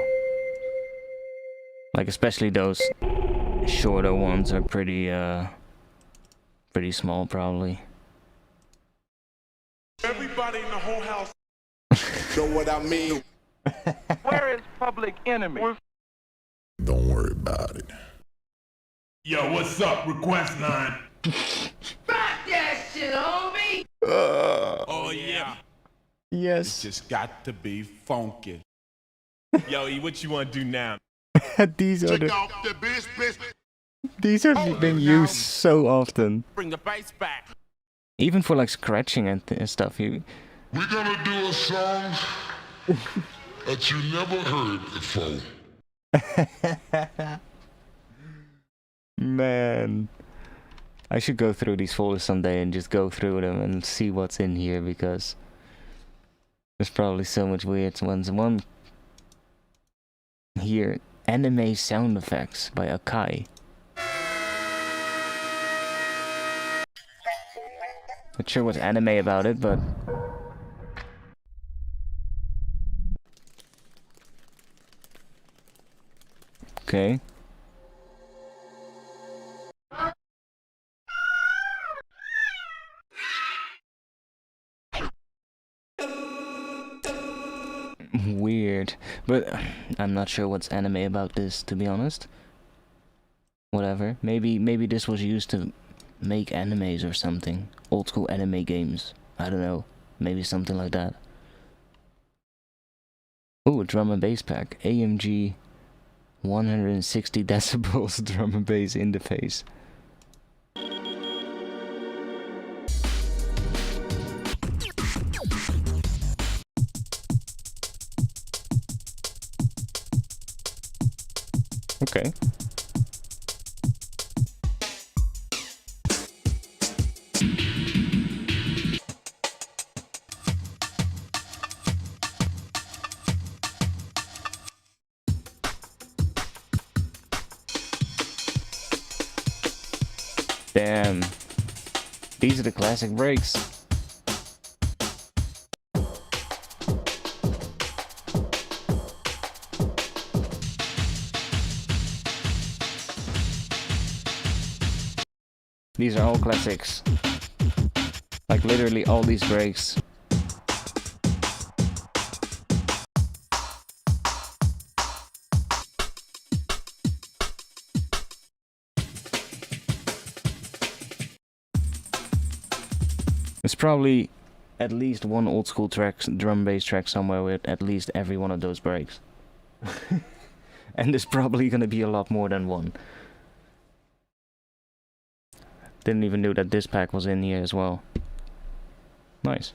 Like, especially those shorter ones are pretty small, probably. Everybody in the whole house know what I mean. Where is Public Enemy? Don't worry about it. Yo, what's up? Request line. Back that shit, homie! Oh yeah. Yes. Just got to be funky. Yo, E, what you want to do now? These are Take off the bitch. these are being used so often. Bring the bass back. Even for like scratching and stuff. We're gonna do a song that you never heard before. Man. I should go through these folders someday and just go through them and see what's in here, because there's probably so much weird ones. One here, anime sound effects by Akai. Not sure what's anime about it, but okay. Weird, but I'm not sure what's anime about this, to be honest. Whatever. Maybe this was used to make animes or something. Old school anime games. I don't know. Maybe something like that. Oh, a drum and bass pack. AMG 160 decibels drum and bass interface. Okay. Damn. These are the classic breaks. These are all classics. Like literally all these breaks. It's probably at least one old school track, drum bass track somewhere with at least every one of those breaks. And there's probably gonna be a lot more than one. Didn't even know that this pack was in here as well. Nice.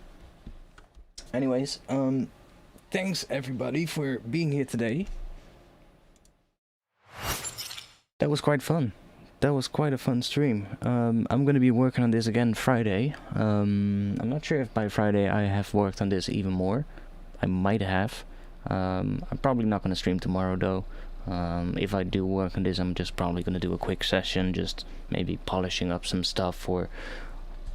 Anyways, thanks everybody for being here today. That was quite fun. That was quite a fun stream. I'm gonna be working on this again Friday. I'm not sure if by Friday I have worked on this even more. I might have. I'm probably not gonna stream tomorrow though. If I do work on this, I'm just probably gonna do a quick session, just maybe polishing up some stuff or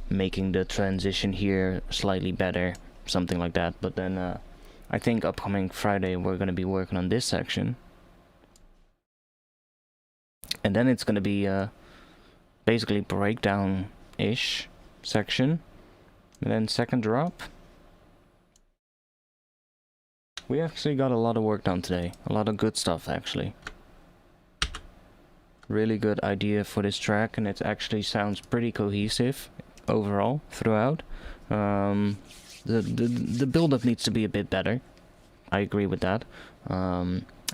making the transition here slightly better, something like that. But then I think upcoming Friday we're gonna be working on this section. And then it's gonna be basically breakdown-ish section. And then second drop. We actually got a lot of work done today. A lot of good stuff actually. Really good idea for this track, and it actually sounds pretty cohesive overall throughout. The build-up needs to be a bit better. I agree with that.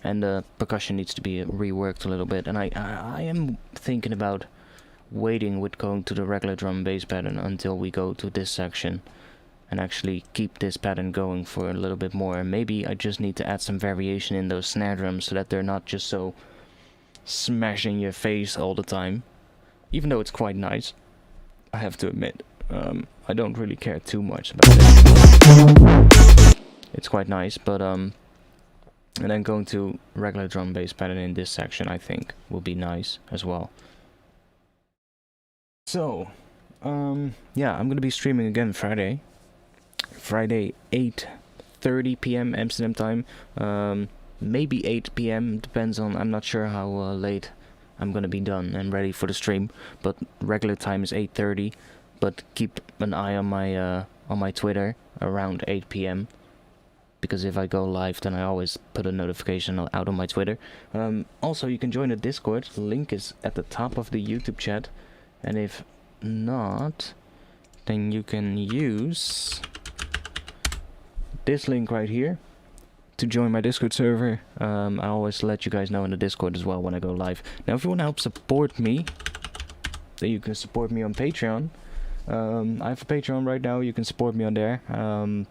And the percussion needs to be reworked a little bit, and I am thinking about waiting with going to the regular drum and bass pattern until we go to this section and actually keep this pattern going for a little bit more. And maybe I just need to add some variation in those snare drums so that they're not just so smashing your face all the time, even though it's quite nice, I have to admit. I don't really care too much about it. It's quite nice, but and then going to regular drum bass pattern in this section I think will be nice as well. So yeah, I'm gonna be streaming again Friday 8:30 p.m. Amsterdam time, maybe 8 p.m. depends on, I'm not sure how late I'm gonna be done and ready for the stream, but regular time is 8:30. But keep an eye on my Twitter around 8 p.m. because if I go live, then I always put a notification out on my Twitter. Also, you can join the Discord. The link is at the top of the YouTube chat, and if not, then you can use this link right here to join my Discord server. I always let you guys know in the Discord as well when I go live. Now, if you want to help support me, then you can support me on Patreon. I have a Patreon right now. You can support me on there. And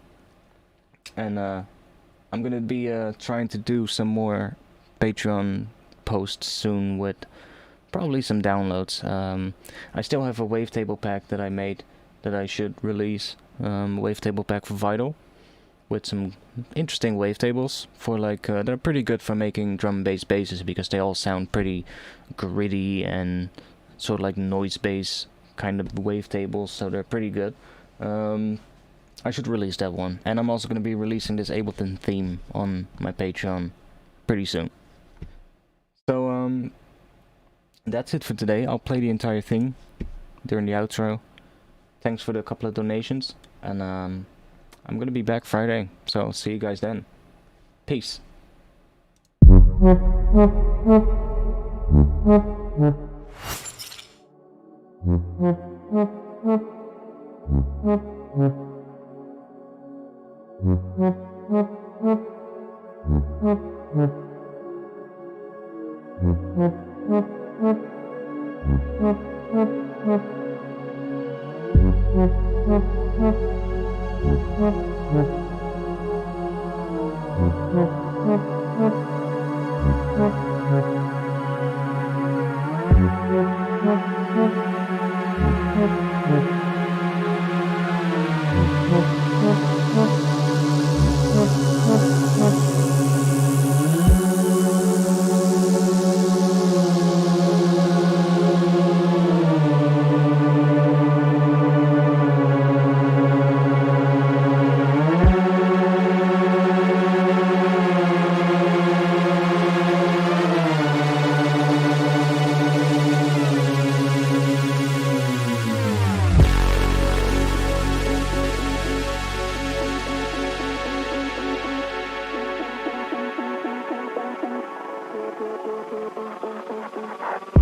I'm gonna be trying to do some more Patreon posts soon with probably some downloads. I still have a wavetable pack that I made that I should release. Wavetable pack for Vital with some interesting wavetables for like they're pretty good for making drum and bass basses because they all sound pretty gritty and sort of like noise bass kind of wavetables, so they're pretty good. I should release that one, and I'm also going to be releasing this Ableton theme on my Patreon pretty soon. So that's it for today. I'll play the entire thing during the outro. Thanks for the couple of donations, and I'm going to be back Friday, so see you guys then. Peace. Thank you.